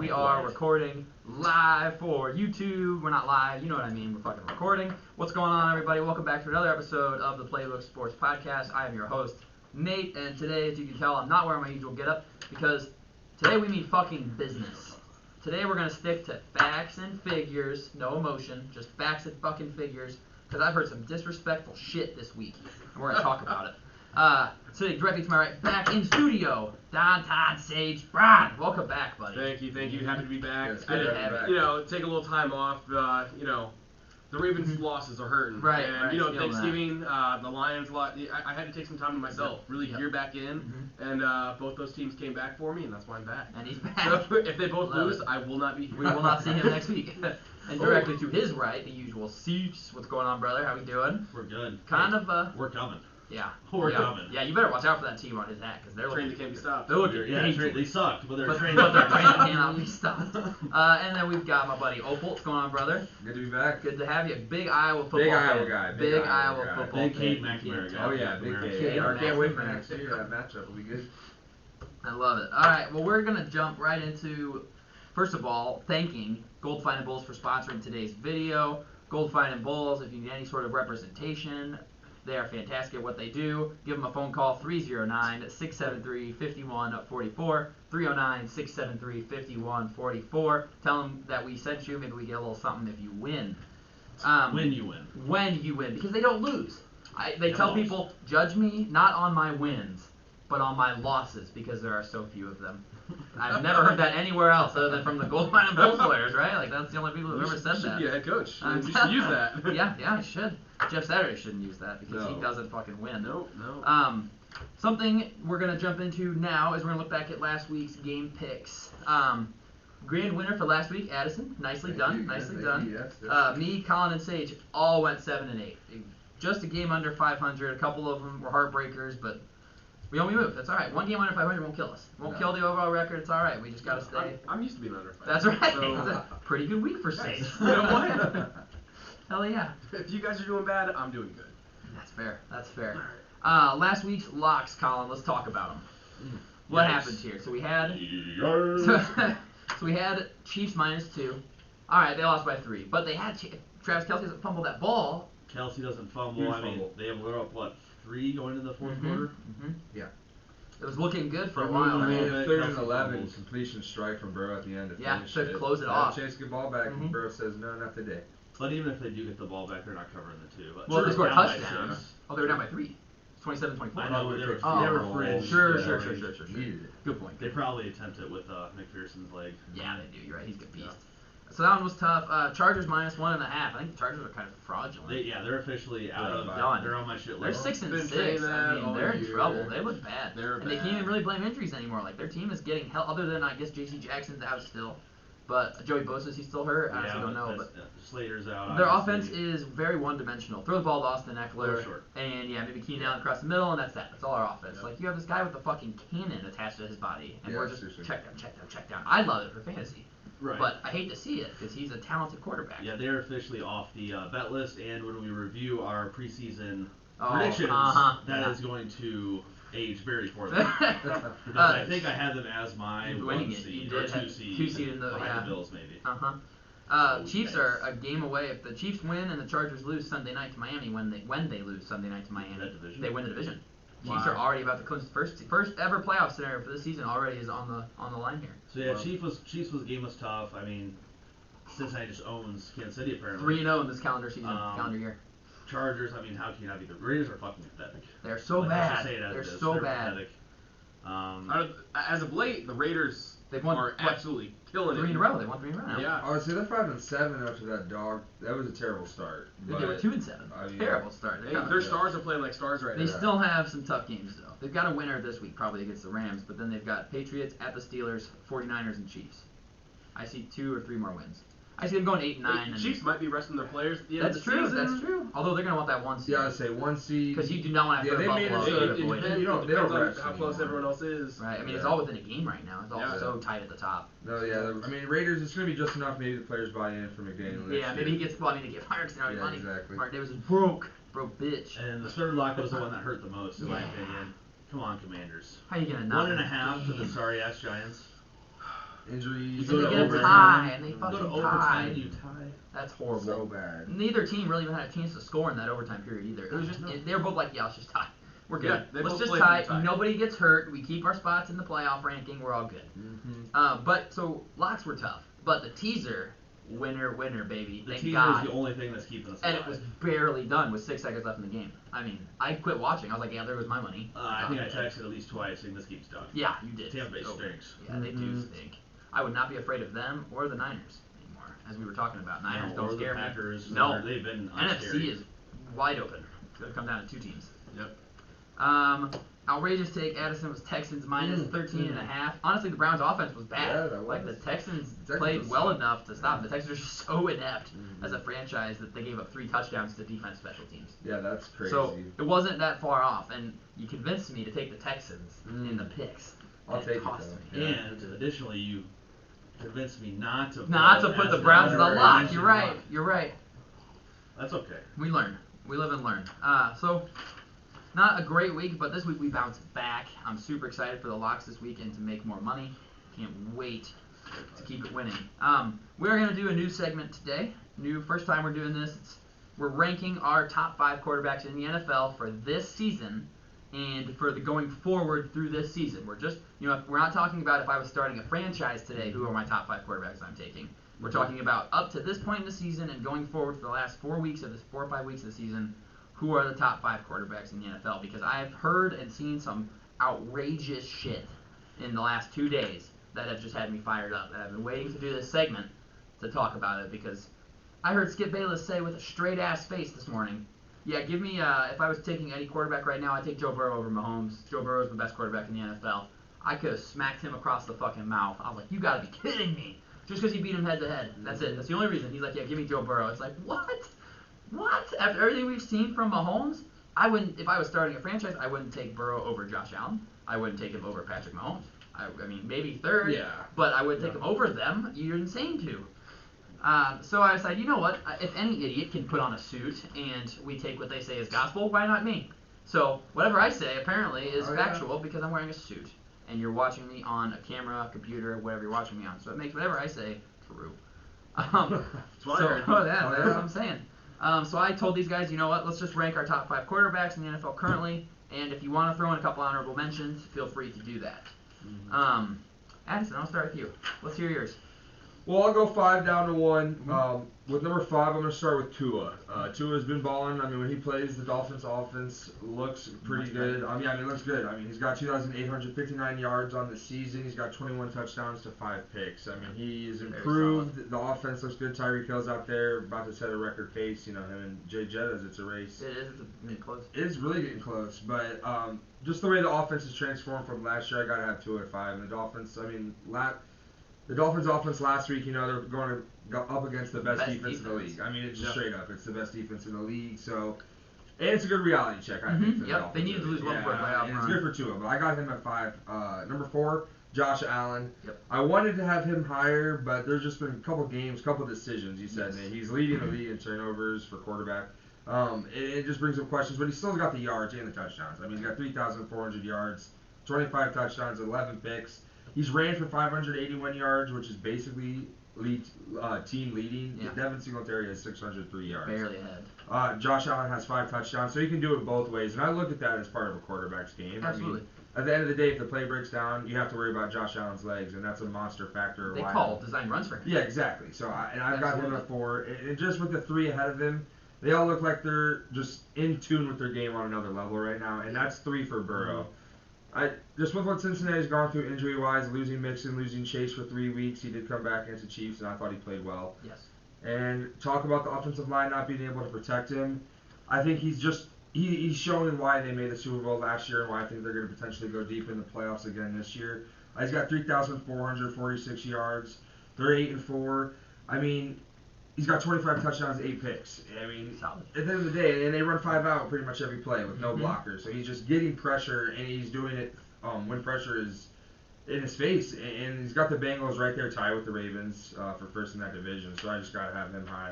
We are recording live for YouTube. We're not live, you know what I mean. We're fucking recording. What's going on, everybody? Welcome back to another episode of the Playbook Sports Podcast. I am your host, Nate, and today, as you can tell, I'm not wearing my usual getup because today we mean fucking business. Today we're going to stick to facts and figures, no emotion, just facts and fucking figures, because I've heard some disrespectful shit this week, and we're going to talk about it. Sitting directly to my right, back in studio, Don Todd Sage Brown. Welcome back, buddy. Thank you. Happy to be back. It's good to have you. Take a little time off. The Ravens' losses are hurting. Right. And, Thanksgiving, the Lions lost. I had to take some time to myself, really gear back in, and both those teams came back for me, and that's why I'm back. And he's back. So if they both lose, I will not be here. We will not see him next week. And directly to his right, the usual Seats. What's going on, brother? How we doing? We're good. We're coming. Yeah. We're coming. Yeah, you better watch out for that team on his hat, because they're trained that can't be stopped. They're looking they sucked, but they're trained. But their train cannot be stopped. And then we've got my buddy Opal. What's going on, brother? Good to be back. Good to have you. Big Iowa football Big fan. Iowa guy. Big Iowa football Big fan. Kate McNamara guy. Oh yeah, big Kate. I can't wait for next year. That matchup will be good. I love it. All right, well, we're going to jump right into, first of all, thanking Gold Fine and Bulls for sponsoring today's video. Gold Fine and Bulls, if you need any sort of representation, they are fantastic at what they do. Give them a phone call, 309-673-5144, 309-673-5144. Tell them that we sent you. Maybe we get a little something if you win. When you win. When you win, because they don't lose. They tell people, judge me not on my wins, but on my losses, because there are so few of them. I've never heard that anywhere else other than from the Gold Mine and Bulls players, right? Like, that's the only people who've ever said that. You should be a head coach. You should use that. Yeah, I should. Jeff Saturday shouldn't use that because he doesn't fucking win. No. Something we're going to jump into now is we're going to look back at last week's game picks. Grand winner for last week, Addison. Nicely done. Yes. Me, Colin, and Sage all went 7-8. Just a game under 500. A couple of them were heartbreakers, but we moved. That's all right. One game under 500 won't kill us. Won't kill the overall record. It's all right. We just got to stay. I'm used to being under 500. That's right. So, It's a pretty good week for Sage. You know what? Hell yeah. If you guys are doing bad, I'm doing good. That's fair. Last week's locks, Colin. Let's talk about them. What happened here? So we had Chiefs -2. All right, they lost by 3, but they had Travis Kelce doesn't fumble that ball. Kelce doesn't fumble. They're up 3 going into the fourth quarter. Yeah. It was looking good for a while. I mean, Right? 3rd and 11 completion strike from Burrow at the end to finish to close it off. Chase the ball back, and Burrow says, no, not today. But even if they do get the ball back, they're not covering the 2. But Well, they scored down by touchdowns. 6. Oh, they were down by 3. It's 27-24. I know, but they were fringe. Sure. Needed it. Good point. They probably attempt it with McPherson's leg. Yeah, they do. You're right. He's a good beast. So that one was tough. Chargers -1.5. I think the Chargers are kind of fraudulent. They're officially out of done. They're on my shit They're list. 6-6. I mean, they're in trouble. They look bad. They're and they can't even really blame injuries anymore. Like, their team is getting hell. Other than, I guess, J.C. Jackson's out still. But Joey Bosa's, he's still hurt. I honestly don't know. But Slater's out. their offense is very one-dimensional. Throw the ball to Austin Eckler. Short. And, maybe Keenan Allen across the middle, and that's that. That's all our offense. Like, you have this guy with a fucking cannon attached to his body. And we're just check down. I love it for fantasy. Right. But I hate to see it because he's a talented quarterback. Yeah, they're officially off the bet list, and when we review our preseason predictions, that is going to age very poorly. Because I think I had them as my winning 1 seed, You did or 2 seed. 2 seed in the behind the Bills, maybe. Chiefs are a game away. If the Chiefs win and the Chargers lose Sunday night to Miami, when they lose Sunday night to Miami, they win the division. Chiefs are already about to clinch the first ever playoff scenario for this season. Already is on the line here. So yeah, Chiefs game was tough. I mean, Cincinnati just owns Kansas City apparently. 3-0 in this calendar season, calendar year. Chargers. I mean, how can you not be? The Raiders are fucking pathetic. They're so bad. They're so bad. Pathetic. As of late, the Raiders are absolutely killing it. 3 in a row. They won 3 in a row now. Yeah. I would say they're 5-7 after that dog. That was a terrible start. They were 2-7. Terrible start. Their stars are playing like stars right now. They still have some tough games though. They've got a winner this week probably against the Rams, but then they've got Patriots at the Steelers, 49ers, and Chiefs. I see 2 or 3 more wins. I see them going 8-9. The Chiefs might be resting their players at the end of the season. That's true. Although they're going to want that 1 seed. Yeah, I would say 1 seed. Because you do not want to have to Buffalo. It depends on how close everyone else is. Right. I mean, it's all within a game right now. It's all so tight at the top. No, yeah. I mean, Raiders, it's going to be just enough. Maybe the players buy in for McDaniel. Yeah, maybe he gets to get fired because they don't have money. Exactly. Mark Davis is broke bitch. And the third lock was the one that hurt the most, in my opinion. Come on, Commanders. How you going to not? 1.5 to the sorry-ass Giants. injuries. And they get a tie, and they fucking go to tie. overtime, you tie. That's horrible. So bad. Neither team really even had a chance to score in that overtime period either. It was just they were both like, yeah, let's just tie. We're good. Yeah, let's just tie. Nobody gets hurt. We keep our spots in the playoff ranking. We're all good. Mm-hmm. But so locks were tough. But the teaser, winner, baby. The Thank teaser God. is the only thing that's keeping us alive. And it was barely done with 6 seconds left in the game. I mean, I quit watching. I was like, yeah, there was my money. I think I texted at least twice saying this keeps done. Yeah, you did. Tampa Bay stinks. Yeah, they do stink. I would not be afraid of them or the Niners anymore, as we were talking about. Niners don't scare the Packers, me. No, they've been NFC is wide open. It's going to come down to 2 teams. Yep. Outrageous take. Addison was Texans minus 13.5. Honestly, the Browns' offense was bad. Yeah, that was. Like the Texans Texans played well was enough to stop them. The Texans are just so inept as a franchise that they gave up 3 touchdowns to defense special teams. Yeah, that's crazy. So it wasn't that far off, and you convinced me to take the Texans in the picks. I'll take it cost though. me. And additionally, you convinced me not to put the Browns as a lock. You're right. You're right. That's okay. We learn. We live and learn. So, not a great week, but this week we bounced back. I'm super excited for the locks this week and to make more money. Can't wait to keep it winning. We're going to do a new segment today. First time we're doing this. We're ranking our top 5 quarterbacks in the NFL for this season and for the going forward through this season. We're just, we're not talking about if I was starting a franchise today, who are my top 5 quarterbacks I'm taking. We're talking about up to this point in the season and going forward for the last 4 or 5 weeks of the season, who are the top 5 quarterbacks in the NFL, because I've heard and seen some outrageous shit in the last 2 days that have just had me fired up. And I've been waiting to do this segment to talk about it because I heard Skip Bayless say with a straight-ass face this morning, yeah, give me, if I was taking any quarterback right now, I'd take Joe Burrow over Mahomes. Joe Burrow's the best quarterback in the NFL. I could have smacked him across the fucking mouth. I was like, you gotta be kidding me. Just because he beat him head-to-head. That's it. That's the only reason. He's like, yeah, give me Joe Burrow. It's like, what? What? After everything we've seen from Mahomes, I wouldn't. If I was starting a franchise, I wouldn't take Burrow over Josh Allen. I wouldn't take him over Patrick Mahomes. I mean, maybe third. Yeah. But I wouldn't take him over them. You're insane to. So I decided, you know what? If any idiot can put on a suit and we take what they say as gospel, why not me? So whatever I say apparently is factual because I'm wearing a suit and you're watching me on a camera, computer, whatever you're watching me on. So it makes whatever I say true. That's what I'm saying. So I told these guys, you know what, let's just rank our top 5 quarterbacks in the NFL currently, and if you want to throw in a couple honorable mentions, feel free to do that. Addison, I'll start with you. Let's hear yours. Well, I'll go 5 down to 1. With number 5, I'm going to start with Tua. Tua's been balling. I mean, when he plays, the Dolphins' offense looks pretty good. I mean, it looks good. I mean, he's got 2,859 yards on the season. He's got 21 touchdowns to 5 picks. I mean, he's improved. The offense looks good. Tyreek Hill's out there about to set a record pace. Him and Jay Jettas, it's a race. It is. It's getting close. It is really getting close. But just the way the offense has transformed from last year, I got to have Tua at 5. And the Dolphins, I mean, the Dolphins' offense last week, they're going to go up against the best defense in the league. I mean, it's just straight up. It's the best defense in the league. So, and it's a good reality check, I think, for the Dolphins. They need to lose one for a playoff and it's good for Tua, but I got him at 5. Number 4, Josh Allen. Yep. I wanted to have him higher, but there's just been a couple games, couple decisions. You said, Nate. He's leading the league in turnovers for quarterback. It just brings up questions, but he still got the yards and the touchdowns. I mean, he's got 3,400 yards, 25 touchdowns, 11 picks. He's ran for 581 yards, which is basically team leading. Yeah. Devin Singletary has 603 yards. Barely ahead. Josh Allen has 5 touchdowns, so he can do it both ways. And I look at that as part of a quarterback's game. Absolutely. I mean, at the end of the day, if the play breaks down, you have to worry about Josh Allen's legs, and that's a monster factor. They call design runs for him. Yeah, exactly. So I've got him at 4. And just with the 3 ahead of him, they all look like they're just in tune with their game on another level right now, and that's 3 for Burrow. Just with what Cincinnati's gone through injury-wise, losing Mixon, losing Chase for 3 weeks, he did come back against the Chiefs, and I thought he played well. Yes. And talk about the offensive line not being able to protect him. I think he's showing why they made the Super Bowl last year and why I think they're going to potentially go deep in the playoffs again this year. He's got 3,446 yards. They're 8-4. I mean, he's got 25 touchdowns, 8 picks. I mean, solid. At the end of the day, and they run 5 out pretty much every play with no blockers. So he's just getting pressure, and he's doing it when pressure is in his face. And he's got the Bengals right there tied with the Ravens for first in that division. So I just got to have him high.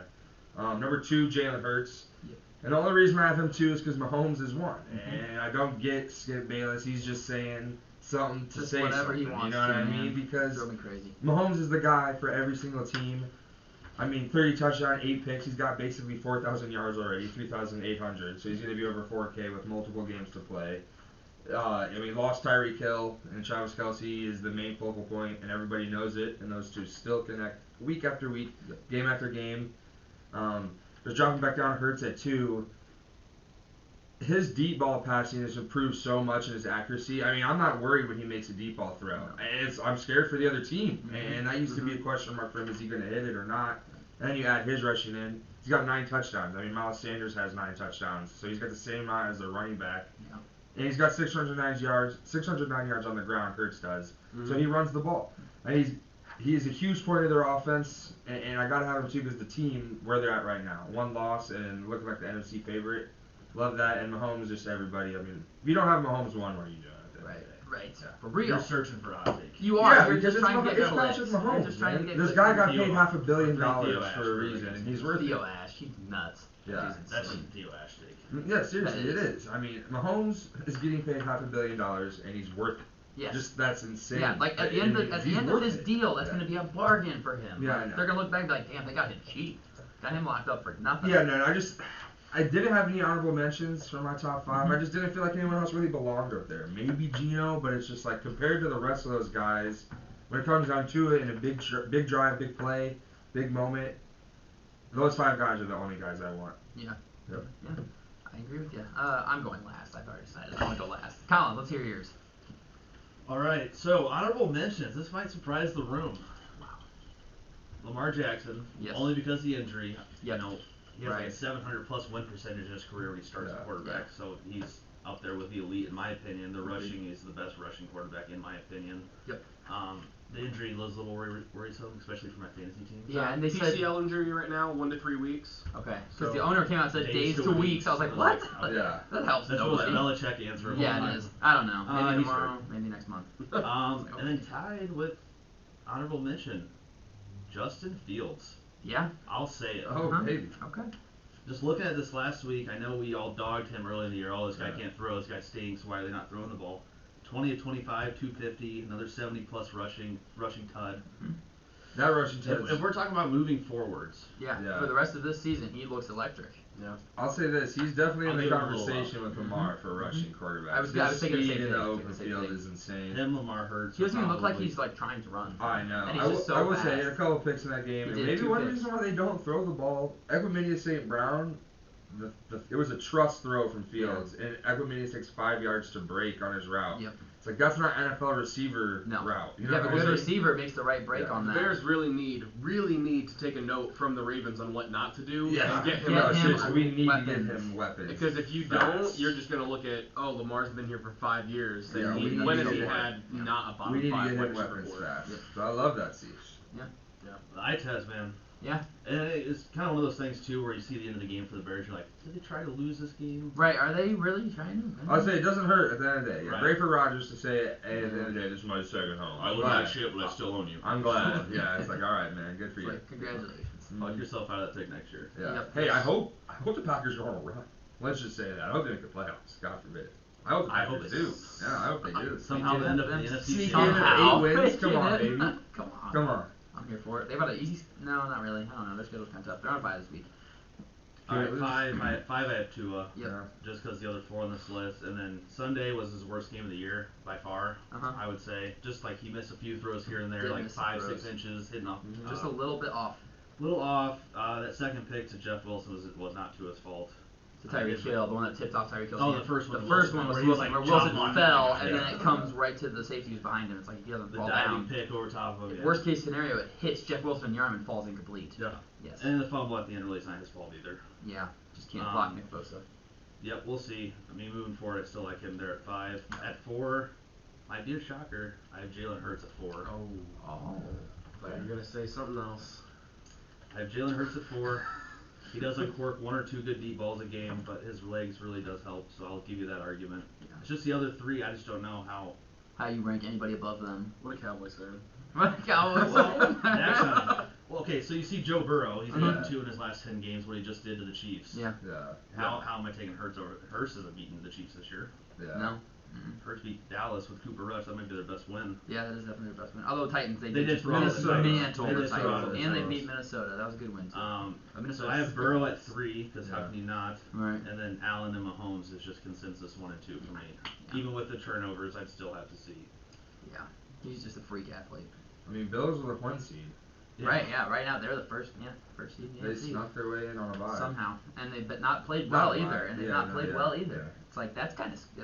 Number 2, Jalen Hurts. Yep. And the only reason I have him 2 is because Mahomes is 1. And I don't get Skip Bayless. He's just saying something to Just say whatever something. he wants You know what to, I man. mean? Because Drove me crazy. Mahomes is the guy for every single team. I mean, 30 touchdowns, 8 picks. He's got basically 4,000 yards already, 3,800. So he's going to be over 4K with multiple games to play. I mean, lost Tyreek Hill, and Travis Kelce is the main focal point, and everybody knows it. And those two still connect week after week, game after game. Just dropping back down Hurts at 2. His deep ball passing has improved so much in his accuracy. I mean, I'm not worried when he makes a deep ball throw. I'm scared for the other team, and that used to be a question mark for him: is he going to hit it or not? And then you add his rushing in. He's got 9 touchdowns. I mean, Miles Sanders has 9 touchdowns, so he's got the same amount as the running back. Yeah. And he's got 609 yards on the ground. Hurts does. So he runs the ball, and he is a huge point of their offense. And I gotta have him too because the team where they're at right now, 1 loss and looking like the NFC favorite. Love that, and Mahomes just everybody. I mean, if you don't have Mahomes, what are you doing? Right. For real. You're searching for a hot take. You are. Yeah, You're just because trying to get it's not clicks. just You're Mahomes. just trying to Man. get This clicks. guy got Theo- paid $500 million Theo Ash for a reason, and he's worth Theo it. Ash, he's nuts. Yeah. He's That's a insane. Theo Ash take. Yeah, seriously, That it is. is. I mean, Mahomes is getting paid $500 million, and he's worth it. Yes. Just that's insane. Yeah, like at the end of his deal, that's Yeah. going to be a bargain for him. Yeah, I Like, know. they're going to look back and be like, damn, they got him cheap. Got him locked up for nothing. Yeah, no, I didn't have any honorable mentions for my top 5. Mm-hmm. I just didn't feel like anyone else really belonged up there. Maybe Geno, but it's just like compared to the rest of those guys, when it comes down to it, in a big drive, big play, big moment, those 5 guys are the only guys I want. Yeah. Yep. Yeah. I agree with you. I'm going last. I've already decided. I'm going to go last. Colin, let's hear yours. All right, so honorable mentions. This might surprise the room. Lamar Jackson, Yes. only because of the injury. Yep. You know, he has like a Right. 700+ win percentage in his career when he starts at quarterback. Yeah. So he's up there with the elite in my opinion. The rushing is the best rushing quarterback in my opinion. Yep. The injury was a little worrisome, especially for my fantasy teams. Yeah, and they said PCL injury right now, 1 to 3 weeks. okay, because So, the owner came out and said days to weeks. I was like, what? Yeah. That helps That's nobody. what Belichick answer. Yeah, it is. I don't know. Maybe he's tomorrow. hurt. Maybe next month. And then tied with honorable mention, Justin Fields. Yeah. I'll say it. Oh, baby. Okay. Just looking at this last week, I know we all dogged him early in the year. Oh, this guy Yeah. can't throw. This guy stinks. Why are they not throwing the ball? 20 of 25, 250, another 70+ rushing TUD. That rushing If we're talking about moving forwards, Yeah. Yeah. For the rest of this season, he looks electric. Yeah. I'll say this: he's definitely I'll in the give him a little conversation with Lamar for rushing quarterbacks. I was His thinking the speed same in thing. the I was open thinking the same field thing. is insane. him, Lamar Hurts. He doesn't even look like probably- he's like trying to run. I know. And he's just so I will say, he fast. had a couple picks in that game, He and did, maybe 2 one picks. reason why they don't throw the ball. Equiminius St. Brown, it was a trust throw from Fields, and Equiminius takes 5 yards to break on his route. Yep. It's like that's not NFL receiver No. route. You have a what good I'm saying? receiver makes the right break Yeah. on The that. Bears really need to take a note from the Ravens on what not to do Yeah, and get him Get out of him shape. we need to weapons. get him weapons. Because if you Fast. don't, you're just going to look at, oh, Lamar's been here for 5 years. Yeah, And we need when to has get he more. had not a bottom we need to 5 get him wide weapons receiver? fast. Yeah. So I love that, Siege. The eye test, man. Yeah. And it's kind of one of those things too, where you see the end of the game for the Bears, you're like, did they try to lose this game? Right. Are they really trying to? I'll say it doesn't hurt at the end of the day. Yeah, Right. great for Rodgers to say, hey, at the end of the day, this is my second home. I I'm look glad. like shit, but I still own you. I'm glad. Yeah, it's like, all right, man, good for It's you. like, congratulations. Fuck yourself out of that pick next year. Yeah. Yep. Hey, I hope the Packers are on a run. Let's just say that. I hope they make the playoffs. God forbid. I hope the I hope Packers they do. do. Yeah, I hope they do. Somehow they end up in the NFC Sneak South. in at Somehow. 8 wins. Come on, baby. Come on. Come on. I'm here for it. They've got an easy. No, not really. I don't know. Their schedule's kind of tough. They're on a bye this week. All right, five. I have Tua. Yep. Yeah. Just because the other 4 on this list, and then Sunday was his worst game of the year by far. Uh-huh. I would say, just like he missed a few throws here and there, Did like miss some 5, throws. 6 inches hitting off. Just a little bit off. little off. That second pick to Jeff Wilson was not Tua's fault. To Tyreek Hill, the one that tipped off Tyreek Hill's Oh, hand. the first one The was first one was where he was, Wilson, like, where Wilson chopped on fell, it. and then Yeah. it comes right to the safety who's behind him. It's like if he doesn't The fall diving down. pick over top of him. Yeah. Worst case scenario, it hits Jeff Wilson in the arm and falls incomplete. Yeah. Yes. And the fumble at the end really is not his fault either. Yeah. Just can't block Nick Bosa. Yep, we'll see. I mean, moving forward, I still like him there at 5. At 4, might be a shocker. I have Jalen Hurts at 4. Oh. But you're going to say something else. I have Jalen Hurts at 4. He does uncork 1 or 2 good deep balls a game, but his legs really does help, so I'll give you that argument. Yeah. It's just the other 3, I just don't know how. How you rank anybody above them? What a Cowboys fan. Cowboys. Well, okay, so you see Joe Burrow. He's Yeah. beaten 2 in his last 10 games. What he just did to the Chiefs. Yeah. Yeah. How am I taking Hurts over? Hurts hasn't beaten the Chiefs this year. Yeah. No. Hurts beat Dallas with Cooper Rush. That might be their best win. Yeah, that is definitely their best win. Although Titans, they did dismantle the Titans, Minnesota. and they beat Minnesota. That was a good win too. So I have Burrow at 3 because how can you not? Right. And then Allen and Mahomes is just consensus 1 and 2 for me. Yeah. Even with the turnovers, I'd still have to see. Yeah, he's just a freak athlete. I mean, Bills were the 1 seed. Yeah. Right. Yeah. Right now they're the first seed in the They NFC. snuck their way in on a bye Somehow, and they've not played well either. And they've not played well either. Yeah. It's like that's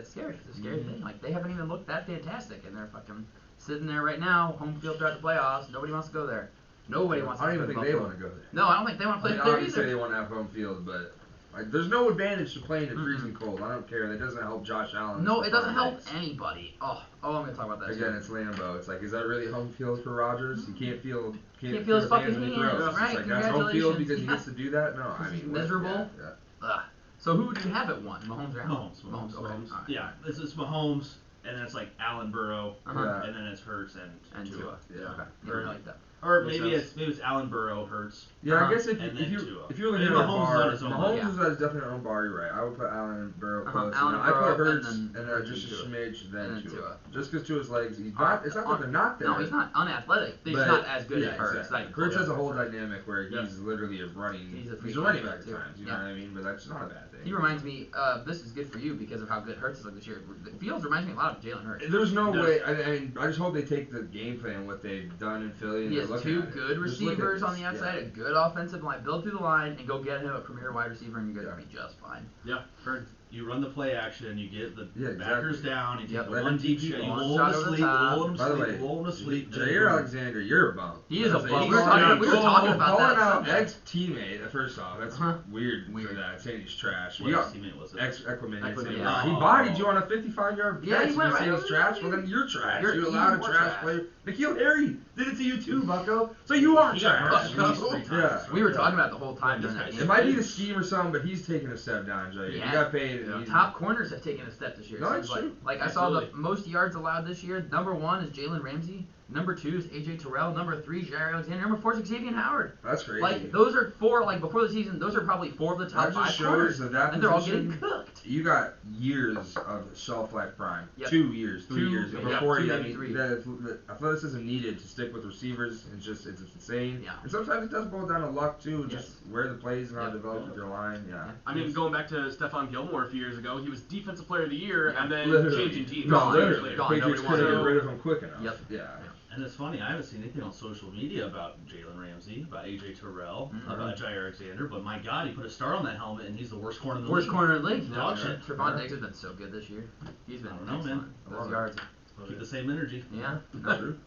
scary. It's a scary thing. Like they haven't even looked that fantastic, and they're fucking sitting there right now, home field throughout the playoffs. Nobody wants to go there. Nobody wants. I don't to even go think to they Buffalo. want to go there. No, I don't think they want to play there obviously either. they want to have home field, but there's no advantage to playing in freezing cold. I don't care. That doesn't help Josh Allen. No, it doesn't help anybody. Oh, I'm gonna talk about that. Again, it's Lambeau. It's like, is that really home field for Rodgers? He can't feel his fucking when he hands, throws. right? It's like that's home field because he Congratulations. gets to do that. No, I He's mean miserable. Yeah. Ugh. So who do you have at 1? Mahomes or Allen? Mahomes. Okay. All right. Yeah, it's Mahomes, and then it's like Allen, Burrow, Uh-huh. and then it's Hurts and Tua. Yeah. Okay. Or- Yeah, I like that. Or Makes maybe sense. it's Allen, Burrow, Hurts. Yeah, I guess if and you're looking And at a Mahomes is bar, on his own Mahomes line. is at definitely on bar. You're right. I would put Allen and Burrow close. Allen I and put Burrow, Hurts and then just a Tua. smidge then And then Tua. Tua. Just because Tua's legs, he's not. It's not that they're not there. No, he's not unathletic. He's But- not as good yeah, as Hurts. exactly. Like, Hurts has a whole dynamic where he's Yeah. literally a running. He's a running back athlete, at too. times. You know Yeah. what I mean? But that's not a bad thing. He reminds me. This is good for you because of how good Hurts is like this year. Fields reminds me a lot of Jalen Hurts. There's no Yes. way. I mean, I just hope they take the game plan, what they've done in Philly, and He has they're looking two at it. good Just look at receivers on this. the outside, Yeah. a good offensive line. Build through the line and go get him a premier wide receiver, and you're going to be just fine. Yeah, heard. You run the play action, you get the Yeah, backers exactly. down, you take Yep, the let one him deep keep shot, you one lull shot him to over the sleep, top. lull him to By the sleep, way, lull him to sleep. Jair Alexander, you're a bum. He is a bum. We We were talking about calling that. out Sunday. ex-teammate. First off, that's weird for that. Saying he's trash. What You got teammate was it? Equinemius. Yeah. He bodied you on a 55-yard Yeah, catch. he went You say right he's over trash. the- Well, then you're trash. You're You even allowed a more trash trash. player. N'Keal Harry did it to you too, Bucko. So you are He got trash. rushed at least 3 times. Yeah. We were talking about it the whole time This during that guy's- game. It might be the scheme or something, but he's taking a step down, Jair. Yeah. He got paid. And he's, Top corners have taken a step this year. No, it it's seems true. Like I saw the Absolutely. most yards allowed this year. Number 1 is Jalen Ramsey. Number 2 is AJ Terrell. Number 3 is Jair Alexander. Number 4 is Xavier Howard. That's crazy. Like those are 4. Like before the season, those are probably 4 of the top That 5 just corners, shows that and they're all position- getting cooked. You got years of shelf life prime. Yep. 2 years, 3 2, years. yeah, Before 2, you, I maybe mean, 3. the athleticism needed to stick with receivers, it's insane. Yeah. And sometimes it does boil down to luck too, and Yes. just where the plays and how Yep. it develops with your line. Yeah. I mean, going back to Stephon Gilmore a few years ago, he was Defensive Player of the Year, Yeah. and then Literally. changing teams. Gone. 2 years literally. later. Gone. Patriots Nobody couldn't wanted get him. rid of him quick enough. Yep. Yeah. And it's funny, I haven't seen anything on social media about Jalen Ramsey, about AJ Terrell, about Jair Alexander, but my God, he put a star on that helmet, and he's the worst corner in the Worst league. corner in the league. Dog shit. Trevon Diggs has been so good this year. He's been I don't know, excellent. man. I Those love it. yards. Keep the same energy. Yeah. That's true.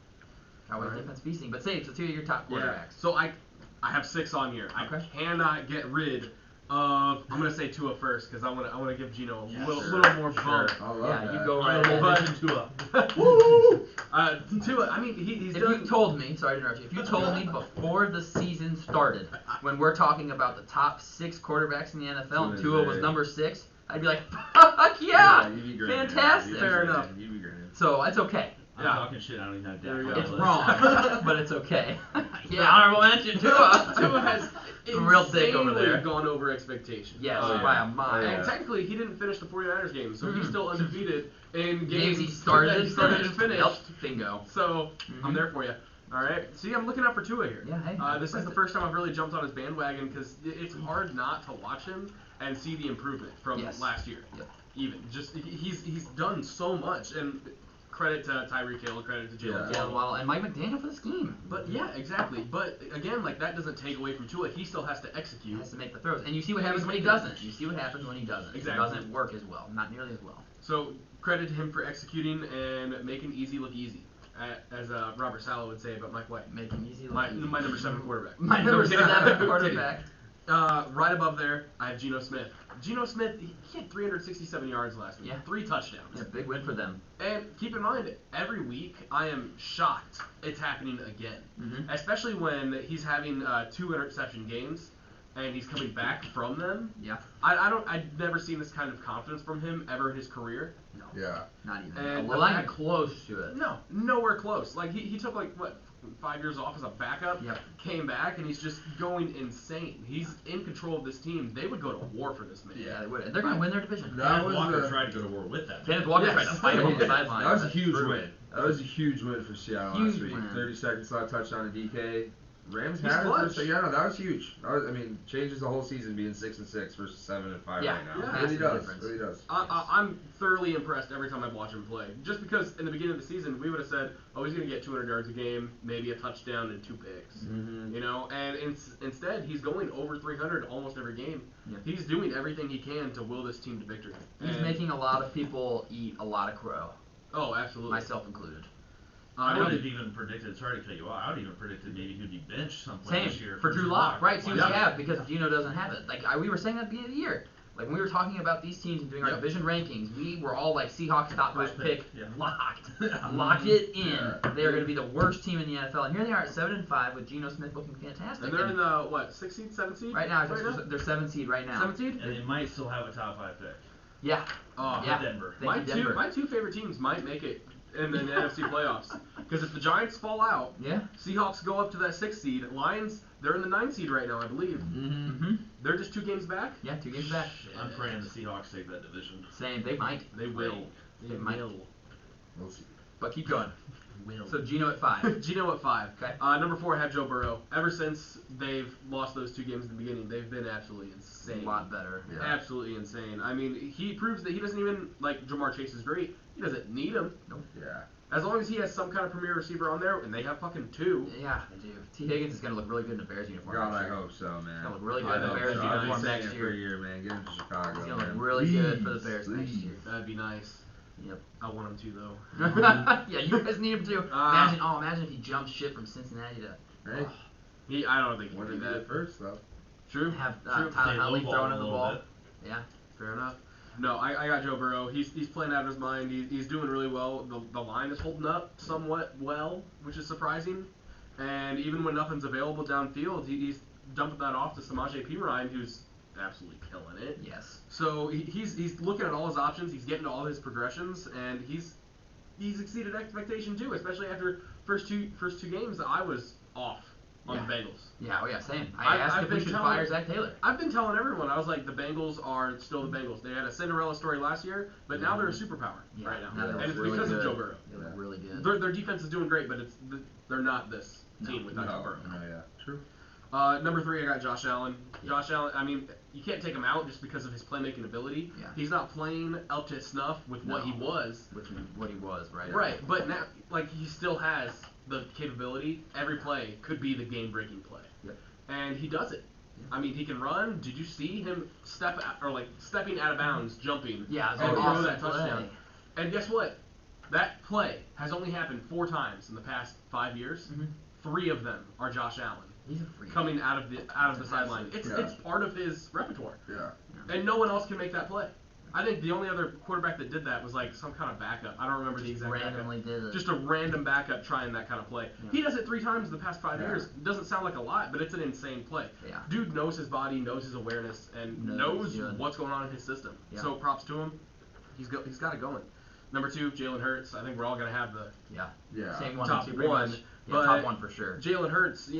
Cowboys Alright. defense feasting. But say, so 2 of your top Yeah. quarterbacks. So I have 6 on here. Okay. I cannot get rid of. I'm gonna say Tua first because I want to give Gino a Yeah, little sure. more Sure. bump. I love Yeah, that. you go right Honorable ahead. mention to Tua. I mean, he's If done. you told me, sorry to interrupt you, if you told me before the season started, when we're talking about the top 6 quarterbacks in the NFL, and Tua was number 6, I'd be like, fuck yeah, you'd be grinning. fantastic. You'd be Fair grinning. enough. You'd be grinning. So it's okay. I'm Yeah. talking shit, I don't even have There Dak you on go. my It's list. wrong, but it's okay. Yeah, honorable mention, Tua. Tua has Real thick over insanely there. gone over expectations. Yes, Oh, yeah. by a mile. And technically, he didn't finish the 49ers game, so he's Mhm. still undefeated in Games games he started that he started and finished. finished. Yep, bingo. So I'm Mhm. there for you. All right. See, I'm looking out for Tua here. Yeah, hey, This is the first time I've really jumped on his bandwagon because it's hard not to watch him and see the improvement from Yes. last year. Yep. Even just he's done so much, and credit to Tyreek Hill, credit to Jalen. Jalen Waddle and Mike McDaniel for the scheme. But yeah, exactly. But again, like that doesn't take away from Tua. He still has to He execute. has to make the throws. And you see what happens when he Yeah. doesn't. You see what happens when he doesn't. Exactly. It doesn't work as well. Not nearly as well. So credit to him for exexecuting and making easy look easy, as Robert Saleh would say about Mike White. Making easy. My number 7 quarterback. My number No, kidding. 7 quarterback. Right above there, I have Geno Smith. Geno Smith, he had 367 yards last week. Yeah. 3 touchdowns. It's a big win for them. And keep in mind, every week I am shocked it's happening again. Mhm. Especially when he's having 2 interception games and he's coming back from them. Yeah. I've never seen this kind of confidence from him ever in his career. No. Yeah. Not even. And Well, the I'm fact- close to it. No, nowhere close. Like he took like what 5 years off as a backup, came back, and he's just going insane. He's in control of this team. They would go to war for this man. Yeah, they would. And they're going to win their division. Kenneth Walker tried to go to war with that. Kenneth Walker tried to fight him on the sideline. That was a huge win. That was a huge win for Seattle last week. Win. 30 seconds left, touchdown to DK. Rams He's had clutch. it. Yeah, no, that was huge. Changes the whole season being 6-6 versus 7-5 right now. Yeah. It really does. Difference. Really does. I'm thoroughly impressed every time I watch him play. Just because in the beginning of the season we would have said, oh, he's going to get 200 yards a game, maybe a touchdown and 2 picks. Mm-hmm. You know, and instead he's going over 300 almost every game. Yeah. He's doing everything he can to will this team to victory. He's making a lot of people eat a lot of crow. Oh, absolutely. Myself included. I would have even predicted, sorry to cut you off, I would have even predicted maybe he'd be benched someplace this year. For Drew Lock, right? So Yeah. because Gino doesn't have it. Like we were saying at the beginning of the year. Like when we were talking about these teams and doing our division rankings, we were all like Seahawks top 5 pick, locked. Lock it in. They are going to be the worst team in the NFL. And here they are at 7-5 with Geno Smith looking fantastic. And they're in the, 6th seed, 7th seed? Right now, they're 7th seed right now. 7th seed? And they might still have a top 5 pick. Yeah. Denver. Denver. My two favorite teams might make it in the NFC playoffs. Because if the Giants fall out, Seahawks go up to that 6th seed. Lions, they're in the 9th seed right now, I believe. Mm-hmm. They're just 2 games back? Yeah, 2 games back. I'm praying the Seahawks take that division. Same. They might. They will. They might. We'll see. But keep going. So Geno at 5. Geno at 5. Okay. Number 4, I have Joe Burrow. Ever since they've lost those 2 games in the beginning, they've been absolutely insane. A lot better. Yeah. Absolutely insane. I mean, he proves that he doesn't even, like, Jamar Chase is great. He doesn't need him. Nope. Yeah. As long as he has some kind of premier receiver on there, and they have fucking 2. Yeah, they do. T. Higgins is going to look really good in a Bears uniform. God, next I year. hope so, man. He's going to look really good I in a hope Bears so. I've uniform been saying next it for a year. year, man. Get him to Chicago. He's going to look man. really good for the Please, Bears next year. That'd be nice. Yep. I want him to, though. Yeah, you guys need him to. Imagine if he jumps shit from Cincinnati to. Hey. I don't think he Wanted can to do do that. it first, though. True. Have True. Tyler They Huntley lowball throwing him him a the little ball. bit. Yeah. Fair enough. No, I got Joe Burrow. He's playing out of his mind. He's doing really well. The line is holding up somewhat well, which is surprising. And even when nothing's available downfield, he's dumping that off to Samaje Perine, who's absolutely killing it. Yes. So he's looking at all his options. He's getting to all his progressions, and he's exceeded expectation too. Especially after first two games that I was off on the Bengals. Yeah, oh yeah, same. I asked if we should fire Zach Taylor. I've been telling everyone, I was like, the Bengals are still the Bengals. They had a Cinderella story last year, but now they're a superpower right now. Now And it's really because good. of Joe Burrow. They look really good. Their defense is doing great, but they're not this team without Joe Burrow. Oh, yeah. True. Number 3, I got Josh Allen. Josh Allen, I mean, you can't take him out just because of his playmaking ability. Yeah. He's not playing up to snuff with what he was. With what he was, right? Right, but now, like, he still has the capability. Every play could be the game-breaking play. Yep. And he does it. I mean, he can run. Did you see him stepping out of bounds, jumping? Yeah, and throw awesome that play. touchdown. And guess what? That play has only happened 4 times in the past 5 years. Mm-hmm. 3 of them are Josh Allen He's a freak. coming out of the sideline. It's part of his repertoire. Yeah. And no one else can make that play. I think the only other quarterback that did that was like some kind of backup. I don't remember the exact randomly backup. did it. Just a random backup trying that kind of play. Yeah. He does it 3 times in the past 5 years. It doesn't sound like a lot, but it's an insane play. Yeah. Dude knows his body, knows his awareness, and knows what's going on in his system. Yeah. So props to him. He's got it going. Number 2, Jalen Hurts. I think we're all gonna have the Same one. top and 2 pretty one. much. Yeah, But top 1 for sure. Jalen Hurts,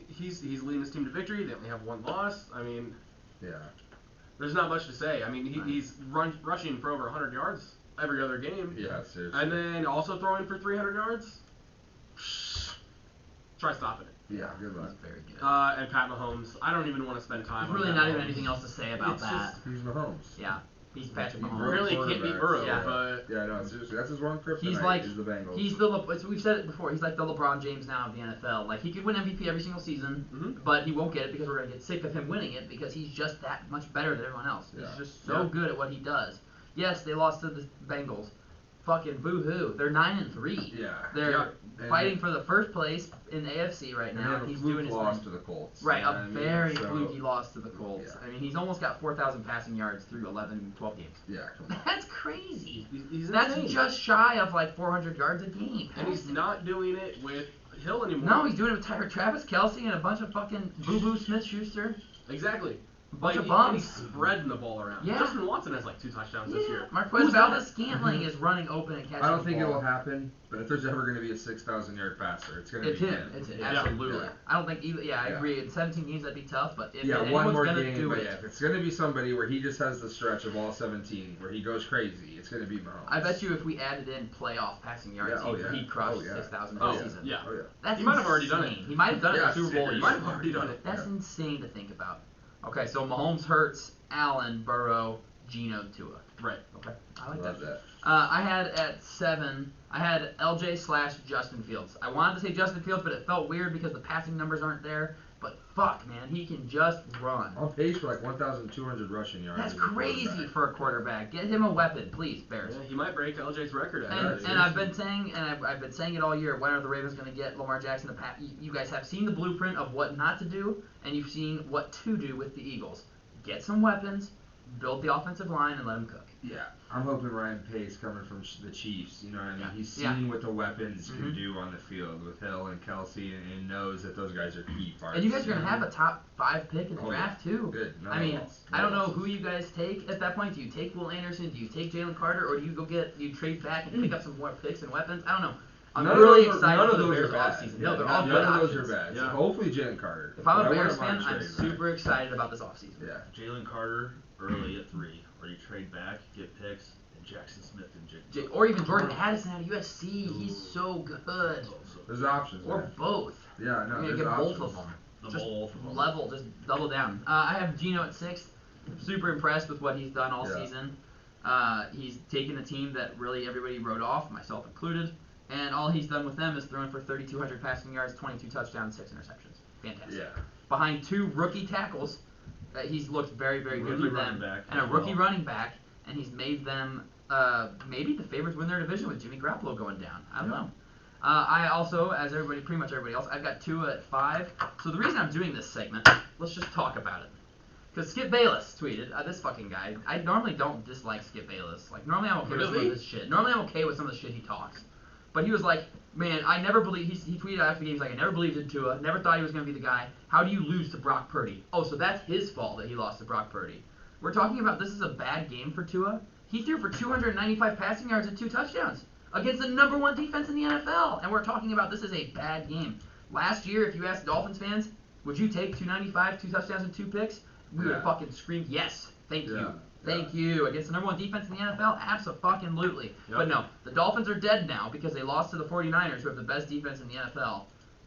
he's leading his team to victory. They only have 1 loss. I mean, there's not much to say. I mean, he's rushing for over 100 yards every other game. Yeah, seriously. And then also throwing for 300 yards. Try stopping it. Yeah, good luck. He's very good. And Pat Mahomes. I don't even want to spend time There's on really Pat not even Mahomes. anything else to say about that. He's Mahomes. Yeah. He's Patrick He Mahomes. broke Really can't beat Burrow, Yeah. but Yeah, no, seriously. That's his one kryptonite. He's like is the Bengals. he's the we've said it before. He's like the LeBron James now of the NFL. Like he could win MVP every single season, but he won't get it because we're gonna get sick of him winning it because he's just that much better than everyone else. He's just so good at what he does. Yes, they lost to the Bengals. Fucking boo-hoo. They're 9-3. Yeah. They're fighting for the first place in the AFC right now. And He's fluke doing his loss thing. to the Colts. Right, You know a what I mean? very So- fluky loss to the Colts. Yeah. I mean, he's almost got 4,000 passing yards through 12 games. Yeah, come on. That's crazy. he's That's insane. just shy of like 400 yards a game. And he's not doing it with Hill anymore. No, he's doing it with Travis Kelce and a bunch of fucking Boo Boo Smith-Schuster. Exactly. bunch of And bums. he's spreading the ball around. Yeah. Justin Watson has like 2 touchdowns this year. Marquez Valdez-Scantling is running open and catching I don't the think ball. it will happen, but if there's ever going to be a 6,000-yard passer, it's going to It's be him. him. It's Yeah. absolutely. Yeah. I don't think either. Yeah, I agree. In 17 games, that'd be tough. But if Yeah, anyone's one more gonna game, do but it, yeah, if it's going to be somebody where he just has the stretch of all 17, where he goes crazy, it's going to be Mahomes. I bet you if we added in playoff passing yards, he'd crush 6,000 Oh, this season. Yeah. Oh, yeah. That's He might have already done it. insane. He might have done it in the Super Bowl. He might have already done it. That's insane to think about. Okay, so Mahomes, Hurts, Allen, Burrow, Geno, Tua. Right. Okay, I like Love that. that. I had at 7, I had LJ/Justin Fields. I wanted to say Justin Fields, but it felt weird because the passing numbers aren't there. But fuck, man, he can just run. On pace for like 1,200 rushing yards. That's as a crazy quarterback. for a quarterback. Get him a weapon, please, Bears. Yeah, he might break LJ's record. And I've been saying, I've been saying it all year. When are the Ravens going to get Lamar Jackson to pass? You guys have seen the blueprint of what not to do, and you've seen what to do with the Eagles. Get some weapons, build the offensive line, and let them cook. Yeah, I'm hoping Ryan Pace coming from the Chiefs. You know what I mean? Yeah. He's seen what the weapons can do on the field with Hill and Kelsey, and knows that those guys are key parts. And you guys are going to have a top 5 pick in the draft, too. Good. I mean, I don't know who you guys take at that point. Do you take Will Anderson? Do you take Jalen Carter? Or do you trade back and pick up some more picks and weapons? I don't know. I'm really excited for the Bears offseason. No, they're all good None of options. those are bad. Yeah. So hopefully Jalen Carter. If I'm a But I Bears wouldn't fan, mind I'm trading super excited about this offseason. Yeah. Jalen Carter early at 3, or you trade back, get picks, and Jackson Smith and Jake. Or even Jordan Addison out of USC. He's so good. There's options. Or man. both. Yeah, You're no, going to there's get options. both of them. Just Both of them. level, just double down. I have Geno at 6th. Super impressed with what he's done all Yeah. season. He's taken a team that really everybody wrote off, myself included, and all he's done with them is thrown for 3,200 passing yards, 22 touchdowns, 6 interceptions. Fantastic. Yeah. Behind 2 rookie tackles, he's looked very, very good Rookie with them, running back and a as rookie well. running back, and he's made them maybe the favorites win their division with Jimmy Garoppolo going down. I don't know. I also, as pretty much everybody else, I've got Tua at 5. So the reason I'm doing this segment, let's just talk about it. Because Skip Bayless tweeted, this fucking guy, I normally don't dislike Skip Bayless. Like, normally I'm okay with some of this shit. Normally I'm okay with some of the shit he talks. But he was like, man, I never believe, he tweeted after the game, he's like, I never believed in Tua, never thought he was going to be the guy. How do you lose to Brock Purdy? Oh, so that's his fault that he lost to Brock Purdy. We're talking about this is a bad game for Tua. He threw for 295 passing yards and 2 touchdowns against the number 1 defense in the NFL. And we're talking about this is a bad game. Last year, if you asked Dolphins fans, would you take 295, 2 touchdowns and 2 picks? We would have fucking screamed, yes, thank you. Thank you. Against the number 1 defense in the NFL? Abso-fucking-lutely. Yep. But no, the Dolphins are dead now because they lost to the 49ers, who have the best defense in the NFL,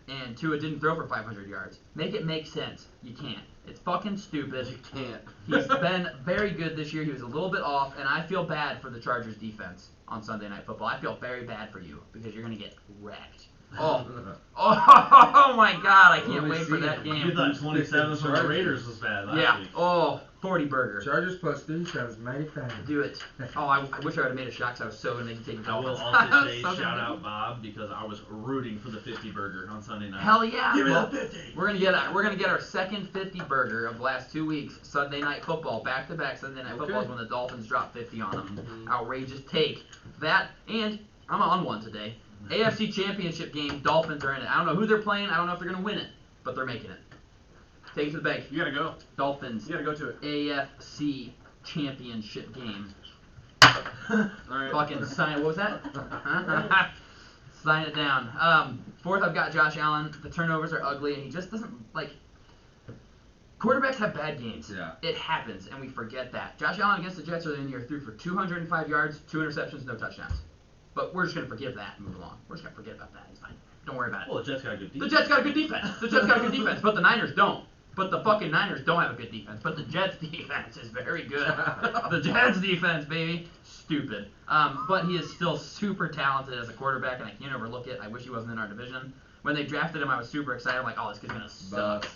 and Tua didn't throw for 500 yards. Make it make sense. You can't. It's fucking stupid. You can't. He's been very good this year. He was a little bit off, and I feel bad for the Chargers defense on Sunday Night Football. I feel very bad for you because you're going to get wrecked. Oh my God, I can't wait for that game. You thought 27 from the Raiders was bad last week. Oh, 40 burger. Chargers plus 3 sounds mighty fun. Do it. Oh, I wish I would have made a shot because I was so going to take the I will Dolphins. also say So shout good. out Bob because I was rooting for the 50 burger on Sunday night. Hell yeah. Give me Well, that 50. We're gonna get our second 50 burger of the last 2 weeks. Sunday Night Football, back to back Sunday Night Football is when the Dolphins drop 50 on them. Outrageous take. That and I'm on one today. AFC Championship game. Dolphins are in it. I don't know who they're playing. I don't know if they're gonna win it, but they're making it. Take it to the bank. You gotta go. Dolphins. You gotta go to it. AFC Championship game. All right. Fucking sign. What was that? Sign it down. 4th, I've got Josh Allen. The turnovers are ugly, and he just doesn't like. Quarterbacks have bad games. Yeah. It happens, and we forget that. Josh Allen against the Jets earlier in the year threw for 205 yards, 2 interceptions, no touchdowns. But we're just gonna forgive that and move along. We're just gonna forget about that. It's fine. Don't worry about it. Well, the Jets got a good The defense. Jets got a good defense. The Jets got a good defense, but the Niners don't. But the fucking Niners don't have a good defense. But the Jets' defense is very good. The Jets' defense, baby. Stupid. But he is still super talented as a quarterback, and I can't overlook it. I wish he wasn't in our division. When they drafted him, I was super excited. I'm like, oh, this kid's going to suck.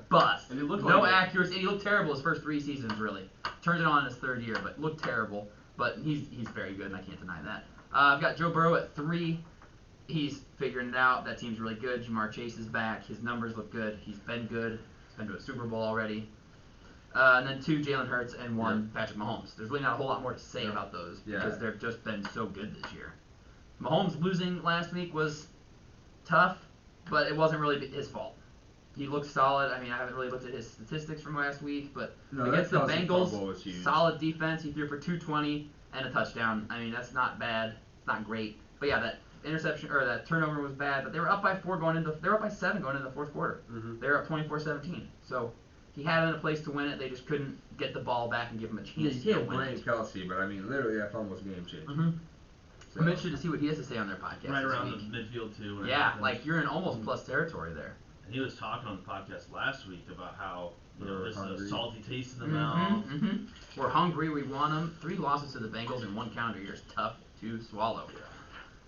Bust. And he looked no like it. accuracy. And he looked terrible his first 3 seasons, really. Turned it on in his 3rd year, but looked terrible. But he's very good, and I can't deny that. I've got Joe Burrow at 3. He's figuring it out. That team's really good. Jamar Chase is back. His numbers look good. He's been good. He's been to a Super Bowl already. And then 2, Jalen Hurts, and 1, Patrick Mahomes. There's really not a whole lot more to say about those because they've just been so good this year. Mahomes losing last week was tough, but it wasn't really his fault. He looks solid. I mean, I haven't really looked at his statistics from last week, but No, against the that Bengals, fumble was huge. solid defense. He threw for 220 and a touchdown. I mean, that's not bad. It's not great. But yeah, that interception or that turnover was bad. But they were up by 7 going into the fourth quarter. Mm-hmm. They were up 24-17. So he had him in a place to win it. They just couldn't get the ball back and give him a chance You to can't win blame it. Kelsey, but I mean, literally, that fumble was game changing. Mm-hmm. So. I'm interested to see what he has to say on their podcast Right this around week. the midfield too. and Yeah, everything. like you're in almost plus territory there. And he was talking on the podcast last week about how there's hungry. a salty taste in the mouth. Mm-hmm. We're hungry. We want them. 3 losses to the Bengals in 1 calendar year is tough to swallow.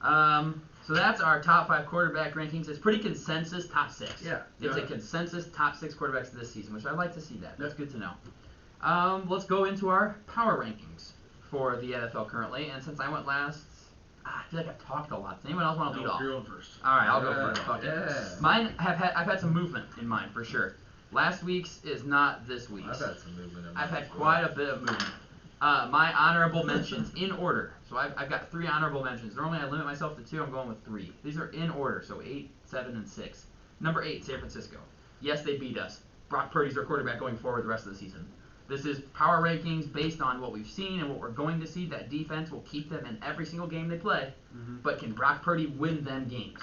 So that's our top 5 quarterback rankings. It's pretty consensus top 6. Yeah. It's a consensus top 6 quarterbacks this season, which I'd like to see that. That's good to know. Let's go into our power rankings for the NFL currently. And since I went last, I feel like I've talked a lot. Does anyone else want to lead off? You're on first. All right, I'll go first. Fuck it. Yeah. Mine I've had some movement in mine for sure. Last week's is not this week's. I've had some movement in I've mine had as quite well. a bit of movement. My honorable mentions in order. So I've got 3 honorable mentions. Normally I limit myself to 2. I'm going with 3. These are in order. So 8, 7, and 6. Number 8, San Francisco. Yes, they beat us. Brock Purdy's their quarterback going forward the rest of the season. This is power rankings based on what we've seen and what we're going to see. That defense will keep them in every single game they play. Mm-hmm. But can Brock Purdy win them games?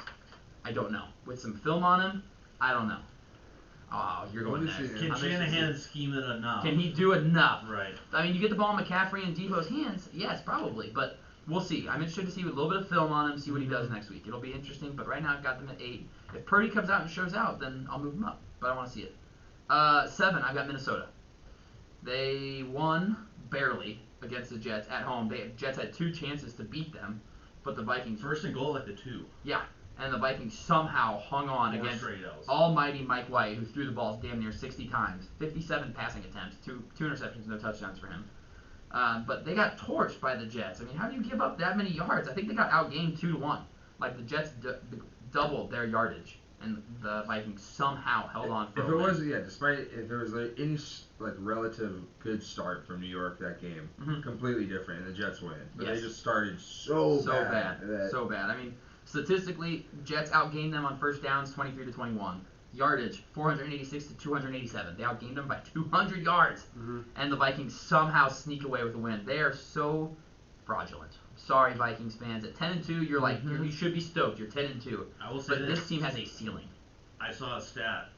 I don't know. With some film on him, I don't know. Oh, you're going Let me next. see. Can Shanahan scheme it enough? Can he do enough? Right. I mean, you get the ball in McCaffrey and Devo's hands, yes, probably. But we'll see. I'm interested to see with a little bit of film on him, see what he does next week. It'll be interesting. But right now I've got them at 8. If Purdy comes out and shows out, then I'll move him up. But I want to see it. 7, I've got Minnesota. They won barely against the Jets at home. Jets had 2 chances to beat them, but the Vikings First and goal at the 2. Yeah, and the Vikings somehow hung on 4 against straight L's. almighty Mike White, who threw the balls damn near 60 times, 57 passing attempts, two interceptions, no touchdowns for him. But they got torched by the Jets. I mean, how do you give up that many yards? I think they got outgained 2-1. Like the Jets doubled their yardage, and the Vikings somehow held on for If a it win. was, despite if there was like any relative good start from New York that game, completely different, and the Jets win. But Yes. they just started so bad. So bad. I mean, statistically, Jets outgained them on first downs 23-21. Yardage 486 to 287. They outgained them by 200 yards, and the Vikings somehow sneak away with a win. They are so fraudulent. Sorry, Vikings fans. At 10-2, you're like you should be stoked. You're 10-2. I will say But this team has a ceiling. I saw a stat.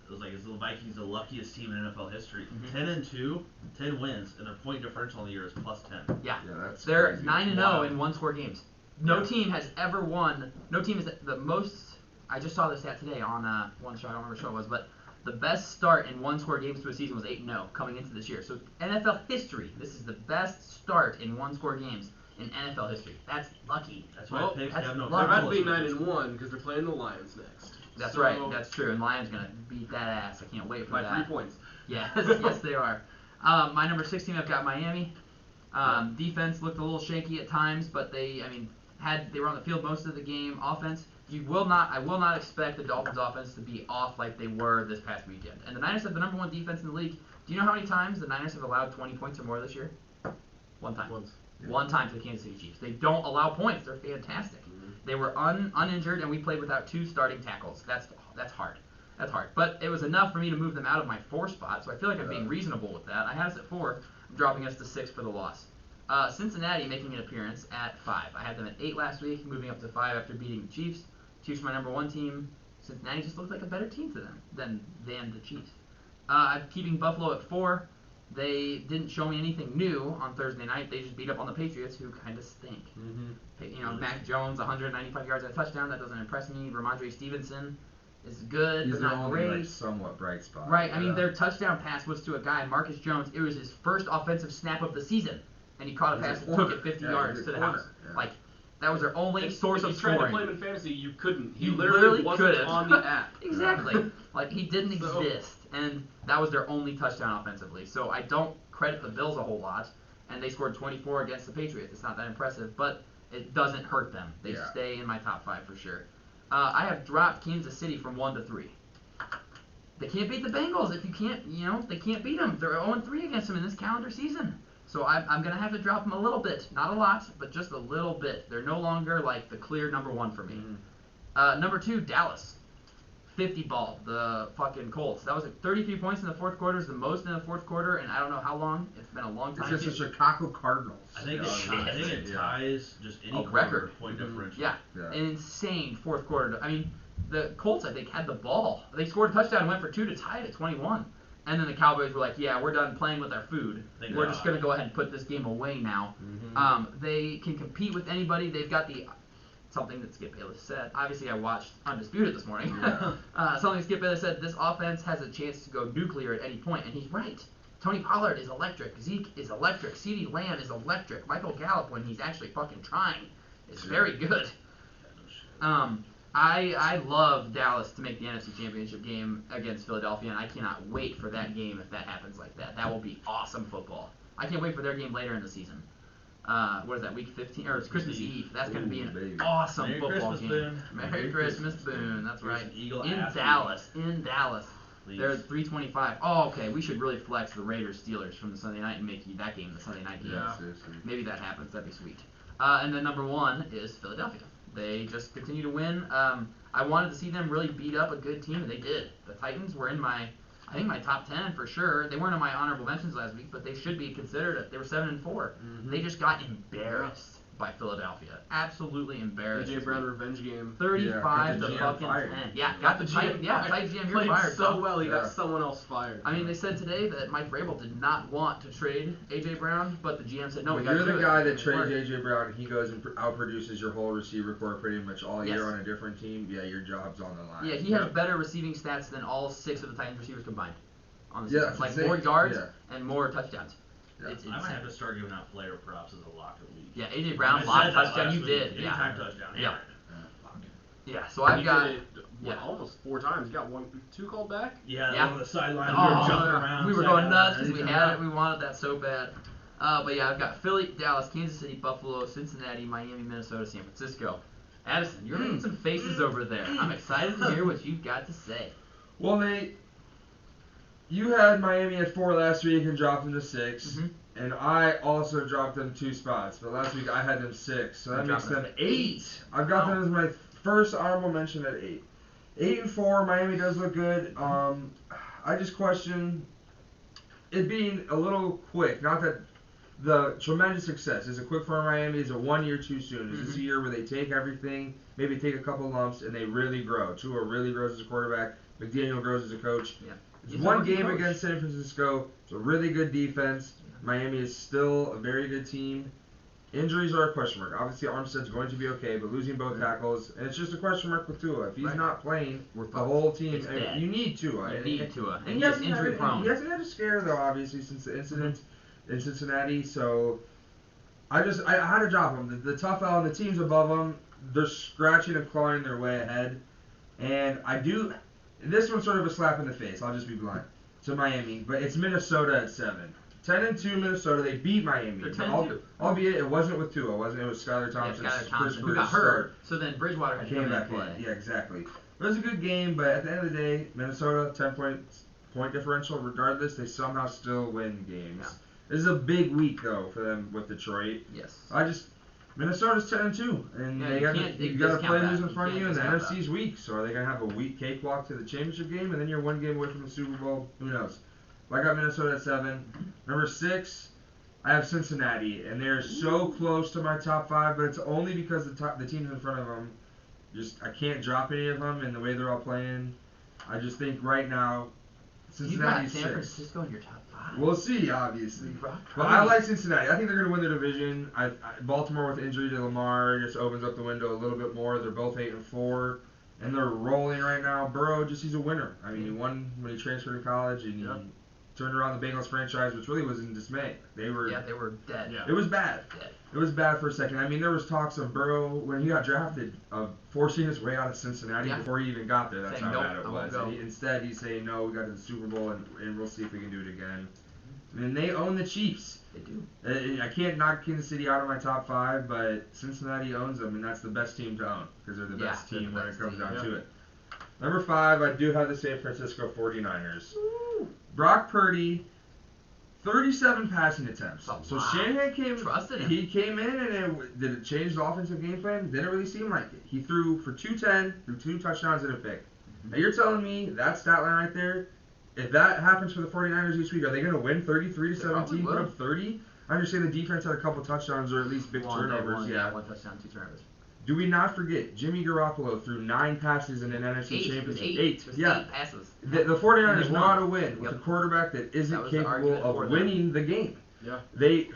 It was like, is the Vikings the luckiest team in NFL history? Mm-hmm. 10-2, 10 wins, and their point differential on the year is +10. Yeah, that's they're crazy. 9-0 Wow. in one-score games. No team has ever won. No team is the most. I just saw this stat today on one show. I don't remember which show it was, but the best start in one-score games to a season was 8-0 coming into this year. So NFL history, this is the best start in one-score games in NFL history. That's lucky. That's why Well, picks that's have no lucky. They're about to be accomplishments. 9-1 because they're playing the Lions next. That's So, right. That's true. And Lions gonna beat that ass. I can't wait for by that. 3 points. Yes, yes they are. My number 16, I've got Miami. Defense looked a little shaky at times, but they were on the field most of the game. Offense, I will not expect the Dolphins' offense to be off like they were this past weekend. And the Niners have the number 1 defense in the league. Do you know how many times the Niners have allowed 20 points or more this year? 1 time. Once. Yeah. 1 time to the Kansas City Chiefs. They don't allow points. They're fantastic. They were uninjured, and we played without 2 starting tackles. That's hard. That's hard. But it was enough for me to move them out of my 4 spot, so I feel like I'm being reasonable with that. I had us at 4. I'm dropping us to 6 for the loss. Cincinnati making an appearance at 5. I had them at 8 last week, moving up to 5 after beating the Chiefs. Chiefs are my number 1 team. Cincinnati just looked like a better team to them than the Chiefs. I'm keeping Buffalo at 4. They didn't show me anything new on Thursday night. They just beat up on the Patriots, who kind of stink. You know, Mac Jones, 195 yards and a touchdown. That doesn't impress me. Ramondre Stevenson is good, He's but their not only great. like, somewhat bright spot. Right. I mean, their touchdown pass was to a guy, Marcus Jones. It was his first offensive snap of the season, and he caught a pass and took it 50 yards to the house. Yeah. Like, that was their only And source if of you tried to scoring. play him in fantasy, you couldn't. He You literally literally wasn't could've. on the app. Exactly. Like, he didn't So- exist, and that was their only touchdown offensively. So I don't credit the Bills a whole lot, and they scored 24 against the Patriots. It's not that impressive, but it doesn't hurt them. They stay in my top 5 for sure. I have dropped Kansas City from 1 to 3. They can't beat the Bengals if you can't, they can't beat them. They're 0-3 against them in this calendar season. So I'm going to have to drop them a little bit. Not a lot, but just a little bit. They're no longer like the clear number 1 for me. Number 2, Dallas. 50 ball, the fucking Colts. That was 33 points in the fourth quarter, is the most in the fourth quarter, and I don't know how long. It's been a long time. It's just the Chicago Cardinals. I think it ties just any record point differential. Yeah, an insane fourth quarter. I mean, the Colts, I think, had the ball. They scored a touchdown and went for 2 to tie it at 21. And then the Cowboys were like, yeah, we're done playing with our food. We're just going to go ahead and put this game away now. They can compete with anybody. They've got something that Skip Bayless said. Obviously, I watched Undisputed this morning. Something Skip Bayless said, this offense has a chance to go nuclear at any point, and he's right. Tony Pollard is electric. Zeke is electric. CeeDee Lamb is electric. Michael Gallup, when he's actually fucking trying, is very good. I love Dallas to make the NFC Championship game against Philadelphia, and I cannot wait for that game if that happens like that. That will be awesome football. I can't wait for their game later in the season. What is that, week 15? Or it's Christmas Eve. That's going to be an awesome football game. Boone. Merry Christmas, Boone. That's right. In Dallas. Please. They're 325. Oh, okay. We should really flex the Raiders-Steelers from the Sunday night and make that game the Sunday night game. Yeah. Maybe that happens. That'd be sweet. And then number 1 is Philadelphia. They just continue to win. I wanted to see them really beat up a good team, and they did. The Titans were in my top 10 for sure. They weren't in my honorable mentions last week, but they should be considered. They were 7-4. They just got embarrassed by Philadelphia. Absolutely embarrassed. A.J. Brown revenge game. 35 to fucking 10. Yeah, got the Titan. Yeah, Titan GM, you're fired. So well, he got someone else fired. I mean, they said today that Mike Vrabel did not want to trade A.J. Brown, but the GM said no. You're the guy that trades A.J. Brown, and he goes and outproduces your whole receiver core pretty much all year on a different team. Yeah, your job's on the line. Yeah, he has better receiving stats than all 6 of the Titans receivers combined. On the season. Yeah, like more yards and more touchdowns. Yeah. It's I might have to start giving out player props as a lock of the week. Yeah, A.J. Brown locked touchdown. You did. Anytime touchdown. Yeah. Yeah. So I've got almost 4 times. You got 2 called back. Yeah. On the sideline, we were jumping around. We were going nuts because we had it. We wanted that so bad. But yeah, I've got Philly, Dallas, Kansas City, Buffalo, Cincinnati, Miami, Minnesota, San Francisco. Addison, you're making some faces over there. I'm excited to hear what you've got to say. Well, Nate, you had Miami at 4 last week and dropped them to 6. And I also dropped them 2 spots, but last week I had them 6, so that makes them 8. I've got them as my first honorable mention at 8. 8-4, Miami does look good. I just question it being a little quick. Not that the tremendous success. Is it quick for Miami? Is it 1 year too soon? Is this a year where they take everything, maybe take a couple lumps, and they really grow? Tua really grows as a quarterback. McDaniel grows as a coach. Yeah. It's one game against San Francisco. It's a really good defense. Miami is still a very good team. Injuries are a question mark. Obviously, Armstead's going to be okay, but losing both tackles, and it's just a question mark with Tua. If he's not playing, the whole team, you need Tua. You need Tua. And he's injury prone. He hasn't had a scare, though, obviously, since the incident in Cincinnati. So I had to drop him. The tough L and the teams above them, they're scratching and clawing their way ahead. And this one's sort of a slap in the face, I'll just be blunt, to Miami, but it's Minnesota at 7. 10-2 Minnesota, they beat Miami. Albeit it wasn't with Tua, it was Skylar Thompson. Who got hurt. So then Bridgewater had to come back play. Yeah, exactly. It was a good game, but at the end of the day, Minnesota, 10-point differential. Regardless, they somehow still win games. Yeah. This is a big week, though, for them with Detroit. Yes. Minnesota's 10-2, and you got to play who's in front of you, and the NFC's weak. So are they going to have a weak cakewalk to the championship game, and then you're 1 game away from the Super Bowl? Who knows? I got Minnesota at 7. Number 6, I have Cincinnati, and they're so close to my top 5, but it's only because the teams in front of them, I can't drop any of them, and the way they're all playing, I just think right now, Cincinnati's 6. You got San Francisco in your top 5. We'll see, obviously. But I like Cincinnati. I think they're going to win their division. Baltimore with injury to Lamar just opens up the window a little bit more. They're both 8-4, and they're rolling right now. Burrow he's a winner. I mean, he won when he transferred to college, and he turned around the Bengals franchise, which really was in dismay. They were dead. Yeah. It was bad. It was bad for a second. I mean, there was talks of Burrow, when he got drafted, of forcing his way out of Cincinnati before he even got there. That's how bad it was. Instead, he's saying, no, we got to the Super Bowl, and we'll see if we can do it again. And they own the Chiefs. They do. I can't knock Kansas City out of my top 5, but Cincinnati owns them, and that's the best team to own, because they're the best team when it comes down to it. Number 5, I do have the San Francisco 49ers. Woo. Brock Purdy, 37 passing attempts. So Shanahan trusted him. He came in, and did it change the offensive game plan? Didn't really seem like it. He threw for 210, threw 2 touchdowns and a pick. Now you're telling me that stat line right there, if that happens for the 49ers each week, are they going to win 33-17, put up 30? I understand the defense had a couple touchdowns or at least big turnovers. One touchdown, 2 turnovers. Do we not forget, Jimmy Garoppolo threw 9 passes in an NFC Championship. 8 passes. The 49ers know how to win with a quarterback that isn't capable of winning the game. Yeah.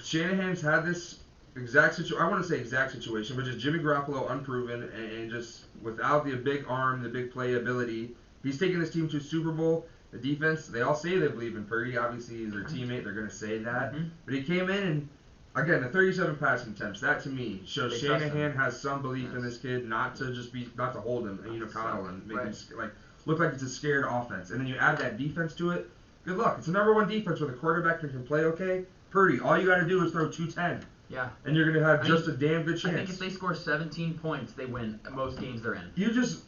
Shanahan's had this exact situation. I want to say exact situation, but just Jimmy Garoppolo unproven and just without the big arm, the big play ability. He's taken this team to a Super Bowl. The defense, they all say they believe in Purdy. Obviously, he's their teammate. They're going to say that. Mm-hmm. But he came in and, again, the 37 passing attempts, that to me shows Shanahan has some belief in this kid not to hold him and, coddle him, make him, look like it's a scared offense. And then you add that defense to it. Good luck. It's the number 1 defense with a quarterback that can play okay. Purdy, all you got to do is throw 210. Yeah. And you're going to have a damn good chance. I think if they score 17 points, they win most games they're in. You just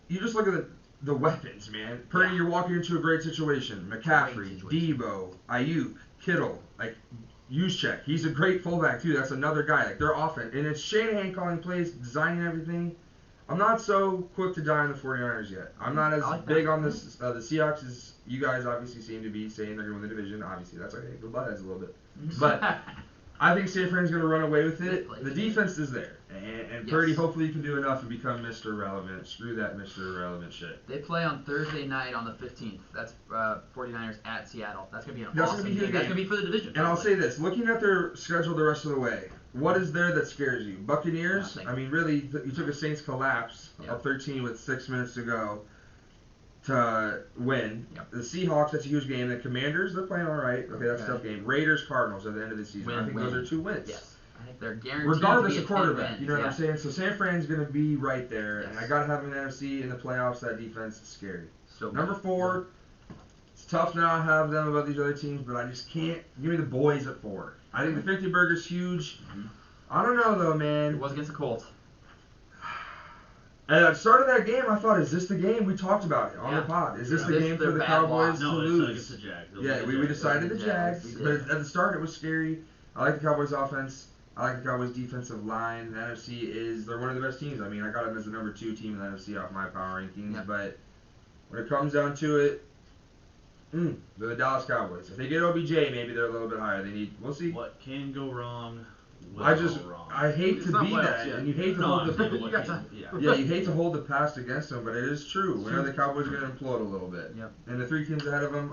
look at the weapons, man. Purdy, you're walking into a great situation. McCaffrey, Debo, Ayuk, Kittle, Juszczyk. He's a great fullback, too. That's another guy. Their offense. And it's Shanahan calling plays, designing everything. I'm not so quick to die on the 49ers yet. I'm not as big on the Seahawks as you guys obviously seem to be saying they're going to win the division. Obviously, that's okay. Go Buttheads a little bit. But I think San Fran's going to run away with it. The defense is there. And Purdy hopefully can do enough to become Mr. Relevant. Screw that Mr. Irrelevant shit. They play on Thursday night on the 15th. That's 49ers at Seattle. That's going to be an awesome game. That's going to be for the division. And I'll say this. Looking at their schedule the rest of the way, what is there that scares you? Buccaneers? Nothing. I mean, really, you took a Saints collapse of 13 with 6 minutes to go to win. Yep. The Seahawks, that's a huge game. The Commanders, they're playing all right. Okay, that's a tough game. Raiders, Cardinals at the end of the season. I think those are 2 wins. Yes. I think they're guaranteed regardless to be of quarterback. You know what I'm saying? So San Fran's going to be right there. Yes. And I got to have an NFC in the playoffs. That defense is scary. So number 4, it's tough now to have them above these other teams, but I just can't. Give me the boys at 4. I think the 50 burger's huge. Mm-hmm. I don't know, though, man. It was against the Colts. At the start of that game, I thought, is this the game? We talked about it on the pod. Is this the game for the Cowboys to lose? It's the Jags. Yeah, we decided the Jags. But at the start, it was scary. I like the Cowboys' offense. I like the Cowboys' defensive line. The NFC they're one of the best teams. I mean, I got them as the number 2 team in the NFC off my power rankings. Yep. But when it comes down to it, they're the Dallas Cowboys. If they get OBJ, maybe they're a little bit higher. We'll see. What can go wrong? I hate to be that, and you hate to hold you hate to hold the past against them, but it is true. We know the Cowboys are going to implode a little bit. Yep. And the 3 teams ahead of them,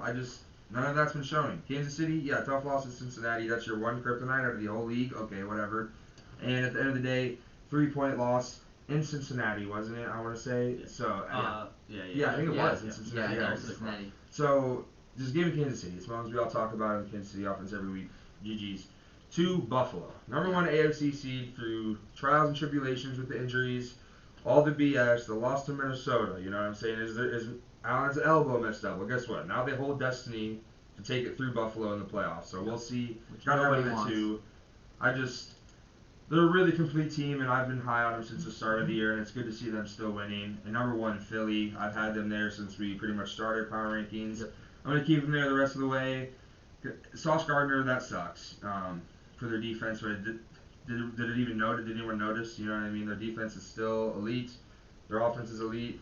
none of that's been showing. Kansas City, tough loss to Cincinnati. That's your one kryptonite out of the whole league. Okay, whatever. And at the end of the day, 3-point loss in Cincinnati, wasn't it? I want to say. So I think it was in Cincinnati. Yeah, Cincinnati. So just give me Kansas City. As long as we all talk about it, the Kansas City offense every week. GG's. 2, Buffalo. Number 1 AFC seed through trials and tribulations with the injuries, all the BS, the loss to Minnesota. You know what I'm saying? Is Allen's elbow messed up? Well, guess what? Now they hold destiny to take it through Buffalo in the playoffs. So we'll see. Got to win the 2. They're a really complete team, and I've been high on them since the start of the year, and it's good to see them still winning. And number 1, Philly. I've had them there since we pretty much started power rankings. Yep. I'm going to keep them there the rest of the way. Sauce Gardner, that sucks. For their defense, but did it even know? Did anyone notice? You know what I mean? Their defense is still elite. Their offense is elite.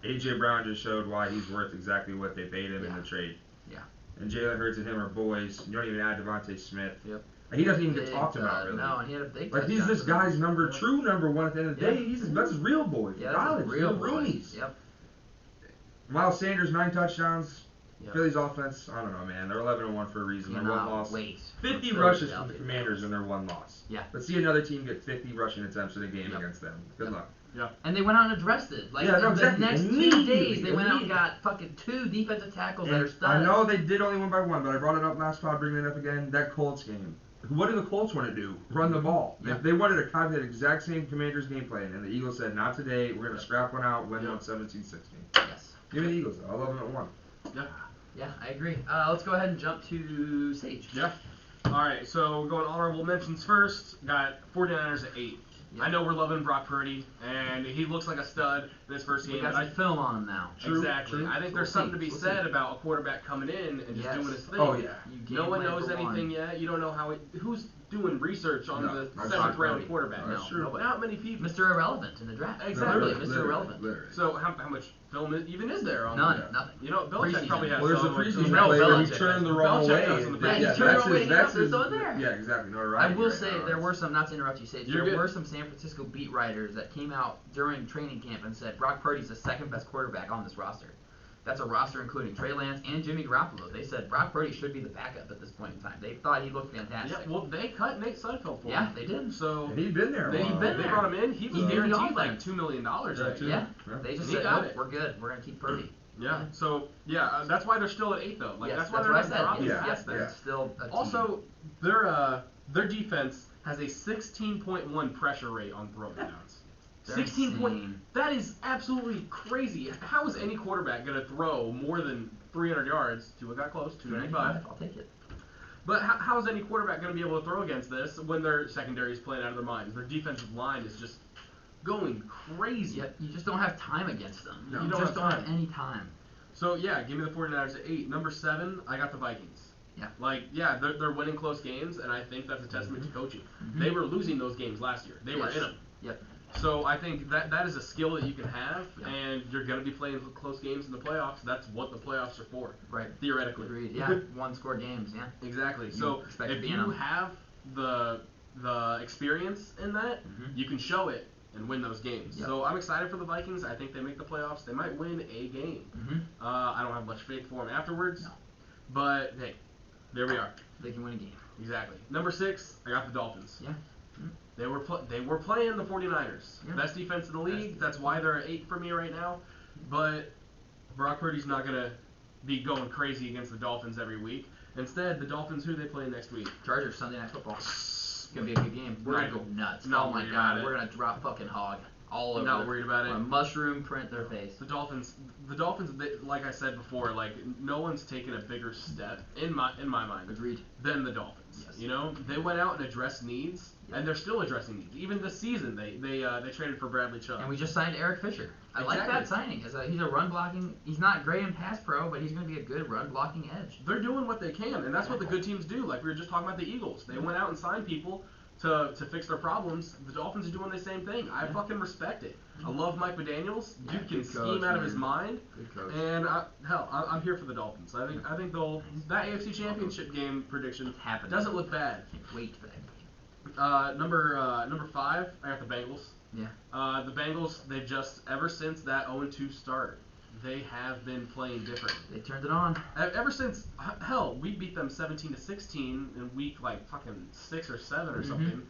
A.J. Brown just showed why he's worth exactly what they paid him in the trade. Yeah. And Jalen Hurts and him are boys. You don't even add Devontae Smith. Yep. He doesn't even get talked about, really. No, and he had a big he's this guy's true number 1 at the end of the day. That's his real boy. Yeah, that's his real roomies. Yep. Miles Sanders, 9 touchdowns. Yep. Philly's offense, I don't know, man. They're 11-1 for a reason. They're 1 loss. 50 rushes from the Commanders in their 1 loss. Yeah. Let's see another team get 50 rushing attempts in a game against them. Good luck. Yeah. And they went out and addressed it. The next 2 days, they went out and got fucking 2 defensive tackles that are studs. I know they did only win by 1, but I brought it up last pod, bringing it up again. That Colts game. What do the Colts want to do? Run the ball. Yeah. They wanted to copy that exact same Commanders game plan, and the Eagles said, not today. We're going to scrap one out, win 17-16. Yes. Give me the Eagles, though. I love them at 1. Yeah. Yeah, I agree. Let's go ahead and jump to Sage. Yeah. All right, so we're going honorable mentions first. Got 49ers at 8. Yeah. I know we're loving Brock Purdy, and he looks like a stud in his first game. We got some film on him now. Exactly. I think there's something to be said about a quarterback coming in and just doing his thing. Oh, yeah. No one knows anything yet. You don't know doing research on the that's 7th round Brady. quarterback. That's true. Not many people. Mr. Irrelevant in the draft. Exactly. Mr. Irrelevant. Literally. So how much film even is there on None. that? Nothing. You know, Belichick Preseason. probably has Well, there's a some. preseason No, play where he Belichick turned the has- wrong Belichick way. does in the Yeah, he preseason. turned the wrong way, that's so it's on there. Yeah, exactly. No, I will right say now. there were some, not to interrupt you, Sage, You're there good. were some San Francisco beat writers that came out during training camp and said Brock Purdy's the second best quarterback on this roster. That's a roster including Trey Lance and Jimmy Garoppolo. They said Brock Purdy should be the backup at this point in time. They thought he looked fantastic. Yeah, well, they cut Nate Sudfeld for him. Yeah, they did. So And he'd been there. they been there. brought him in. He was He did the guaranteed like offense. $2 million. Right? too. Yeah, Yeah. they just He said, got nope, it. we're good. We're going to keep Purdy. Yeah. So that's why they're still at 8 though. Like Yes, that's why what they're I not said. dropping Yes, past them. that's still a team. Also, their defense has a 16.1 pressure rate on throwing downs. They're 16 point. insane. That is absolutely crazy. How is any quarterback going to throw more than 300 yards? Tua got close, 295. I'll take it. But how is any quarterback going to be able to throw against this when their secondary is playing out of their minds? Their defensive line is just going crazy. Yeah, you just don't have time against them. No, you you don't just have don't time. have any time. So, yeah, give me the 49ers at 8. Number 7, I got the Vikings. Yeah. Like, yeah, they're winning close games, and I think that's a testament to coaching. Mhm. They were losing those games last year. They were Yes. in them. Yep. So I think that is a skill that you can have, Yeah. and you're going to be playing close games in the playoffs. That's what the playoffs are for, Right. theoretically. Agreed. Yeah. One-score games. Yeah. Exactly. You So expect to if be in you them. have the experience in that, Mhm. you can show it and win those games. Yep. So I'm excited for the Vikings. I think they make the playoffs. They might win a game. Mhm. I don't have much faith for them afterwards, No. but hey, there we are. They can win a game. Exactly. Number 6, I got the Dolphins. Yeah. Mhm. They were playing the 49ers. Yeah. Best defense in the league. Best That's why they're at 8 for me right now. But Brock Purdy's not going to be going crazy against the Dolphins every week. Instead, the Dolphins, who do they play next week? Chargers Sunday Night Football. It's gonna be a good game. We're Not- gonna go nuts. not Oh my worried about god, it. we're gonna drop fucking hog all over. Not worried about it. We're gonna mushroom print their face. The Dolphins, they, like I said before, like no one's taken a bigger step in my mind Agreed. than the Dolphins. Yes. You know, they went out and addressed needs, Yeah. and they're still addressing needs. Even this season, they traded for Bradley Chubb. And we just signed Eric Fisher. I like Exactly. that signing. He's a run blocking. He's not great in pass pro, but he's gonna be a good run blocking edge. They're doing what they can, and that's what the good teams do. Like we were just talking about the Eagles. They went out and signed people to fix their problems. The Dolphins are doing the same thing. I Yeah. fucking respect it. I love Mike McDaniels. Yeah, Dude can good scheme coach, out of his man. mind. Good coach. And I'm here for the Dolphins. I think they'll that AFC Championship game prediction It's happening. doesn't look bad. Can't wait for that game. Number 5, I got the Bengals. Yeah. The Bengals, they've just ever since that 0-2 start, they have been playing different. They turned it on. Ever since, hell, we beat them 17-16 in week like fucking 6 or 7 or Mhm. something.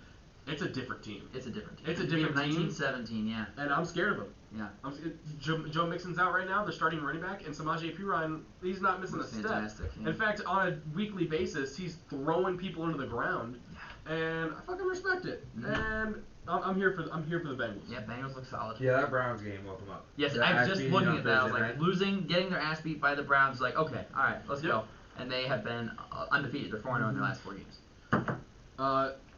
It's a different team, It's a different team. It's a different team. 1917, yeah. and I'm scared of them. Yeah. Joe Mixon's out right now. They're starting running back, and Samaje Perine, he's not missing a He's step. fantastic, yeah. In fact, on a weekly basis, he's throwing people into the ground, Yeah. and I fucking respect it. Mhm. And I'm here for the Bengals. Yeah, Bengals look solid. Yeah, that Browns game woke them up. Yes, That I was ass just beating looking on at that. I was Thursday like, night. getting their ass beat by the Browns. Like, okay, all right, let's Yep. go. And they have been undefeated. They're 4-0 in their last 4 games.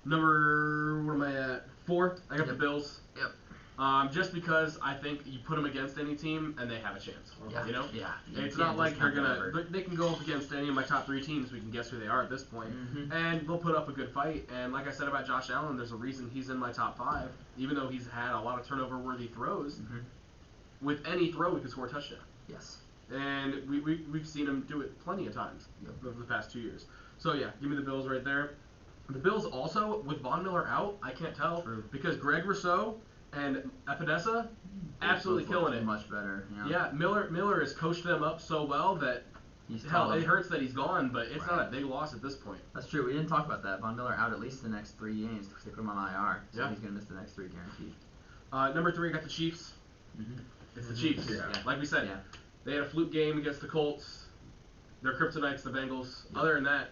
Number, what am I at? 4. I got the Yep. Bills. Yep. Just because I think you put them against any team and they have a chance. Yeah. You know? Yeah. You It's can't not like they're discount gonna. them They can go up against any of my top 3 teams. We can guess who they are at this point, Mhm. and they'll put up a good fight. And like I said about Josh Allen, there's a reason he's in my top 5, even though he's had a lot of turnover-worthy throws. Mhm. With any throw, he could score a touchdown, Yes. and we've seen him do it plenty of times Yep. over the past 2 years. So yeah, give me the Bills right there. The Bills also, with Von Miller out, I can't tell True. because Greg Rousseau and Epidesa absolutely Both look killing it. Much better. Yeah, Miller has coached them up so well that He's hell, tall. it hurts that he's gone, but it's Right. not a big loss at this point. That's true. We didn't talk about that. Von Miller out at least the next 3 games because they put him on IR. So Yeah. he's gonna miss the next 3 guaranteed. Number 3, I got the Chiefs. Mm-hmm. It's the Chiefs. Yeah. Like we said, Yeah. they had a fluke game against the Colts. Their kryptonite's the Bengals. Yeah. Other than that,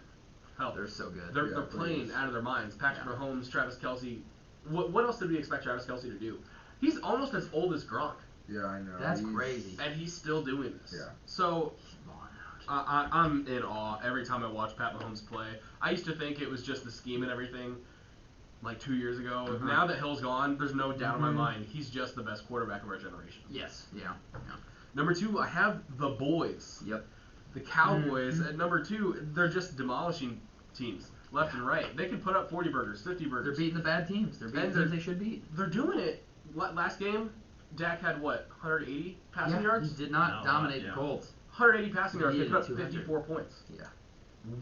hell, They're so good. they're Yeah, playing please. out of their minds. Patrick Yeah. Mahomes, Travis Kelce. What else did we expect Travis Kelce to do? He's almost as old as Gronk, Yeah, I know. That's He's- crazy. and he's still doing this. Yeah. So He's balling out. I'm in awe every time I watch Pat Mahomes play. I used to think it was just the scheme and everything, like 2 years ago. Uh-huh. Now that Hill's gone, there's no doubt in my Mhm. mind he's just the best quarterback of our generation. Yes. Yeah. Number 2, I have the boys. Yep. The Cowboys Mhm. at number 2. They're just demolishing teams. left and right. They can put up 40 burgers, 50 burgers. They're beating the bad teams. They're beating teams they should beat. They're doing it. Last game, Dak had what, 180 passing yards? He did not dominate the Colts. 180 passing yards. They put up 54 points. Yeah.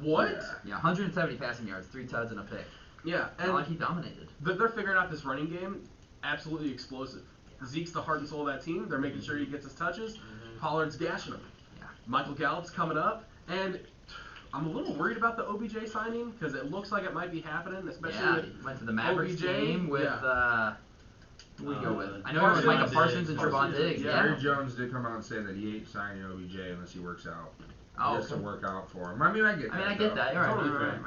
What? Yeah, 170 passing yards, 3 tuds and a pick. Yeah, and not like he dominated. They're figuring out this running game, absolutely explosive. Yeah. Zeke's the heart and soul of that team. They're making sure he gets his touches. Pollard's gashing him. Yeah. Michael Gallup's coming up, and I'm a little worried about the OBJ signing because it looks like it might be happening, especially with he went to the Mavericks OBJ game with who we go with? I know Parsons, it was Micah Parsons and Trevon Diggs. Yeah, Jerry Jones did come out and say that he ain't signing OBJ unless he works out. He has to work out for him. I mean, I get that. I get that. You're totally right.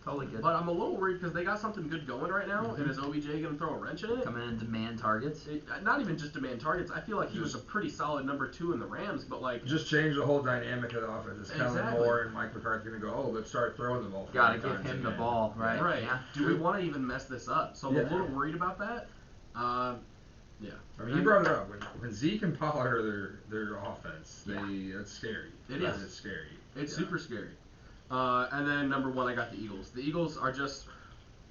Totally good. But I'm a little worried because they got something good going right now, and is OBJ going to throw a wrench in it? Come in and demand targets? Not even just demand targets. I feel like he was a pretty solid number 2 in the Rams, but like... Just change the whole dynamic of the offense. Is Kellen Moore and Mike McCarthy going to go, oh, let's start throwing the ball? Got to give him the ball, right? Right. Yeah. Do we want to even mess this up? So I'm a little worried about that. Yeah. I mean, you brought it up. When Zeke and Pollard are their offense, that's scary. It is. It's scary. It's super scary. And then number 1, I got the Eagles. The Eagles are just,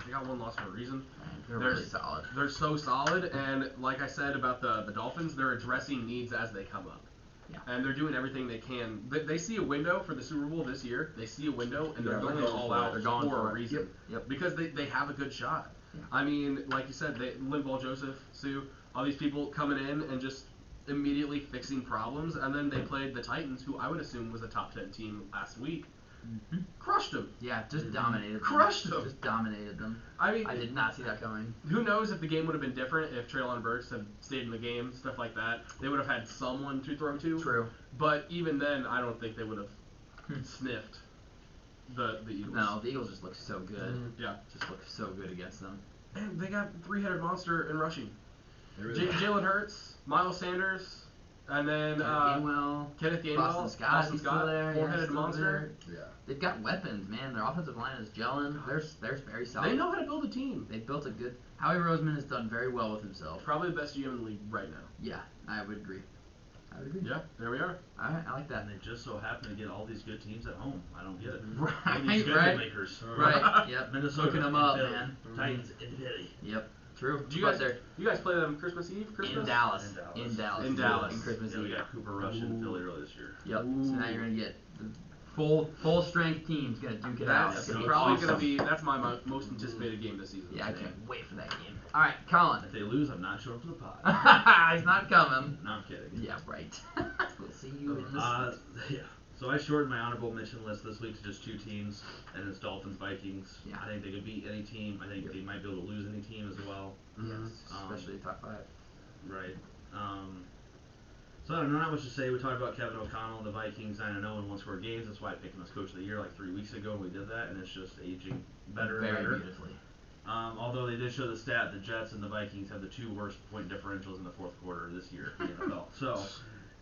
they got one loss for a reason. They're really solid. They're so solid, and like I said about the Dolphins, they're addressing needs as they come up. Yeah. And they're doing everything they can. They see a window for the Super Bowl this year. They see a window, and they're going all out for a reason. Yep. Because they have a good shot. Yeah. I mean, like you said, Linval Joseph, Sue, all these people coming in and just immediately fixing problems, and then they played the Titans, who I would assume was a top 10 team last week. Mm-hmm. Crushed them. Yeah, just dominated them. Crushed them. Just dominated them. I mean, I did not see that coming. Who knows if the game would have been different if Treylon Burks had stayed in the game, stuff like that. They would have had someone to throw to. True. But even then, I don't think they would have sniffed the Eagles. No, the Eagles just look so good. Mm-hmm. Yeah. Just look so good against them. And they got 3-headed monster in rushing. Really Jalen Hurts, Miles Sanders, and then Kenneth Gainwell, Boston Scott, still there. 4-headed monster. Yeah. They've got weapons, man. Their offensive line is gelling. They're very solid. They know how to build a team. They built a good. Howie Roseman has done very well with himself. Probably the best GM in the league right now. Yeah, I would agree. Yeah, there we are. All right, I like that. And they just so happen to get all these good teams at home. I don't get it. Right, these schedule makers. Right. Yep. Minnesota, looking them up, man. Titans in Philly. Yep. True. Do you guys play them Christmas Eve? In Dallas. In Christmas Eve. We got Cooper Rush in Philly earlier this year. Yep. Ooh. So now you're gonna get the full strength team's gonna duke it out. That's probably gonna be. That's my most anticipated game this season. Yeah, I can't wait for that game. All right, Colin. If they lose, I'm not showing up for the pod. He's not coming. No, I'm kidding. Yeah, right. We'll see you in the yeah. So I shortened my honorable mention list this week to just 2 teams, and it's Dolphins, Vikings. Yeah. I think they could beat any team. I think they might be able to lose any team as well. Yes, especially top 5. Right. So I don't know, not much to say. We talked about Kevin O'Connell and the Vikings 9-0 in one-score games. That's why I picked him as coach of the year like 3 weeks ago, and we did that, and it's just aging better and better. Very beautifully. Although they did show the stat, the Jets and the Vikings have the 2 worst point differentials in the fourth quarter this year in the NFL. So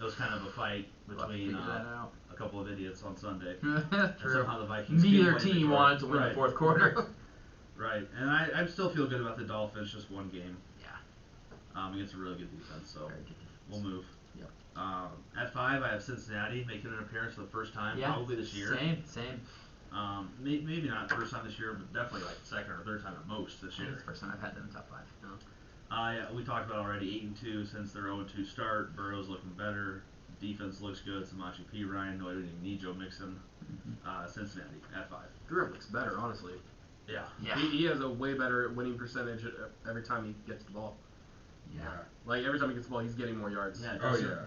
it was kind of a fight between a couple of idiots on Sunday. True. Somehow the Vikings neither team wanted to win the fourth quarter. Right, and I still feel good about the Dolphins. Just one game. Yeah. Against a really good defense, so we'll move. Yep. At 5, I have Cincinnati making an appearance for the first time, probably this year. Same. Maybe not first time this year, but definitely like second or third time at most this year. It's the first time I've had them top 5. Yeah, we talked about already 8-2 since their 0-2 start. Burrow's looking better. Defense looks good. Samaje Perine. No, I didn't even need Joe Mixon. Cincinnati at 5. Drew looks better, honestly. Yeah. He has a way better winning percentage every time he gets the ball. Yeah. Like every time he gets the ball, he's getting more yards. Yeah.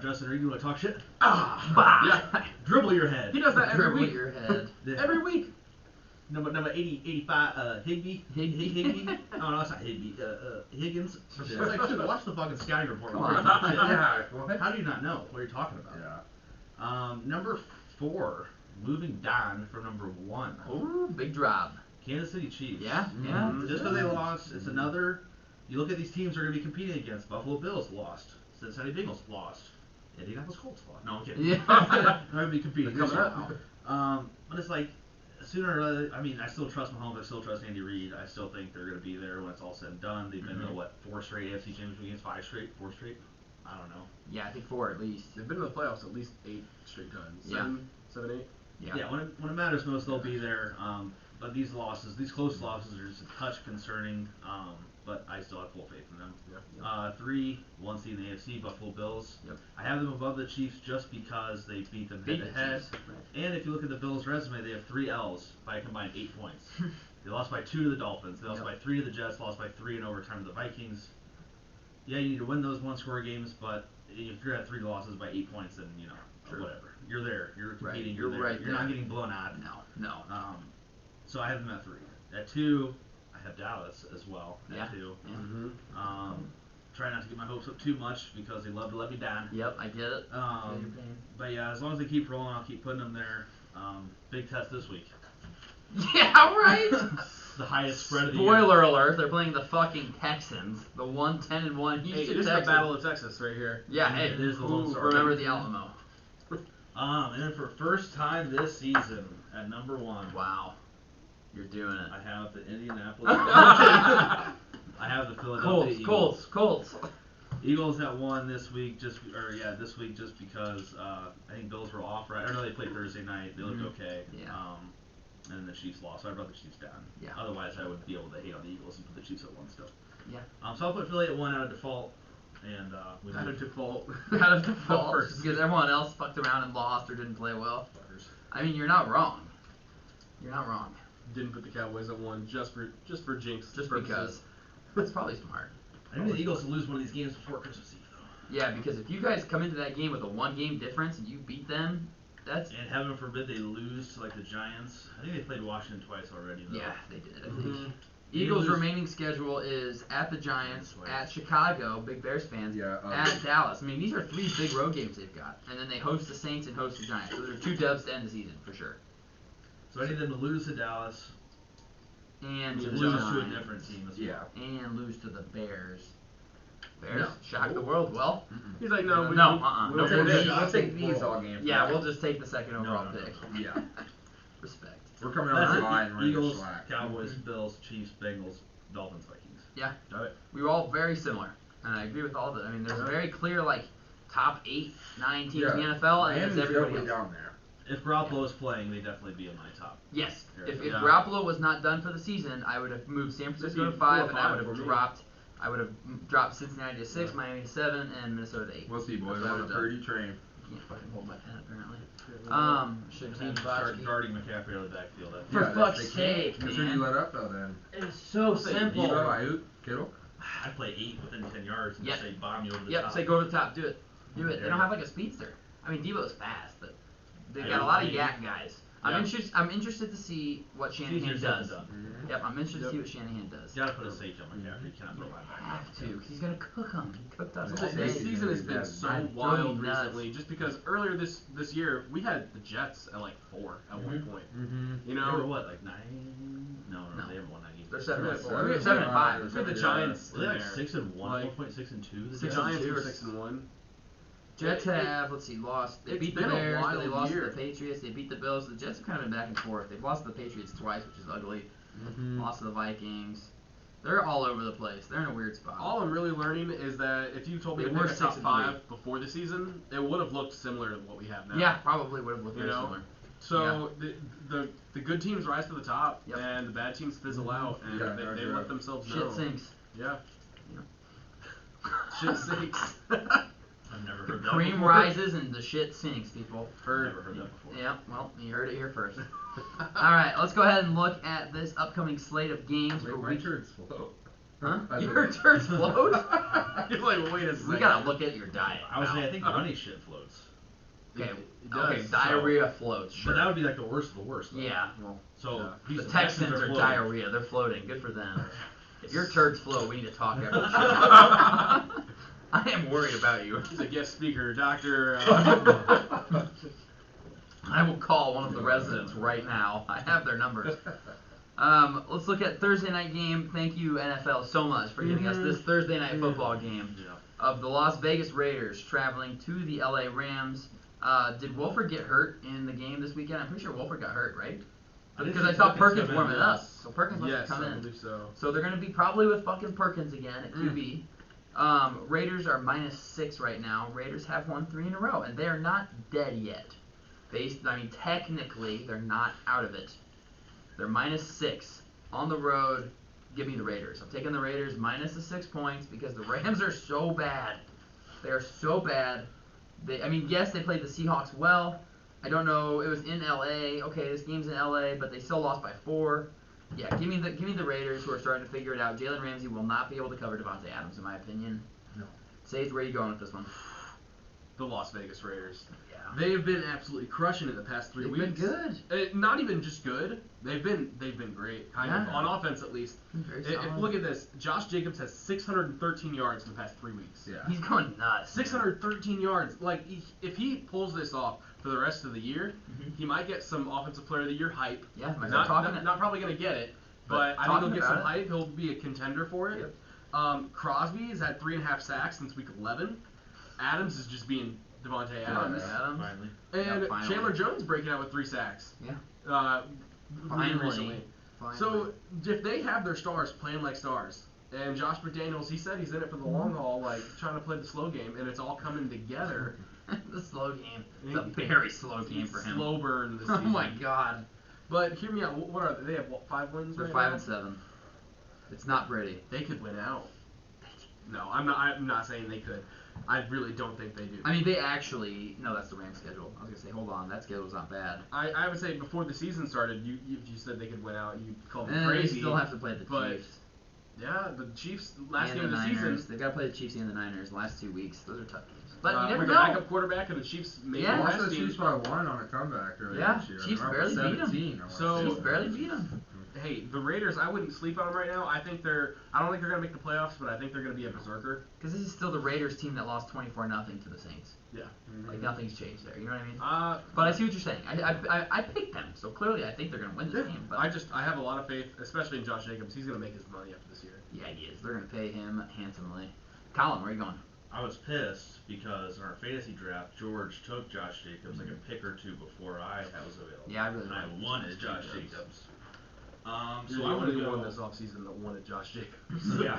Justin Reed, you want to talk shit? Yeah. Dribble your head. He does that every week. Your head. Every week. Number 85, Higbee. Oh, no, that's not Higbee. Higgins. I was like, dude, watch the fucking scouting report. Yeah. How do you not know what you're talking about? Yeah. Number 4, moving down from number 1. Ooh, big drop. Kansas City Chiefs. Yeah. Just because they lost, it's another. You look at these teams they're going to be competing against. Buffalo Bills lost. Cincinnati Bengals lost. Indianapolis Colts lost. No, I'm kidding. Yeah. They're going to be competing this year. But it's like, sooner or later, I mean, I still trust Mahomes. I still trust Andy Reid. I still think they're going to be there when it's all said and done. They've been to, 4 straight AFC Championship games? 5 straight? 4 straight? I don't know. Yeah, I think 4 at least. They've been to the playoffs at least 8 straight times. 7, 8. Yeah, when it matters most, they'll be there. But these close losses are just a touch concerning. But I still have full faith in them. Yeah. 3, 1 seed in the AFC, Buffalo Bills. Yep. I have them above the Chiefs just because they beat them head to head. Right. And if you look at the Bills' resume, they have 3 L's by a combined 8 points. They lost by 2 to the Dolphins. They lost by 3 to the Jets. Lost by 3 in overtime to the Vikings. Yeah, you need to win those one-score games, but if you're at 3 losses by 8 points, then whatever. You're there. You're competing. You're there. right You're not getting blown out. No. So I have them at 3. At 2, I have Dallas as well. At 2. Yeah. Mm-hmm. Try not to get my hopes up too much because they love to let me down. Yep, I get it. But yeah, as long as they keep rolling, I'll keep putting them there. Big test this week. Yeah, right. The highest spread of the year. Spoiler alert: they're playing the fucking Texans, the 1-10-1 Hey, Houston this is the Texans. Battle of Texas right here. Yeah, hey, It is the Lone Star. remember the Alamo. And then for first time this season, at number 1, Wow, you're doing it. I have the Indianapolis. I have the Philadelphia Eagles. Colts. Eagles at 1 this week, just because I think Bills were off, right? I know they played Thursday night. They looked okay. Yeah. And the Chiefs lost, so I brought the Chiefs down. Yeah. Otherwise, I would be able to hate on the Eagles and put the Chiefs at 1 still. Yeah. So I'll put Philly at 1 out of default, and we Out of default. Out of default, just because everyone else fucked around and lost or didn't play well. I mean, you're not wrong. You're not wrong. Didn't put the Cowboys at 1 just for jinx. Just purposes. because. That's probably smart. I need the Eagles to lose one of these games before Christmas Eve, though. Yeah, because if you guys come into that game with a 1-game difference and you beat them, that's... And heaven forbid they lose to, like, the Giants. I think they played Washington twice already, though. Yeah, they did, I think. Mm-hmm. Eagles' remaining schedule is at the Giants, at Chicago, big Bears fans, at Dallas. I mean, these are 3 big road games they've got. And then they host the Saints and host the Giants. So those are 2 dubs to end the season, for sure. So I need them to lose to Dallas. And to lose the to a Giants. different team as well. And lose to the Bears. Bears? No. Shock the world. Well, He's like, no, no, We'll take these all games. yeah, we'll just take the second overall No. pick. Yeah. Respect. We're coming That's on it. the line. We're in the Eagles, slack. Cowboys, Bills, Chiefs, Bengals, Dolphins, Vikings. Yeah. Got it. We were all very similar. And I agree with all of it. I mean, there's a very clear, like, top 8, 9 teams in the NFL, and Miami's there's everybody definitely else. down there. If Garoppolo is playing, they'd definitely be in my top. Yes. If Yeah. Garoppolo was not done for the season, I would have moved San Francisco to 5, and I would have dropped Cincinnati to 6, Miami to 7, and Minnesota to 8. We'll see, boys. That's what I On would've the done. Purdy train. Can't fucking hold my pen, apparently. And start guarding McCaffrey out of the backfield. For Yeah, fuck's they sake, can't. That's when you man. let up, though, then. It's so simple. Debo, Ayuk, Kittle. I play 8 within 10 yards and Yep. just say bomb you over the Yep, top. say go to the top, do it. Do it. They There don't you have like a speedster. I mean, Debo's fast, but they've I got a don't lot of think- yak guys. Yeah. I'm interested to see what Shanahan Easier said does. than done. Yep, I'm interested to see what Shanahan does. You gotta put a safety on McCaffrey. You cannot throw I back. have to, because he's gonna cook them. He cooked us all This day. season has been so Drove me wild nuts. recently, just because earlier this year we had the Jets at like 4 at one point. Mm-hmm. You They were know, what, like 9? No, No. they haven't won 9 games. They're 7 and 4. Seven We're and 7 and 5. we had the Giants Were they in like there. 6-1, Like, 1.6-2? The 6 Giants and were 2. 6-1. Jets have, let's see, lost. They It's beat the been a Bears, but they wild lost year. to the Patriots. They beat the Bills. The Jets have kind of been back and forth. They've lost to the Patriots twice, which is ugly. Lost to the Vikings. They're all over the place. They're in a weird spot. All I'm really learning is that if you told me They to were pick a top 6-3. 5 before the season, it would have looked similar to what we have now. Yeah, probably would have looked You very know? similar. So the good teams rise to the top, Yep. and the bad teams fizzle out, and Yeah, they right. let themselves know. Shit sinks. Yeah. Yeah. Shit sinks. I've never heard that Cream before. rises and the shit sinks, people. I've never heard that before. Yeah, well, you heard it here first. All right, let's go ahead and look at this upcoming slate of games for My week. turd's slow. Huh? I Your think- turds float? You're like, wait a second. We gotta look at your diet. I would say I pal. think the honey shit floats. Okay, It does, okay, so- diarrhea floats. Sure. But that would be like the worst of the worst. Though. Yeah, well, So Yeah. these the Texans are floating. diarrhea. They're floating. Good for them. If your turds float, we need to talk after the show. I am worried about you. He's a guest speaker, Doctor. I will call one of the residents right now. I have their numbers. Let's look at Thursday night game. Thank you, NFL, so much for giving us this Thursday night football game Yeah. of the Las Vegas Raiders traveling to the LA Rams. Did Wolford get hurt in the game this weekend? I'm pretty sure Wolford got hurt, right? Because I saw Perkins warming up. So Perkins must have yes, come I in. believe so. So they're going to be probably with fucking Perkins again at QB. Raiders are -6 right now. Raiders have won 3 in a row, and they are not dead yet. Technically, they're not out of it. They're -6 on the road. Give me the Raiders. I'm taking the Raiders minus the 6 points because the Rams are so bad. They are so bad. Yes, they played the Seahawks well. I don't know. It was in L.A. Okay, this game's in L.A., but they still lost by 4. Yeah, give me the Raiders, who are starting to figure it out. Jalen Ramsey will not be able to cover Devontae Adams, in my opinion. No. Sage, where are you going with this one? The Las Vegas Raiders. Yeah. They have been absolutely crushing it the past 3 weeks. They've been good. Not even just good. They've been great, kind of, on offense at least. Very solid. Look at this. Josh Jacobs has 613 yards in the past 3 weeks. Yeah. He's going nuts. 613 yards. Like, if he pulls this off for the rest of the year, he might get some Offensive Player of the Year hype. Yeah, not probably going to get it, but I think he'll get some hype. He'll be a contender for it. Yep. Crosby has had 3.5 sacks since week 11. Adams is just being Devontae Adams. Finally. And finally. Chandler Jones breaking out with 3 sacks. Yeah. Recently. So if they have their stars playing like stars, and Josh McDaniels, he said he's in it for the long haul, like trying to play the slow game, and it's all coming together. The slow game. It's a very slow game for him. Slow burn this Oh season. my God. But hear me out. What are they? They have 5 wins. They're right 5 now? and 7. It's not pretty. They could win out. No, I'm not saying they could. I really don't think they do. They actually. No, that's the Rams schedule. I was gonna say, hold on, that schedule's not bad. I would say before the season started, you said they could win out. You called me They crazy. still have to play the Chiefs. Yeah, the Chiefs last and game of the Niners. season. They've got to play the Chiefs and the Niners the last 2 weeks. Those are tough games. But you never with know. the backup quarterback and the Chiefs maybe Yeah. Watched the resting. Chiefs by 1 on a comeback earlier Yeah, this year. Chiefs They're up barely beat 17. Chiefs barely beat them. Hey, the Raiders, I wouldn't sleep on them right now. I don't think they're going to make the playoffs, but I think they're going to be a berserker. Because this is still the Raiders team that lost 24-0 to the Saints. Yeah. Like, nothing's changed there. You know what I mean? Uh, But I see what you're saying. I picked them, so clearly I think they're going to win this game. But I have a lot of faith, especially in Josh Jacobs. He's going to make his money after this year. yeah, he is. They're going to pay him handsomely. Colin, where are you going? I was pissed because in our fantasy draft, George took Josh Jacobs like a pick or 2 before I was available. Yeah, I really and I like wanted Josh Josh Jacobs. Jacobs. So I would have won this offseason that wanted Josh Jacobs. Yeah.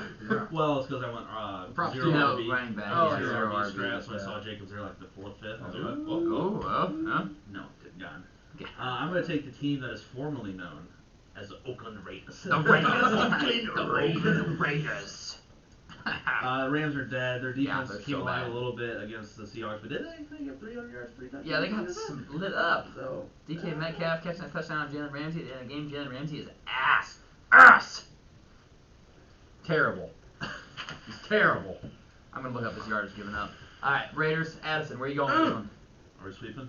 Well, it's because I went Props to 0 No, RB. running back. Oh, yeah, yeah, zero RB RB. draft, so I saw Jacobs there like the 4th, 5th. I was like, Oh, huh? no, gone. Okay. I'm going to take the team that is formerly known as the Oakland Raiders. The Raiders. The Oakland Raiders. Rams are dead. Their defense they're came so alive bad. a little bit against the Seahawks, but did they get 300 yards, 3 touchdowns? Yeah, they got lit up. So DK Metcalf catching a touchdown on Jalen Ramsey at the end of the game. Jalen Ramsey is ass. Terrible. He's terrible. I'm going to look up his yardage given up. All right, Raiders. Addison, where are you going with this one? Are we sweeping?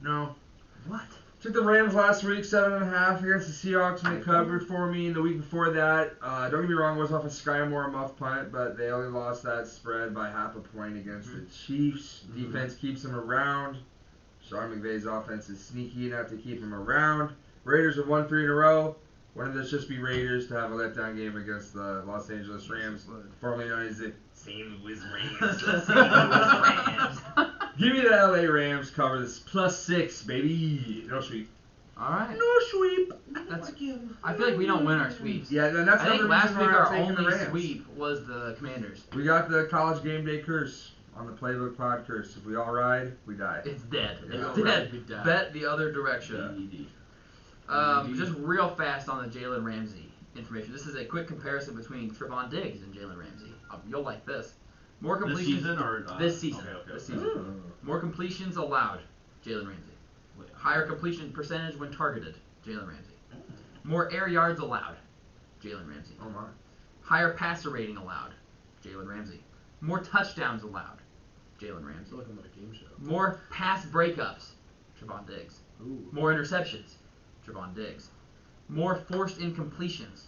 No. What? Took the Rams last week, 7.5 against the Seahawks, and they covered for me. And the week before that, don't get me wrong, it was off a Sky Moore muff punt, but they only lost that spread by 0.5 point against the Chiefs. Defense keeps them around. Sean McVay's offense is sneaky enough to keep them around. Raiders have won 3 in a row. One of those just be Raiders to have a letdown game against the Los Angeles Rams, formerly known as the St. Louis Rams. St. Louis Rams. Give me the LA Rams cover this +6, baby. No sweep. All right. No sweep. I feel like we don't win our sweeps. Yeah, then that's I think another last reason week why I'm our taking the only Rams. sweep was the Commanders. We got the college game day curse on the Playbook Pod curse. If we all ride, we die. It's dead. Yeah, It's right, dead. we die. Bet the other direction. Indeed. Just real fast on the Jalen Ramsey information. This is a quick comparison between Trevon Diggs and Jalen Ramsey. You'll like this. More This completions season or this season. Okay. This season. More completions allowed. Jalen Ramsey. Higher completion percentage when targeted. Jalen Ramsey. More air yards allowed. Jalen Ramsey. Oh my. Higher passer rating allowed. Jalen Ramsey. More touchdowns allowed. Jalen I Ramsey. feel like I'm at a game show. More pass breakups. Trevon Diggs. Ooh. More interceptions. Trevon Diggs. More forced incompletions.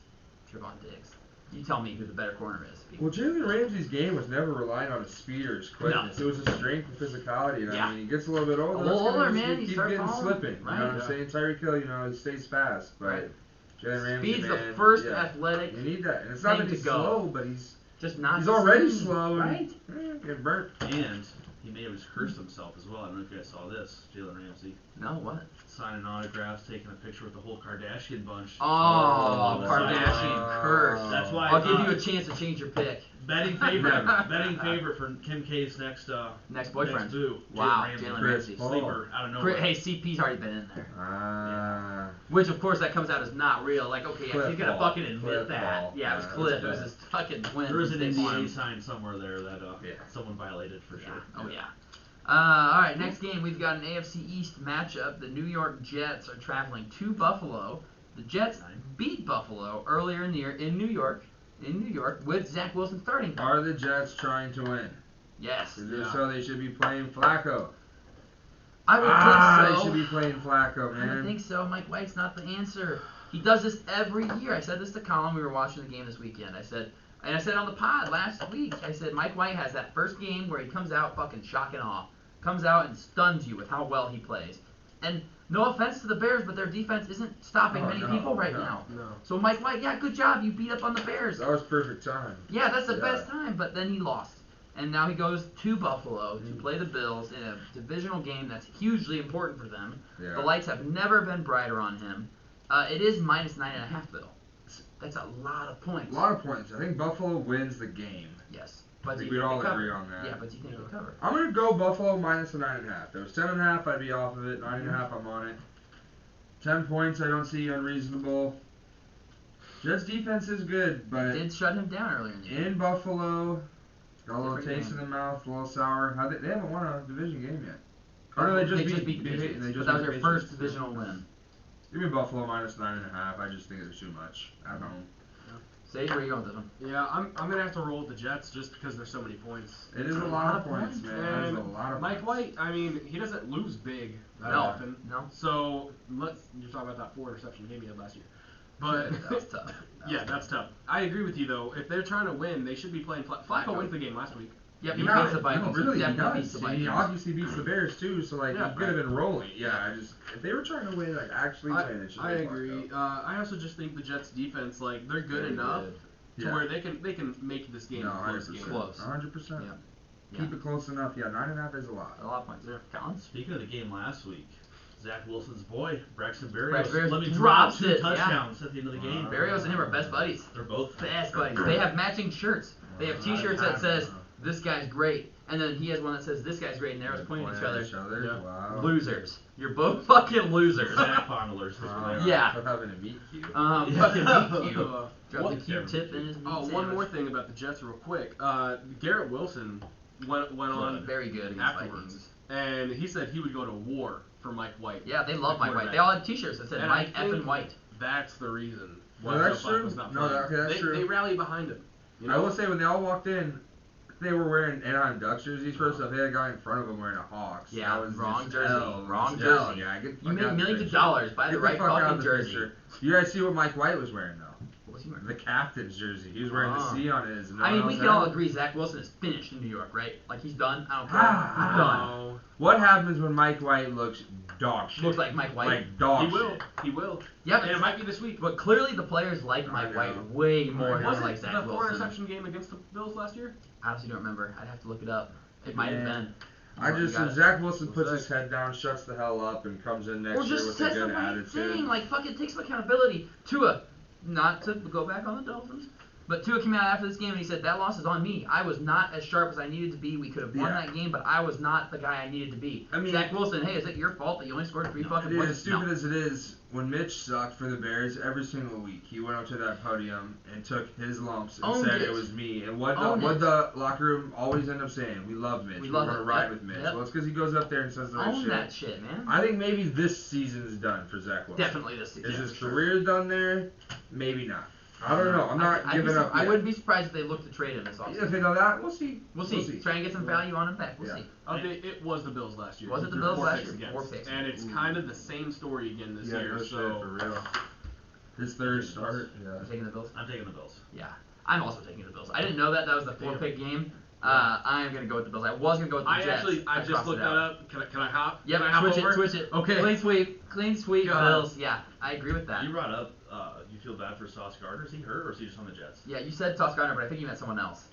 Trevon Diggs. You tell me who the better corner is. Well, Jalen Ramsey's game was never relying on his speed or his quickness. No. It was his strength and physicality. And Yeah. I mean, he gets a little bit older. A little that's gonna older, just man, he keep starts getting falling. slipping. Right. You know what I'm saying? Tyreek Hill, he stays fast. But Right. Jalen Ramsey, Speed's man, the first yeah. athletic You need that. And it's not thing that he's to go. slow, but he's just not already seen, slow. And, right? Getting burnt. And he may have just cursed himself as well. I don't know if you guys saw this. Jalen Ramsey No, what? signing autographs, taking a picture with the whole Kardashian bunch. Oh, on the Kardashian sideline. curse. That's why I'll give you a chance to change your pick. Betting favorite for Kim K's next boyfriend. Next boo. Wow, Jalen Jalen Ramsey. Ramsey. Sleeper out of nowhere. Hey, CP's already been in there. Ah. Which, of course, that comes out as not real. Like, okay, Cliff he's gonna ball. fucking admit Cliff that. ball. Yeah, it was Yeah, Cliff. It that's was his fucking twin. There is an from State Farm. NDA sign somewhere there that someone violated for sure. Oh, yeah. All right, next game, we've got an AFC East matchup. The New York Jets are traveling to Buffalo. The Jets beat Buffalo earlier in the year in New York, with Zach Wilson starting. Are the Jets trying to win? Yes. If so, they should be playing Flacco. I would think They so. should be playing Flacco, man. I don't think so. Mike White's not the answer. He does this every year. I said this to Colin. We were watching the game this weekend. I said on the pod last week, I said Mike White has that first game where he comes out fucking shock and awe. Comes out and stuns you with how well he plays. And no offense to the Bears, but their defense isn't stopping many people right now. No. So Mike White, yeah, good job. You beat up on the Bears. That was perfect time. Yeah, that's the best time. But then he lost. And now he goes to Buffalo to play the Bills in a divisional game that's hugely important for them. Yeah. The lights have never been brighter on him. It is minus 9.5, though. That's a lot of points. A lot of points. I think Buffalo wins the game. Yes. I But think do you we'd think all they cover? agree on that. Yeah, but do you think they cover? I'm going to go Buffalo minus the 9.5. If it was 10.5, I'd be off of it. 9.5, I'm on it. 10 points, I don't see unreasonable. Jets defense is good, but Did shut him down earlier in the year. in Buffalo, got a little Different taste game. in the mouth, a little sour. They haven't won a division game yet. Oh, no, they just beat the Patriots. they just But that was beat their the first Patriots. divisional win. Give me Buffalo minus 9.5. I just think it's too much at home. Sage, where are you going with this one? Yeah, I'm gonna have to roll with the Jets just because there's so many points. It is a lot of points, man. It is a lot of Mike points. White, I mean, he doesn't lose big that No, often. no. So you're talking about that 4 interception game he had last year. But That was tough. that's tough. I agree with you though. If they're trying to win, they should be playing Flacco wins the game last week. Yep, he Yeah, beats the Vikings. No, really, He he definitely does. beats the He Vikings. obviously beats the Bears too, so like Yeah, he could have been rolling. Yeah, if they were trying to win, like actually win, it should I be agree. Flacco. I also just think the Jets defense, like they're good Very enough good. to where they can make this game No, a close 100%. game. Close. 100%. Yeah. Keep it close enough. Yeah, 9.5 is a lot. A lot of points. Collins? Speaking of the game last week, Zach Wilson's boy, Braxton Braxton Berrios, Berrios let me drops drop 2 it, touchdowns at the end of the game. Barrios and him are best buddies. They're both Best buddies. They have matching shirts. They have T-shirts that says "This guy's great," and then he has one that says "This guy's great," and they're always pointing at each other. Yeah. Wow. Losers. You're both fucking losers. Zach fondlers. Yeah. For having a meet cute. Fucking beat you. Uh, Drop the what- Q-tip in his meat one sandwich. more thing about the Jets, real quick. Garrett Wilson went on Very good against afterwards, Vikings. and he said he would go to war for Mike White. Yeah, they love the Mike White. quarterback. They all had T-shirts that said And Mike I think effing White. That's the reason No, why that's Joe true. Flacco's not No, playing. okay, that's they, true. They rally behind him. You I know? will say when they all walked in, they were wearing Anaheim Ducks jerseys. First off, they had a guy in front of them wearing a Hawks. Yeah, that was wrong just jersey. hell. Wrong Just hell. jersey. Yeah, get the You fuck make out the millions of picture. dollars. Buy the Get right fuck out fucking the jersey. picture. You guys see what Mike White was wearing though? What was he wearing? The captain's jersey. He was wearing Oh. the C on his. I mean, we can all agree Zach Wilson is finished in New York, right? Like he's done. I don't care. Ah, He's done. No. What happens when Mike White looks dog shit? Looks like Mike White. Like dog He will. shit. He will. Yeah, And it might be this week. But clearly the players like I Mike know. White way more than Was like it Zach the 4 Wilson. interception game against the Bills last year? I honestly don't remember. I'd have to look it up. It might have Yeah. been. I You just got when it. Zach Wilson What's puts that? his head down, shuts the hell up, and comes in next Or year just with a says the good right attitude. thing. Like fucking take some accountability. Tua, not to go back on the Dolphins, but Tua came out after this game and he said that loss is on me. I was not as sharp as I needed to be. We could have won Yeah. that game, but I was not the guy I needed to be. I mean- Zach Wilson, hey, is it your fault that you only scored 3 fucking Dude, points? as stupid No. as it is, when Mitch sucked for the Bears every single week, he went up to that podium and took his lumps and Owned said it. it was me. And what Owned it. the locker room always end up saying, we love Mitch. We We're love gonna it. ride Yep. with Mitch. Yep. Well, it's because he goes up there and says the right Own shit. that shit, man. I think maybe this season's done for Zach Wilson. Definitely this season. Is his for sure. career done there? Maybe not. I don't know. I'm not I'd be giving up. I yet. wouldn't be surprised if they look to trade him this If offseason. they know that, we'll see. We'll see. Try and get some value on him back. We'll Yeah. see. It was the Bills last year. Was it the He Bills threw last 4 picks year? against. 4 picks. And it's kind of the same story again this Yeah, year. no shit, So for real. His third start. I'm Yeah. taking the Bills. I'm taking the Bills. Yeah, I'm also taking the Bills. I didn't know that was the 4-pick game. Yeah. I am gonna go with the Bills. I was gonna go with the I Jets. I just crossed looked it that out. up. Can I hop? Yep, Can I hop over? switch it. Okay. Clean sweep, God. Bills. Yeah, I agree with that. You brought up, you feel bad for Sauce Gardner. Is he hurt or is he just on the Jets? Yeah, you said Sauce Gardner, but I think you meant someone else.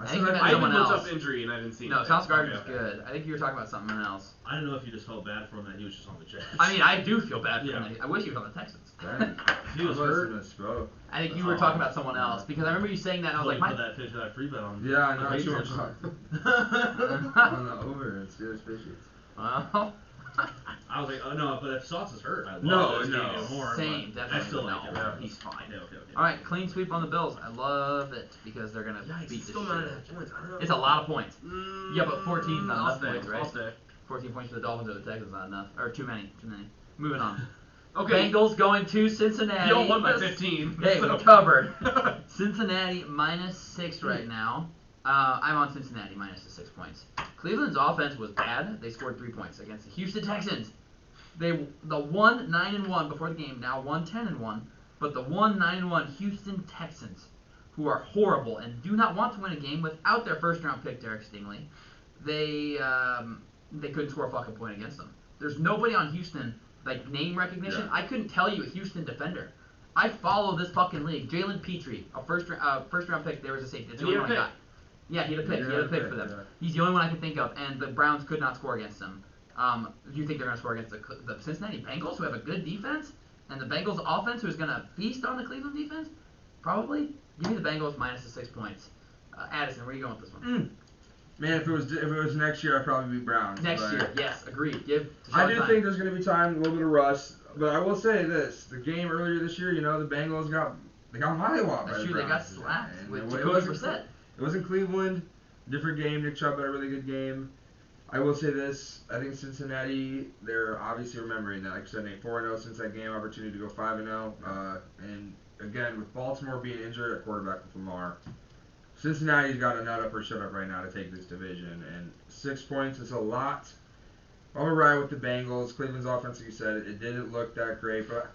I think you meant I someone even looked else. up injury and I didn't see No, anything. Sauce Gardner's good. I think you were talking about something else. I don't know if you just felt bad for him that he was just on the Jets. I mean, I do feel bad for Yeah. him. I wish he was on the Texans. Dang. He was hurt. I think you were talking about someone else because I remember you saying that and I was like, put that $50 free bet on. Yeah, I know. the Too much Patriots. on the over and Steelers Patriots. well, I was like, oh no, but if Sauce is hurt, I love No, this no. game even more. same. But Definitely I still like no. it. Yeah. He's fine. Okay. All right, clean sweep on the Bills. I love it because they're gonna Yeah, beat it's the still shit. not enough points. I don't know. It's a lot of points. Yeah, but 14 is not I'll enough stay. points, right? I'll stay. 14 points for the Dolphins or the Texans not enough, or too many. Moving on. Okay. Bengals going to Cincinnati. You won by 15. Hey, so. we covered. Cincinnati -6 right now. I'm on Cincinnati minus the 6 points. Cleveland's offense was bad. They scored 3 points against the Houston Texans. The 1-9-1 before the game, now 1-10-1, but the 1-9-1 Houston Texans, who are horrible and do not want to win a game without their first-round pick, Derek Stingley. They couldn't score a fucking point against them. There's nobody on Houston, like name recognition. Yeah. I couldn't tell you a Houston defender. I follow this fucking league. Jalen Petrie, a first-round pick. There was a safety. That's the And he only one had I a got. Yeah, he had a pick. Yeah, He had a pick for them. yeah. He's the only one I can think of, and the Browns could not score against them. Do you think they're going to score against the Cincinnati Bengals, who have a good defense, and the Bengals offense, who is going to feast on the Cleveland defense? Probably. Give me the Bengals minus the 6 points. Addison, where are you going with this one? Man, if it was next year, I'd probably be Browns. Next but year, yes, agreed. Give. I Deshaun do time. think there's going to be time, a little bit of rust, but I will say this: the game earlier this year, the Bengals got mollywopped by That's the true. They got Browns. slapped And with it Jacoby wasn't- Brissett. It was in Cleveland, different game. Nick Chubb had a really good game. I will say this: I think Cincinnati, they're obviously remembering that. Like I said, they 4-0 since that game, opportunity to go 5-0, and again with Baltimore being injured at quarterback with Lamar. Cincinnati's got a nut up or shut up right now to take this division, and 6 points is a lot. I'm gonna ride with the Bengals. Cleveland's offense, like you said, it didn't look that great, but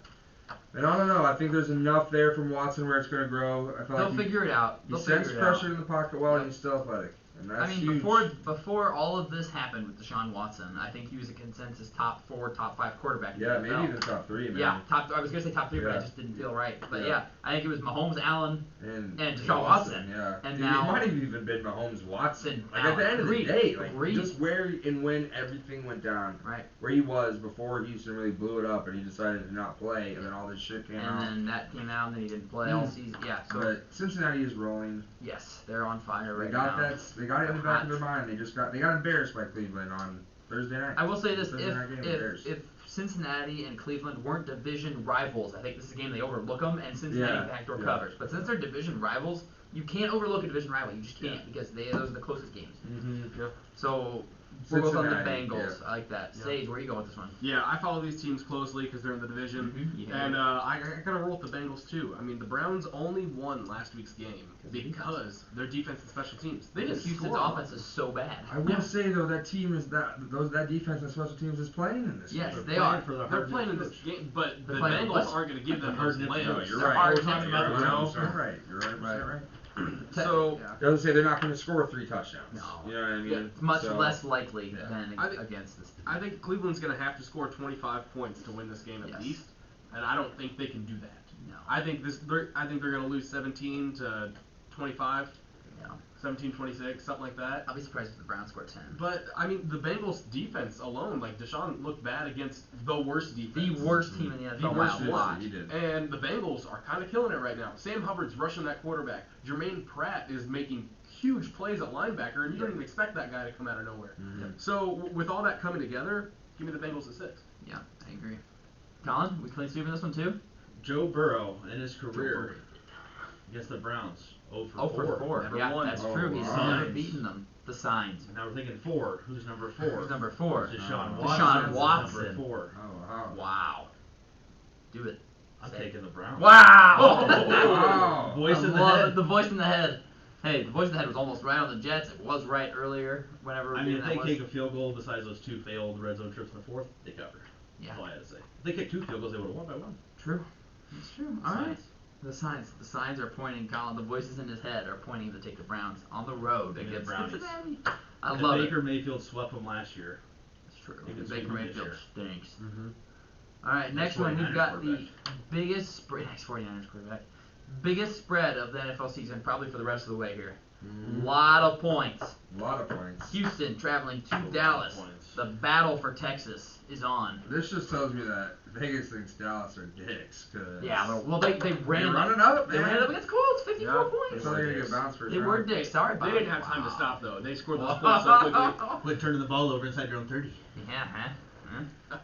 I don't know. I think there's enough there from Watson where it's gonna grow. I feel They'll like figure it out. he They'll sense figure it out. pressure in the pocket well, Yep. and he's still athletic, and that's I mean, huge. before all of this happened with Deshaun Watson, I think he was a consensus top 4, top 5 quarterback. in Yeah, the maybe NFL. even top 3, man. Yeah, I was gonna say top 3, but I Yeah. just didn't feel right. But Yeah. yeah, I think it was Mahomes, Allen, And Deshaun Watson. Yeah. And Dude, now- it might have even been Mahomes Watson. Like Allen. at the end of the Agreed. day, like Agreed. just where and when everything went down, right? where he was before Houston really blew it up, and he decided to not play, and then all this shit came And out. then that came out, and then he didn't play all season. Yeah, so But Cincinnati is rolling. yes, they're on fire They right got now. They got it in the back of Hot. their mind. They got embarrassed by Cleveland on Thursday night. I will say this: Thursday night game, Bears. if Cincinnati and Cleveland weren't division rivals, I think this is a game they overlook them, and Cincinnati Yeah, backdoor yeah. covers. But since they're division rivals, you can't overlook a division rival. You just can't because those are the closest games. Mm-hmm. Yeah. So we're both on the Cincinnati, Bengals. yeah. I like that. Yeah. Sage, where are you going with this one? Yeah, I follow these teams closely because they're in the division, Mhm, yeah. and I gotta roll with the Bengals too. I mean, the Browns only won last week's game because their defense and special teams. They didn't Houston's score. offense is so bad. I will say though that team is that defense and special teams is playing in this. Yes, game. they are. For the They're hard playing in coach. this game, but the They're playing Bengals what? aren't going to give them Hard those nip layups. coach. You're They're right. hard We're talking nip about the coach. Browns. You're right. You're 100% right. So Yeah. I was say they're not going to score 3 touchdowns. No. You know what I mean? Yeah, it's much So- less likely yeah. than I think- against this. I think Cleveland's going to have to score 25 points to win this game at Yes. least, and I don't think they can do that. No. I think they're going to lose 17 to 25, Yeah. 17-26, something like that. I'll be surprised if the Browns score 10. But I mean, the Bengals defense alone, like Deshaun looked bad against the worst The defense. worst team in the NFL The by worst a defense. lot. He did. And the Bengals are kind of killing it right now. Sam Hubbard's rushing that quarterback. Jermaine Pratt is making huge plays at linebacker, and you don't even expect that guy to come out of nowhere. Mhm. So with all that coming together, give me the Bengals at 6. Yeah, I agree. Colin, we clean sweeping this one too? Joe Burrow in his career against the Browns, 0 for Oh, for 4. Never Yeah, won. that's Oh, true. He's wow. never beaten them. The signs. And now we're thinking 4. Who's number 4? Who's number 4? Deshaun Deshaun Watson. Watson. Number 4. Oh wow. Wow. Do it. I'm Say it. taking the Browns. Wow! Wow. Voice I in the love head. it. The voice in the head. Hey, the voice in the head was almost right on the Jets. It was right earlier, whenever I mean, game if that they was. kick a field goal besides those 2 failed red zone trips in the 4th, they cover. Yeah. That's all I had to say. If they kicked 2 field goals, they would have won by 1. True. It's true. All right. Signs. The signs are pointing, Colin. The voices in his head are pointing to take the Browns on the road Take the against Brownies. Cincinnati. I And love Baker it. Mayfield swept them last year. It's true. They can Baker sweep them this Mayfield year. stinks. Mm-hmm. All right, next Next one we've 49ers got the quarterback. biggest spread. Next 49ers quarterback. Biggest spread of the NFL season, probably for the rest of the way here. Lot of points. A lot of points. Houston traveling to Dallas. points. The battle for Texas is on. This just tells me that Vegas thinks Dallas are dicks. Cause Yeah, well, they ran running up, They man. ran it up against Colts, 54 Yeah. points. That's how they're gonna get bounced for They were dicks. Sorry, They Bob. didn't have time to Wow. stop though. They scored those points so quickly. Quit turning the ball over inside your own 30. Yeah, huh?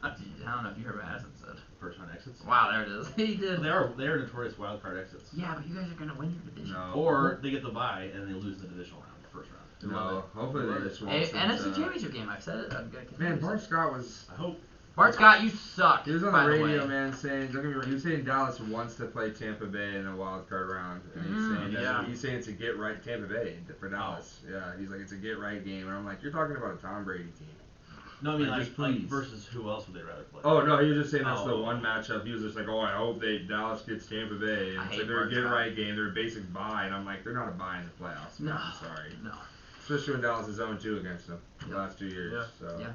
I don't know if you heard what Addison said. First round exits. Wow, there it is. He did. They are notorious wild card exits. Yeah, but you guys are gonna win your division. No. Or they get the bye and they lose the divisional round, first round. No. Hopefully they just won't. since, NFC Championship game. I've said it. I'm gonna continue Man, to say Bart it. Scott was. I hope. Bart Scott, you suck. He was on by the the radio, way. man, saying, don't get me wrong, he was saying Dallas wants to play Tampa Bay in a wild card round. And he's saying it's a get right Tampa Bay for Dallas. Yeah, he's like, it's a get right game. And I'm like, you're talking about a Tom Brady team. No, I mean, Just like please. versus who else would they rather play? Oh, no, he was just saying that's the Oh. one matchup. He was just like, oh, I hope Dallas gets Tampa Bay. I And it's hate like, they're a Bart get Scott. right game. They're a basic bye. And I'm like, they're not a bye in the playoffs. Man. No. I'm sorry. No. Especially when Dallas is 0-2 against them the Yeah. last 2 years. Yeah. So. Yeah.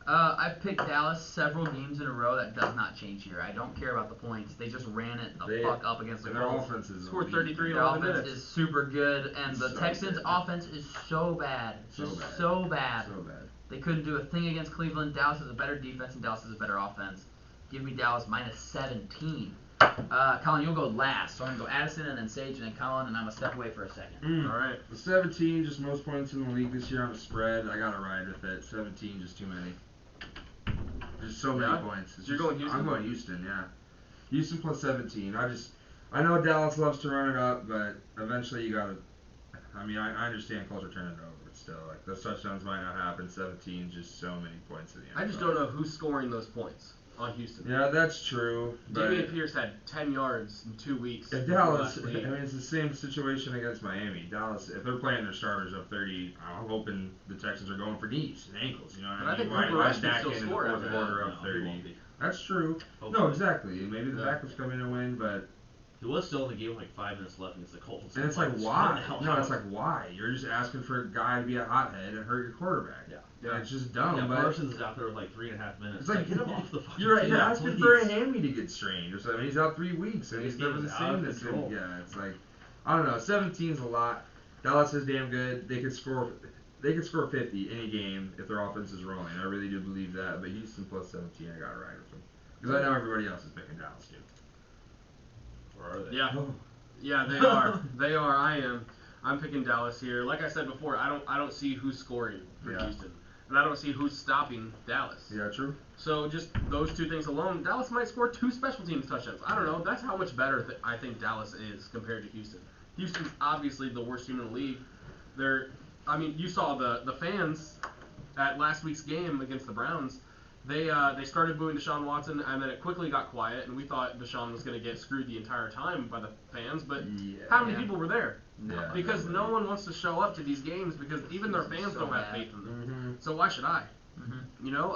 I've picked Dallas several games in a row. That does not change here. I don't care about the points. They just ran it the fuck up against the And their Colts. offense is Scored elite. 33 in Their 11 offense minutes. is super good, and the So Texans' good. offense is so bad. So Just bad. so bad. So bad. They couldn't do a thing against Cleveland. Dallas has a better defense, and Dallas has a better offense. Give me Dallas minus 17. Colin, you'll go last. So I'm going to go Addison, and then Sage, and then Colin, and I'm going to step away for a second. All right. The 17, just most points in the league this year on the spread. I gotta ride with it. 17, just too many. There's so many Yeah? points. It's You're just- going Houston? I'm going Houston, yeah. Houston plus 17. I know Dallas loves to run it up, but eventually you gotta. I mean, I understand culture turning it over, but still, like those touchdowns might not happen. 17, just so many points at the end. I just don't know who's scoring those points on Houston. Yeah, that's true. But Damian Pierce had 10 yards in 2 weeks. if before Dallas, last I week. mean, it's the same situation against Miami. Dallas, if they're playing their starters up 30, I'm hoping the Texans are going for knees and ankles. You know what But I I mean? think Why Cooper Rush can stack still in the score fourth after quarter that. up No, he 30? won't be. That's true. Hopefully. No, exactly. Maybe the Yeah. backups come in and win, but He was still in the game with like 5 minutes left against the Colts. and it's like What why? the hell No, it's happened? like why? You're just asking for a guy to be a hothead and hurt your quarterback. Yeah. Yeah. It's just dumb. Yeah, but Parsons is out there with like 3.5 minutes. it's like get him off the fucking you're field, asking please. for a hammy to get strained or something. He's out 3 weeks and His he's game never the is out same. of This control. yeah, it's like I don't know. 17's a lot. Dallas is damn good. They could score 50 any game if their offense is rolling. I really do believe that. But Houston plus 17, I gotta ride with them because I know everybody else is picking Dallas too. Or are they? Yeah. Oh. Yeah, they are. They are. I am. I'm picking Dallas here. Like I said before, I don't see who's scoring for Yeah. Houston, and I don't see who's stopping Dallas. Yeah, true. So just those two things alone, Dallas might score 2 special teams touchdowns. I don't know. That's how much better I think Dallas is compared to Houston. Houston's obviously the worst team in the league. I mean, you saw the fans at last week's game against the Browns. They started booing Deshaun Watson, and then it quickly got quiet, and we thought Deshaun was going to get screwed the entire time by the fans. But Yeah. how many Yeah. people were there? Yeah, Because no definitely. one wants to show up to these games because even their fans So don't have bad. faith in them. Mm-hmm. So why should I? Mm-hmm. You know,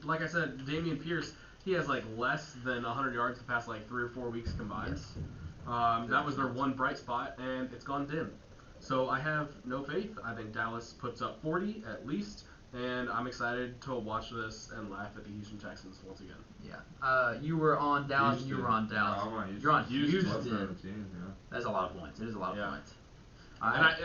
like I said, Damian Pierce, he has like less than 100 yards the past like 3 or 4 weeks combined. Yes. That was their one bright spot, and it's gone dim. So I have no faith. I think Dallas puts up 40 at least, and I'm excited to watch this and laugh at the Houston Texans once again. Yeah. You were on Dallas, and you were on Dallas. No, I'm on Houston. You're on Houston. Houston. Plus 17, yeah. That's a lot of points. It is a lot of Yeah. points. And I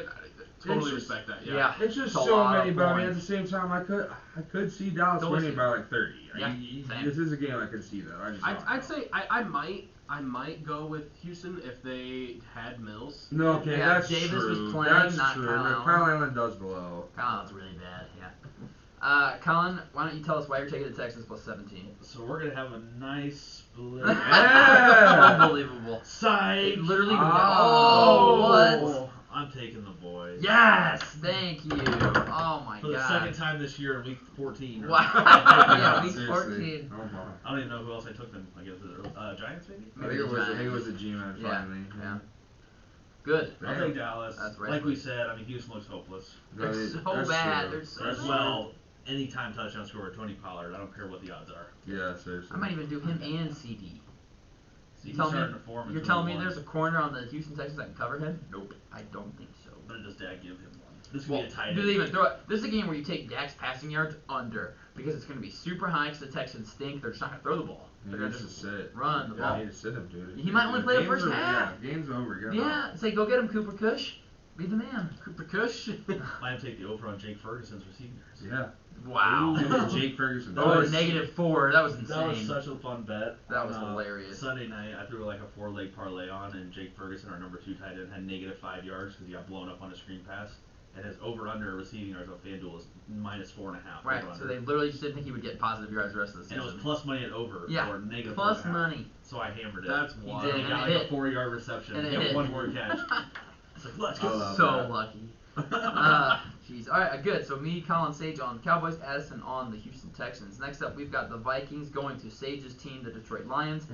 totally just- respect that. Yeah. It's just It's a so lot of many, but I mean, at points. the same time, I could see Dallas Don't winning listen. by like 30. Yeah, same. This is a game I could see though. I just don't I'd know. say I might go with Houston if they had Mills. No, okay, Yeah, that's Davis was true. playing, That's not true. Kyle But Allen. Kyle Allen does blow. Colin's really bad. Yeah. Colin, why don't you tell us why you're taking the Texans plus 17? So we're gonna have a nice split. Yeah. Unbelievable. Psych. It literally. Oh. What? I'm taking the boys. Yes. Thank you. Oh my For the god. second time this year in week 14. Wow. Yeah, week Seriously. 14. Oh my. I don't even know who else I took them. I guess Giants maybe. I think it was a G-Man Yeah. finally. Yeah. Good. I'll take Dallas. That's right. Like we said, I mean Houston looks hopeless. They're That is- so that's bad. true. They're so As bad. well, anytime touchdown scorer Tony Pollard. I don't care what the odds are. Yeah, seriously. I might even do him and CD. He's Tell me- starting to form You're into telling me one. there's a corner on the Houston Texans that can cover him? Nope. I don't think so. But does Dak give him one? This could Well, be a tight do end. they even throw it? This is a game where you take Dak's passing yards under because it's going to be super high because the Texans stink. They're just not going to throw the ball. He They're going needs to to just sit. run the Yeah, ball. he needs to sit him, dude. He might only play the Game's first over, half. Yeah, game's over. Get him Yeah, out. say go get him, Cooper Cush. Be the man. The Kush. I take the over on Jake Ferguson's receiving yards. Yeah. Wow. Jake Ferguson. Oh, -4. That was insane. That was such a fun bet. That was hilarious. Sunday night, I threw like a 4-leg parlay on, and Jake Ferguson, our number 2 tight end, had -5 yards because he got blown up on a screen pass. And his over/under receiving yards on FanDuel is -4.5. Right, so they literally just didn't think he would get positive yards the rest of the season. And it was plus money at over. Yeah, or negative plus 4.5. money. So I hammered it. That's He wild. did. He And got it like hit. a 4-yard reception. And it He hit. got 1 more catch. It's like, let's go. So lucky. Jeez. All right, good. So me, Colin, Sage on Cowboys, Addison on the Houston Texans. Next up, we've got the Vikings going to Sage's team, the Detroit Lions.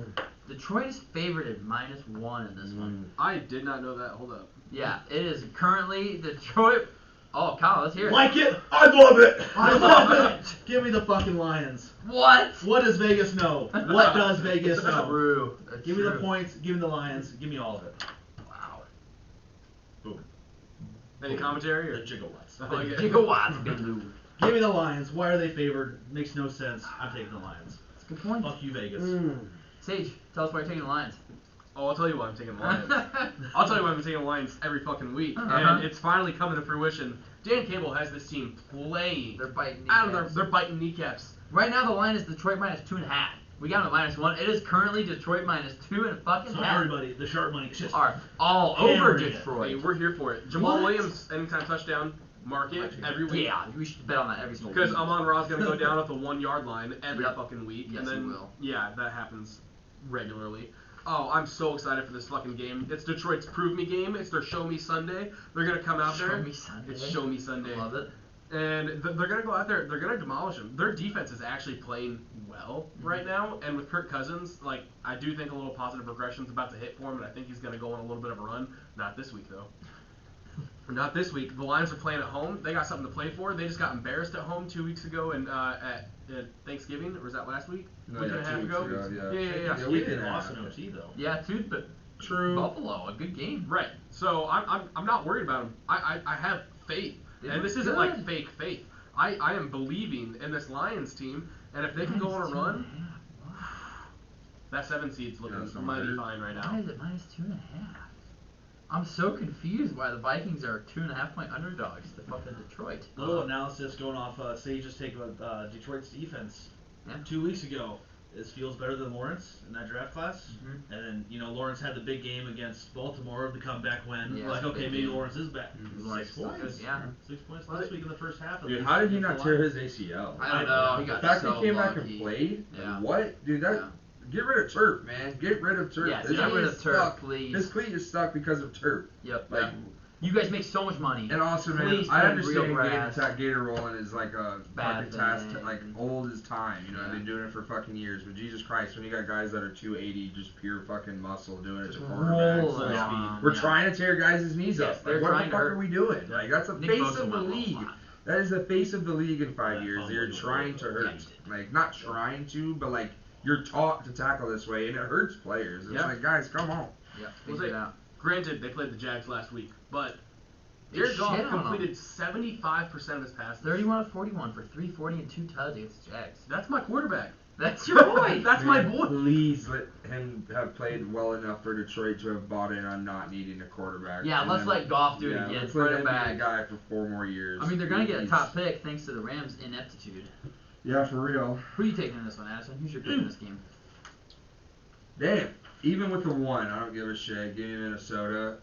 Detroit is favorited -1 in this one. I did not know that. Hold up. Yeah, it is currently Detroit. Oh, Kyle, let's hear it. Like it? I love it. I love it! Give me the fucking Lions. What? What does Vegas know? What does Vegas know? True. Give me the points. Give me the Lions. Give me all of it. Wow. Boom. Any commentary or The gigawatts. Oh, yeah. Gigawatts, big Lou. Give me the Lions. Why are they favored? Makes no sense. I'm taking the Lions. That's a good point. Fuck you, Vegas. Sage, tell us why you're taking the Lions. Oh, I'll tell you why I'm taking the Lions. I'll tell you why I'm taking the Lions every fucking week, Uh-huh. and it's finally coming to fruition. Dan Campbell has this team playing They're biting out kneecaps. of they're biting kneecaps. Right now, the line is Detroit -2.5. We got them at -1. It is currently Detroit -2 and fucking So half. everybody, the sharp money just Are all over hammering it. Detroit. Hey, we're here for it. Jamal What? Williams, anytime touchdown, mark it every week. Yeah, we should bet on that every single Because week. Amon-Ra's gonna go down at the 1 yard line every Yep. fucking week, Yes, and then he will. yeah, that happens regularly. Oh, I'm so excited for this fucking game. It's Detroit's Prove Me game. It's their Show Me Sunday. They're gonna come out Show there. Me Sunday. It's Show Me Sunday. I love it. And they're going to go out there. They're going to demolish them. Their defense is actually playing well right now. And with Kirk Cousins, like, I do think a little positive regression is about to hit for him. And I think he's going to go on a little bit of a run. Not this week, though. Not this week. The Lions are playing at home. They got something to play for. They just got embarrassed at home 2 weeks ago and at Thanksgiving. Or was that last week? No, Week yeah, and a half 2 weeks ago? ago, yeah. Yeah. we did lost in OT though. Yeah, dude, but True. Buffalo, a good game. Right. So I'm not worried about them. I have faith. They And look this isn't good. like fake faith. I am believing in this Lions team, and if they can go on a run, that 7 seed's looking Yeah, mighty weird. fine right Why now. is it -2.5? I'm so confused why the Vikings are 2.5-point underdogs to fucking Detroit. Little analysis going off Sage's take about Detroit's defense. Yeah. 2 weeks ago, is Fields better than Lawrence in that draft class? Mhm. And then, Lawrence had the big game against Baltimore, the comeback win. Yeah, Like, okay, big maybe game. Lawrence is back. Lawrence 6 points. sucks, yeah. 6 points last week in the first half. Dude, how did he not tear his ACL? I don't know. He The got fact so he came back lucky. and played? Yeah. What? Dude, that. Yeah. Get rid of turf, man. Get rid of turf. Yes, His get rid knee of is turf, stuck. please. His cleat is stuck because of turf. Yep. Like, You guys make so much money. and also, man, Please I play understand real grass. gator rolling is like a Bad fucking task, thing. like old as time. I've Yeah. been doing it for fucking years. But Jesus Christ, when you got guys that are 280, just pure fucking muscle doing it to Just quarterbacks, rolling like, on, we're yeah. trying to tear guys' knees Yes, up. they're Like, what trying the to fuck hurt. are we doing? Like, that's the Nick face Bosa of the went well. league. That is the face of the league in 5 Yeah, years. They're unbelievable. trying to hurt. Yeah, he did. Like, not trying to, but like, you're taught to tackle this way, and it hurts players. It's Yeah. like, guys, come on. Yeah, We'll figure it say- out. Granted, they played the Jags last week, but They Jared Goff shit on them. completed 75% of his passes. 31 of 41 for 340 and 2 touchdowns against the Jags. That's my quarterback. That's your boy. That's my Man, boy. Please let him have played well enough for Detroit to have bought in on not needing a quarterback. Yeah, And let's then- let Goff do it again. Let's Run let it him be back. the guy for 4 more years. I mean, they're gonna get a Please. top pick thanks to the Rams' ineptitude. Yeah, for real. Who are you taking in this one, Addison? Who's your pick in this game? Damn. Even with the 1, I don't give a shit. Give me Minnesota.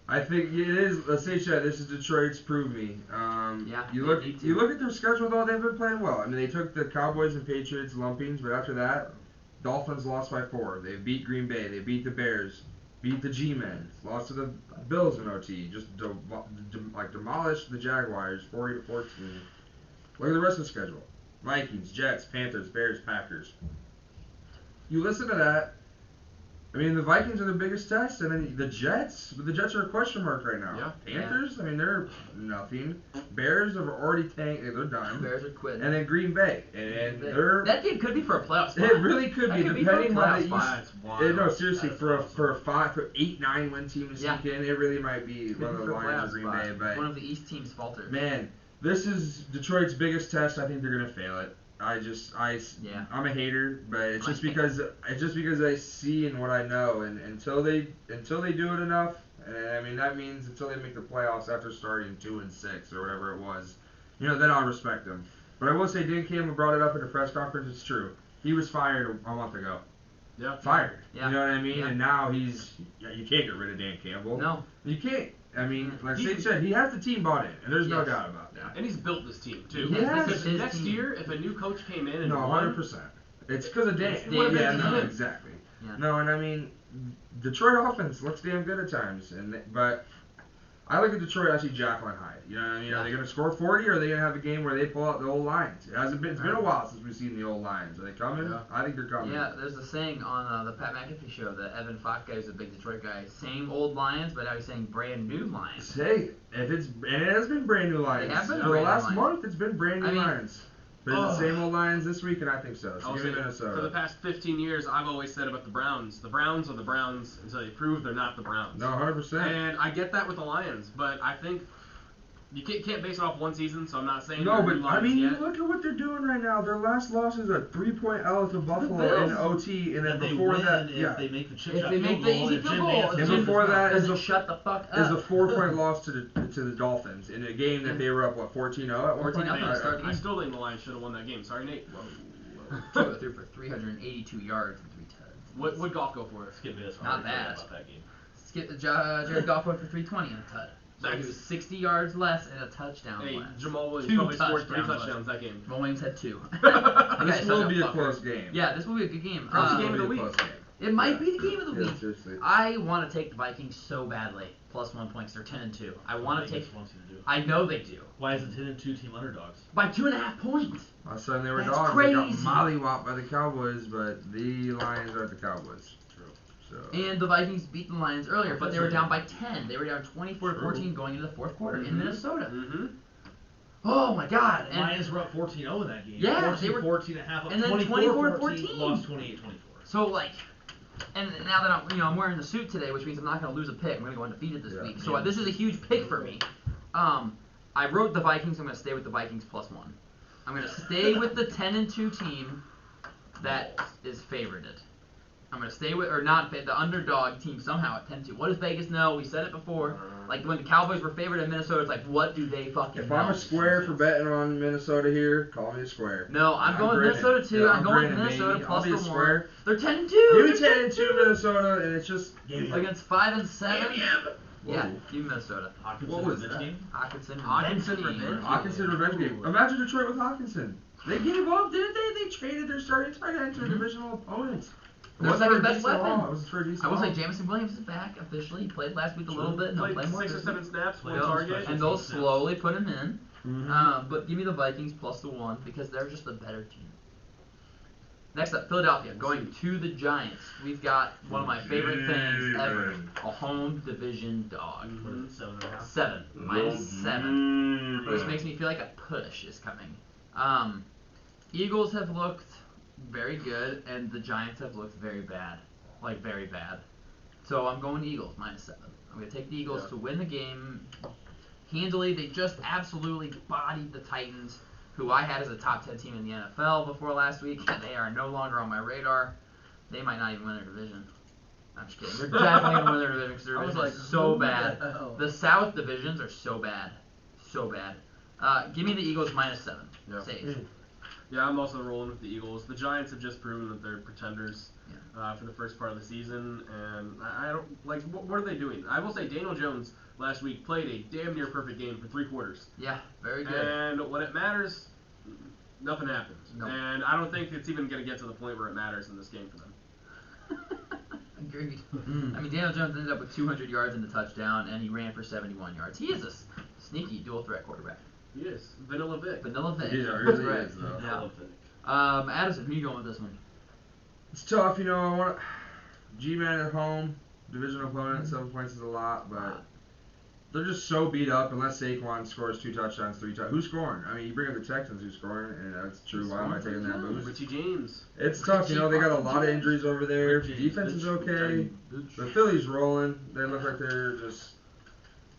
I think it is. Let's say, Chad, this is Detroit's prove me. Yeah, You they look. need to. You look at their schedule though. They've been playing well. I mean, they took the Cowboys and Patriots lumpings, but after that, Dolphins lost by 4. They beat Green Bay. They beat the Bears. Beat the G-Men. Lost to the Bills in OT. Just demolished the Jaguars 40-14. Look at the rest of the schedule. Vikings, Jets, Panthers, Bears, Packers. You listen to that. I mean, the Vikings are the biggest test, and then the Jets. But the Jets are a question mark right now. Yeah. Panthers, I mean, they're nothing. Bears have already tanked. They're done. Bears are quitting. And then Green Bay, and they're. That game could be for a playoff spot. It really could That be, for a depending on playoff the spot. East. That's wild. No, seriously, That's for awesome. 8-9 win team to Yeah. sneak in, it really might be Could one be of for the a Lions playoff or Green spot. Bay. But One of the East teams faltered. man, this is Detroit's biggest test. I think they're gonna fail it. Yeah. I'm a hater, but it's just because I see and what I know, and until they do it enough, And I mean, that means until they make the playoffs after starting 2-6 or whatever it was, then I'll respect them. But I will say, Dan Campbell brought it up in the press conference. It's true. He was fired a month ago. Yeah. Fired. Yeah. You know what I mean? Yeah. And now you can't get rid of Dan Campbell. No. You can't. I mean, like Shane said, he has the team bought in, and there's no doubt about that. And he's built this team, too. Yes. Because next year, if a new coach came in and No, won, 100%. It's because of Dan. It's Dan. Yeah, It's no, Dan. exactly. Yeah. No, and I mean, Detroit offense looks damn good at times, but I look at Detroit. I see Jekyll and Hyde. You know what I mean? Are they going to score 40, or are they going to have a game where they pull out the old lines? It's been a while since we've seen the old lines. Are they coming? Yeah. I think they're coming. Yeah, there's a saying on the Pat McAfee show that Evan Fox guy, who's a big Detroit guy, same old Lions, but now he's saying brand new Lions. Hey, and it has been brand new Lions. They have been For the brand new last Lions. month, it's been brand new Lions. But it's the same old Lions this week, and I think so. So I'll give me say, Minnesota. for the past 15 years, I've always said about the Browns are the Browns until they prove they're not the Browns. No, 100%. And I get that with the Lions, but I think you can't base it off one season, so I'm not saying No, they're but new I Lions mean, yet. look at what they're doing right now. Their last loss is a 3-point L to Buffalo in OT, and then If they before win, that, if they make the chip If shot they make field the goal, easy if field Jim goal, Nantz if And Jim before that is doesn't a shut the fuck up. is a 4-point loss to the Dolphins in a game that they were up 14-0 at one 14-0 point. to start the I game. still think the Lions should have won that game. Sorry, Nate. Tua threw for 382 yards and 3 tuds. What Goff go for? Skip this. Not bad. Jared Goff went for 320 and a tud. So he was 60 yards less and a touchdown Hey, less. Jamal Williams 2 probably scored 3 touchdowns touchdowns that game. Jamal Williams had 2. This will be a close game. Yeah, this will be a good game. Probably game of the It'll be a week. close game. It might be the game of the Yeah, week. seriously. I want to take the Vikings so badly. +1 points. They're 10-2. I want to take. I know they do. Why is it 10-2 team underdogs? By 2.5 points. Last time they were That's dogs, crazy. they got mollywopped by the Cowboys, but the Lions aren't the Cowboys. True. So. And the Vikings beat the Lions earlier, but they were down by 10. They were down 24-14 True. going into the fourth quarter in Mhm. Minnesota. Mm-hmm. Oh my God! And Lions were up 14-0 in that game. Yeah, they were- 14.5 up, and then 24-14, lost 28-24. so like, and now that I'm wearing the suit today, which means I'm not going to lose a pick. I'm going to go undefeated this Yeah. week. So this is a huge pick for me. I wrote the Vikings. I'm going to stay with the Vikings +1. I'm going to stay with the 10-2 team that is favorited. I'm going to stay with, or not, the underdog team somehow at 10-2. What does Vegas know? We said it before. Like, when the Cowboys were favored in Minnesota, it's like, what do they fucking If know? I'm a square for betting on Minnesota here, call me a square. No, I'm going grinning. Minnesota too. Yeah, I'm going grinning, Minnesota baby. plus I'll be a the square. 1. They're 10-2. Give me They're 10-2 Minnesota, and it's just against 5 and 7. Yeah, Whoa. give me Minnesota. Hawkinson What was revenge that? game? Hawkinson revenge. Hawkinson revenge game. Imagine Detroit with Hawkinson. They gave up, didn't they? They traded their starting tight end to a divisional opponent. Their Wasn't second for a best decent weapon. haul. It was for a decent I will say haul. Jamison Williams is back officially. He played last week a little bit. And he'll Played play more 6 or this 7 week. snaps, 1 Yeah, target. And they'll slowly put him in. Mhm. But give me the Vikings plus the 1 because they're just a better team. Next up, Philadelphia going to the Giants. We've got one of my favorite things ever: a home division dog. What is it, 7.5? 7 -7. Which makes me feel like a push is coming. Eagles have looked very good, and the Giants have looked very bad. Like, very bad. So I'm going Eagles, -7. I'm going to take the Eagles to win the game handily. They just absolutely bodied the Titans, who I had as a top 10 team in the NFL before last week. They are no longer on my radar. They might not even win their division. I'm just kidding. They're definitely going to win their division because their I was division like, is so who the bad. hell? The South divisions are so bad. So bad. Give me the Eagles -7. Yeah. Sage. Yeah, I'm also rolling with the Eagles. The Giants have just proven that they're pretenders for the first part of the season, and I don't like. What are they doing? I will say Daniel Jones last week played a damn near perfect game for 3 quarters, Yeah, very good. and when it matters, nothing happens. No. And I don't think it's even going to get to the point where it matters in this game for them. Agreed. I mean, Daniel Jones ended up with 200 yards and a touchdown, and he ran for 71 yards. He is a sneaky dual threat quarterback. He is Vanilla Vic. Vanilla Vic. He That's really right. is, though. Yeah. Addison, who you going with this one? It's tough, I want G-Man at home, division opponent, 7 points is a lot, but they're just so beat up unless Saquon scores 2 touchdowns, 3 touchdowns. Who's scoring? I mean, you bring up the Texans who's scoring, and that's true. Why am I taking that boost? Richie James. It's tough, they got a lot of injuries over there. Defense is okay. The Phillies rolling. They look like they're just,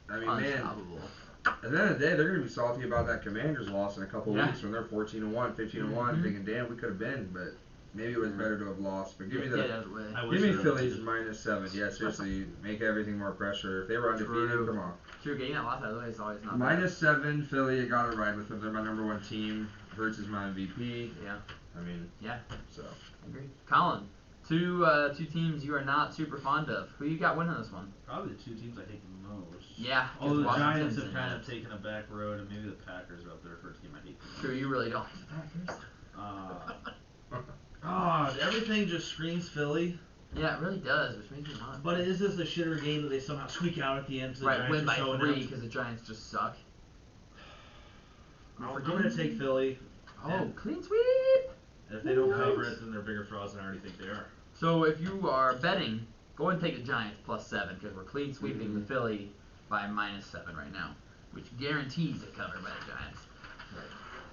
I mean, man. Unstoppable. At the end of the day, they're going to be salty about that Commanders loss in a couple Yeah. weeks when they're 14-1, 15-1, thinking, damn, we could have been, but maybe it was better to have lost. But give me Get out of the way. give me Phillies -7. Yeah, seriously, make everything more pressure. If they were undefeated, True. come on. True, getting that loss out of the way is always not bad. -7, Philly. You gotta ride with them. They're my #1 team. Hurts is my MVP. Yeah. I mean, Yeah. so. Agreed. Colin, two teams you are not super fond of. Who you got winning this one? Probably the 2 teams I hate the most. Yeah. Although the Washington's Giants have in kind it. of taken a back road, and maybe the Packers are up there for a team I hate. True, you really don't like the Packers. Everything just screams Philly. Yeah, it really does, which makes me mad. But is this a shitter game that they somehow squeak out at the end? The Right, Giants win are by so 3 inept? because the Giants just suck. I'm going to take Philly. Oh, And clean sweep! if they don't Nice. cover it, then they're bigger frauds than I already think they are. So if you are betting, go and take the Giants +7 because we're clean sweeping the Philly by -7 right now, which guarantees a cover by the Giants.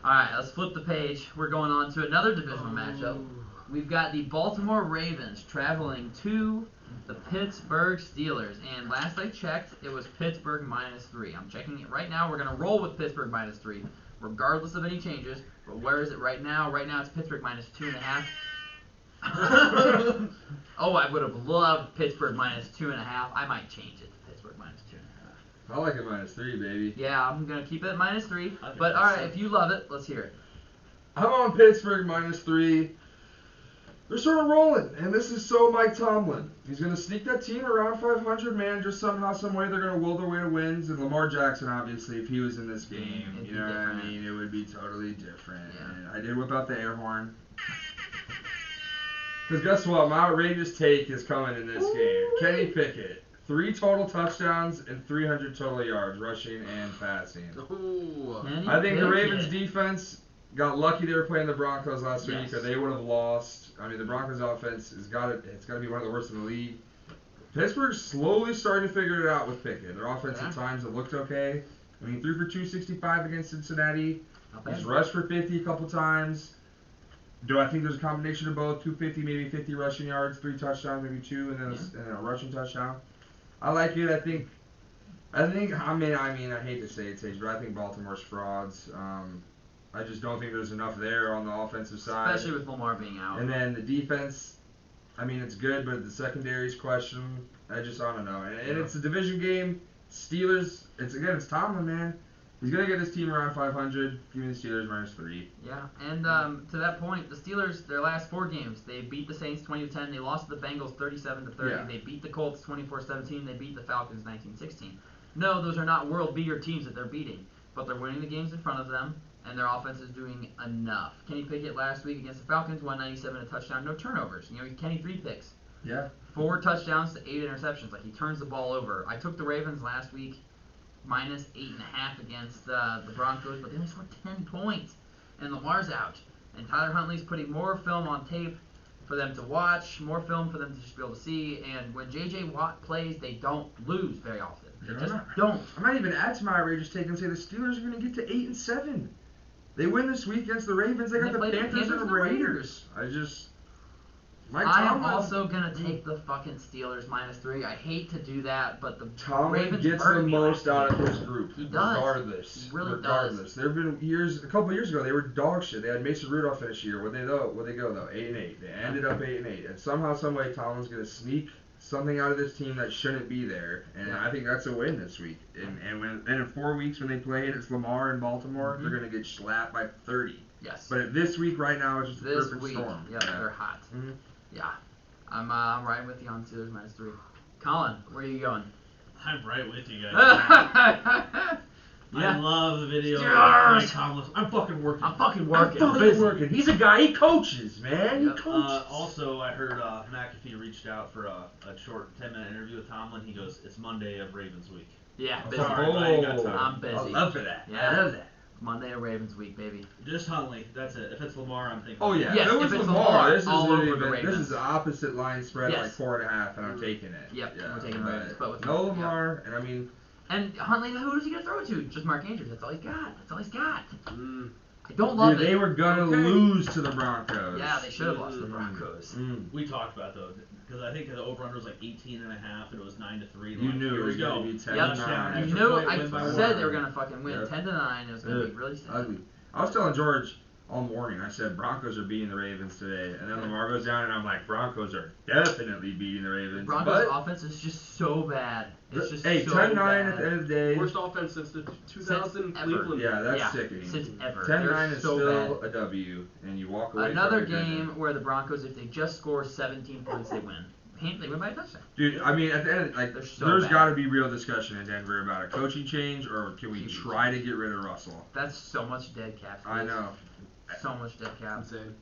All right, let's flip the page. We're going on to another divisional matchup. We've got the Baltimore Ravens traveling to the Pittsburgh Steelers, and last I checked, it was Pittsburgh -3. I'm checking it right now. We're gonna roll with Pittsburgh -3, regardless of any changes. But where is it right now? Right now, it's Pittsburgh -2.5. Oh, I would have loved Pittsburgh -2.5. I might change it to Pittsburgh -2.5. I like it -3, baby. Yeah, I'm gonna keep it at -3. I think But that's all right, it. if you love it, let's hear it. I'm on Pittsburgh -3. They're sort of rolling, and this is so Mike Tomlin. He's going to sneak that team around 500, man. Just somehow, some way, they're going to will their way to wins. And Lamar Jackson, obviously, if he was in this game, It'd you be know what I different. mean? It would be totally different. Yeah. And I did whip out the air horn. Because guess what? My outrageous take is coming in this game. Kenny Pickett, 3 total touchdowns and 300 total yards, rushing and passing. Ooh. Kenny I think the Pickett. Ravens defense got lucky they were playing the Broncos last week, Yes. or they would have lost. I mean, the Broncos offense it's got to be one of the worst in the league. Pittsburgh's slowly starting to figure it out with Pickett. Their offense at times have looked okay. I mean, 3 for 265 against Cincinnati. Not bad. He's rushed for 50 a couple times. Do I think there's a combination of both? 250, maybe 50 rushing yards, 3 touchdowns, maybe 2, and then a rushing touchdown. I like it. I think. I mean, I hate to say it, Sage, but I think Baltimore's frauds. I just don't think there's enough there on the offensive side. Especially with Lamar being out. And then the defense, I mean, it's good, but the secondary's question. I don't know. And it's a division game. Steelers, it's Tomlin, man. He's going to get his team around 500. Give me the Steelers -3. Yeah, and to that point, the Steelers, their last 4 games, they beat the Saints 20-10. They lost to the Bengals 37-30. Yeah. They beat the Colts 24-17. They beat the Falcons 19-16. No, those are not world beater teams that they're beating, but they're winning the games in front of them, and their offense is doing enough. Kenny Pickett last week against the Falcons, 197, a touchdown, no turnovers. You know, Kenny 3 picks. Yeah. 4 touchdowns to 8 interceptions. Like, he turns the ball over. I took the Ravens last week, -8.5 against the Broncos, but they only scored 10 points. And Lamar's out. And Tyler Huntley's putting more film on tape for them to watch, more film for them to just be able to see. And when J.J. Watt plays, they don't lose very often. They just don't. I might even add to my outrageous take and say the Steelers are going to get to 8-7. They win this week against the Ravens. They got the play the Panthers and the Panthers and the Raiders. Mike I am Tomlin- also going to take the fucking Steelers -3. I hate to do that, but the Tomlin Ravens gets hurt the me most last out week. of his group. He does. Regardless. He really regardless. There have been years, a couple years ago, they were dog shit. They had Mason Rudolph finish year. Where'd they go though? 8-8. They ended up 8-8. And somehow, some way, Tomlin's gonna sneak something out of this team that shouldn't be there. And I think that's a win this week. And in 4 weeks when they play and it's Lamar in Baltimore, they're gonna get slapped by 30. Yes. But this week, right now, it's just a This perfect week, storm. yeah, they're hot. Mhm. Yeah. I'm riding with you on Steelers -3. Colin, where are you going? I'm right with you guys. Yeah. I love the video. Steelers! Mike Tomlin. I'm fucking working. I'm fucking working. I'm fucking working. He's a guy. He coaches, man. Yep. He coaches. Also, I heard McAfee reached out for a short 10-minute interview with Tomlin. He goes, "It's Monday of Ravens week." Yeah, Oh, busy. sorry, I ain't got time. I'm busy. I love for that. Yeah. I love that. Monday of Ravens week, baby. Just Huntley. That's it. If it's Lamar, I'm thinking. Oh yeah. Yes, if it was if it's Lamar, Lamar, this is all over the even, Ravens. this is the opposite line spread, Yes. like 4.5, and I'm taking it. Yep, Yeah, we're taking the Ravens, but with no yep. Lamar, and I mean, And Huntley, who is he gonna throw it to? Just Mark Andrews. That's all he's got. That's all he's got. Mm. I don't love dude, it. they were gonna Okay. lose to the Broncos. Yeah, they should have lost to the Broncos. We talked about though, because I think the over/under was like 18.5, and it was 9-3. You knew it Here was we go. gonna be 10 Yep. Touchdown, You extra knew point, I win by said one. they were gonna fucking win Yep. 10-9. It was gonna be really sad. Ugly. I was telling George, all morning. I said Broncos are beating the Ravens today, and then Lamar goes down, and I'm like, Broncos are definitely beating the Ravens. Broncos' offense is just so bad. It's just hey, so 10-9 bad. at the end of the day. Worst offense since the 2000 ever. Cleveland. Yeah, that's sickening. Since ever. 10-9 is so still bad. a W, and you walk away Another from it. game where the Broncos, if they just score 17 points, they win. They win by a touchdown. Dude, I mean, at the end, like, They're so there's bad. got to be real discussion in Denver about a coaching change, or can we try to get rid of Russell? That's so much dead cap space. I know. So much dead cap. Insane.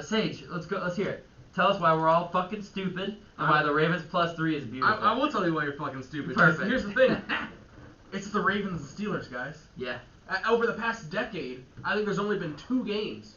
Sage, let's go. Let's hear it. Tell us why we're all fucking stupid and why the Ravens +3 is beautiful. I will tell you why you're fucking stupid. Perfect. Here's the thing. It's the Ravens and Steelers, guys. Yeah. Over the past decade, I think there's only been two games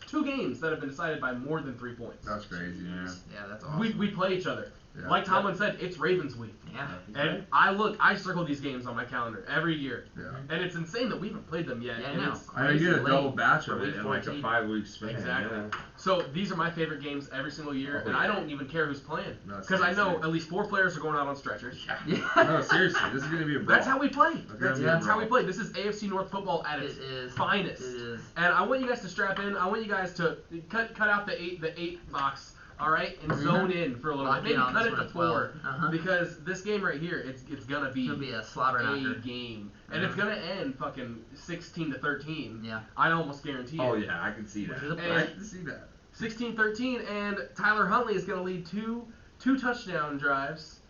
that have been decided by more than 3 points. That's crazy, man. Yeah, that's awesome. We play each other. Yeah. Like Tomlin said, it's Ravens week. Yeah. And I circle these games on my calendar every year. Yeah. And it's insane that we haven't played them yet. Yeah, I and know. it's- I mean, you get a Late double batch for of week it in like a 14. 5-week span. Exactly. Yeah. So these are my favorite games every single year, Oh, and I yeah. don't even care who's playing. That's Because I know insane. at least 4 players are going out on stretchers. No, seriously, this is gonna be a brawl. That's how we play. That's That's gonna how we play. This is AFC North football at its It is. finest. It is. And I want you guys to strap in. I want you guys to cut out the eight box, all right, and zone in for a little Lock bit. in Maybe on cut this it one to as well. 4 Uh-huh. because this game right here, it's gonna be It's gonna be a slobber a knocker. game, and it's gonna end fucking 16-13. Yeah. I almost guarantee it. Oh yeah, I can see that. Which is a play. I can see that. 16-13, and Tyler Huntley is going to lead two touchdown drives.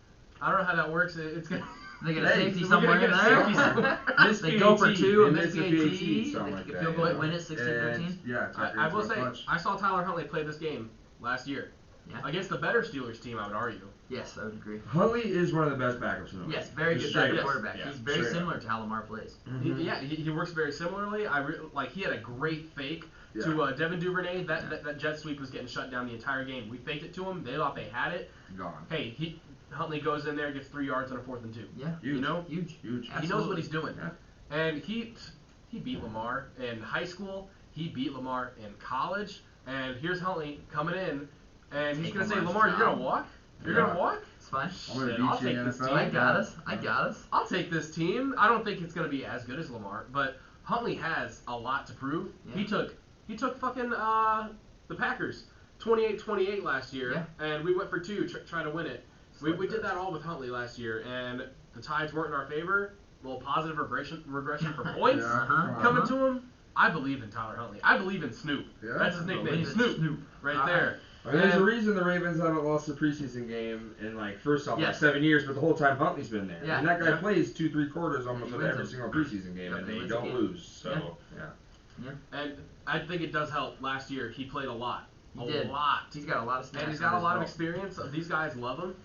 I don't know how that works. It's going They get a Hey, safety so we're somewhere gonna in get a there. safety somewhere. Miss They go for PAT, 2, a and miss miss a PAT. PAT, They something like get that, field goal, yeah. win it 16-13. And, yeah, I will say, clutch. I saw Tyler Huntley play this game last year Yeah. against the better Steelers team, I would argue. Yes, I would agree. Huntley is one of the best backups in the league. Yes, very Just good straight backup up. quarterback. Yeah, He's very straight up. similar to how Lamar plays. Mhm. He works very similarly. He had a great fake Yeah. to Devin Duvernay. That jet sweep was getting shut down the entire game. We faked it to him. They thought they had it. Gone. Hey, Huntley goes in there, gets 3 yards on a 4th and 2. Yeah. Huge. You know? Huge. Huge. He knows what he's doing. Yeah. And he beat Lamar in high school. He beat Lamar in college. And here's Huntley coming in, and he's Take going to say, Lamar's Lamar, you're job. going to walk? You're Yeah. going to walk? It's fine. I'm gonna Shit, beat I'll you take in this NFL. team. I got us. I got us. I'll take this team. I don't think it's going to be as good as Lamar, but Huntley has a lot to prove. Yeah. He took fucking the Packers 28-28 last year, Yeah. and we went for 2 trying to win it. We did that all with Huntley last year, and the tides weren't in our favor. A little positive regression for points Yeah. Uh-huh. coming to him. I believe in Tyler Huntley. I believe in Snoop. Yeah. That's his I nickname, believe in Snoop. Snoop. Right All there. I mean, there's a And- reason the Ravens haven't lost a preseason game in, like, first off, like Yes. 7 years, but the whole time Huntley's been there. Yeah. And that guy Yeah. plays 2-3 quarters almost He of wins every them. single preseason game, Yep, and he they wins the don't game. lose. So, yeah. And I think it does help. Last year, he played a lot. He A did. lot. He's got a lot of snaps. And he's got a on lot of his belt. experience. These guys love him.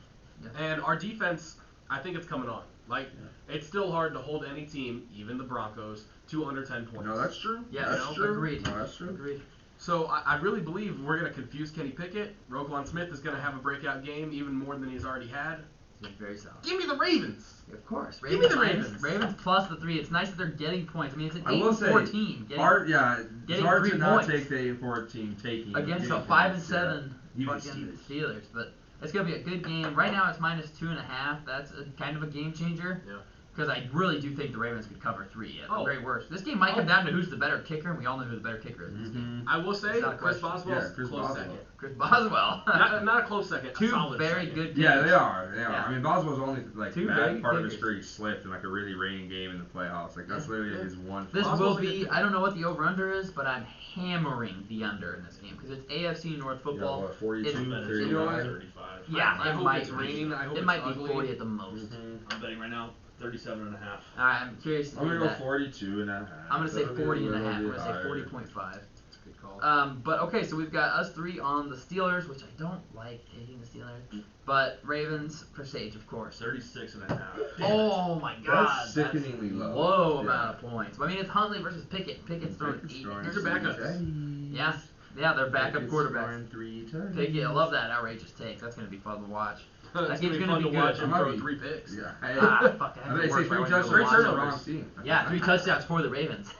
Yeah. And our defense, I think it's coming on. Like, it's still hard to hold any team, even the Broncos, to under 10 points. No, that's true. Yes, That's true. agreed. No, that's true. Agreed. So I really believe we're going to confuse Kenny Pickett. Roquan Smith is going to have a breakout game, even more than he's already had. He's very solid. Give me the Ravens. Of course. Give me the minus- Ravens. Ravens plus the 3. It's nice that they're getting points. I mean, it's an I will say, 8-4 team. Getting Hard, yeah, it's getting hard 3 to not points. take the 8-14 taking against getting a 5 and points, 7 yeah. fucking Steelers. But it's gonna be a good game. Right now it's minus 2.5. That's kind of a game changer. Yeah. Because I really do think the Ravens could cover 3 at the Oh. very worst. This game might come down to who's the better kicker, and we all know who the better kicker is in this Mm-hmm. game. I will say, It's not a Chris question. Boswell's Yeah, Chris close Boswell. second. Chris Boswell. Not a close second. a 2 solid very second. good Yeah, kickers. they are. They are. Yeah. I mean, Boswell's only like 2 very bad part of his kickers. career he slipped in like a really raining game in the playoffs. Like that's literally his one. This Boswell's will a good be, kicker. I don't know what the over-under is, but I'm hammering the under in this game because it's AFC North football. Yeah, what, 42, It's- 39? You know what? 35. Yeah, I it hope might it's be. raining. I hope it it's might ugly. be 40 at the most. Mhm. I'm betting right now 37.5. Alright, I'm curious to I'm gonna hear go that. 42 and a half. I'm gonna say That'll be a 40 and a little half. I'm bit gonna say higher. 40.5. That's a good call. But okay, so we've got us 3 on the Steelers, which I don't like taking the Steelers. But Ravens, Presage, of course. 36.5. Oh my God, That's sickeningly low. Low Yeah. amount of points. I mean, it's Huntley versus Pickett. Pickett's throwing Pickett's 8. throwing These are some backups. touchdowns. Yeah, they're backup Pickett's quarterbacks. scoring 3 touchdowns. Pickett, I love that outrageous take. That's gonna be fun to watch. It's That game's gonna be gonna fun be to watch good. him Might throw be. 3 picks. Yeah. Hey. Ah, fuck, I think worse. say 3 I wouldn't touchdowns. go watch Straight it. the wrong team. Yeah, 3 touchdowns for the Ravens.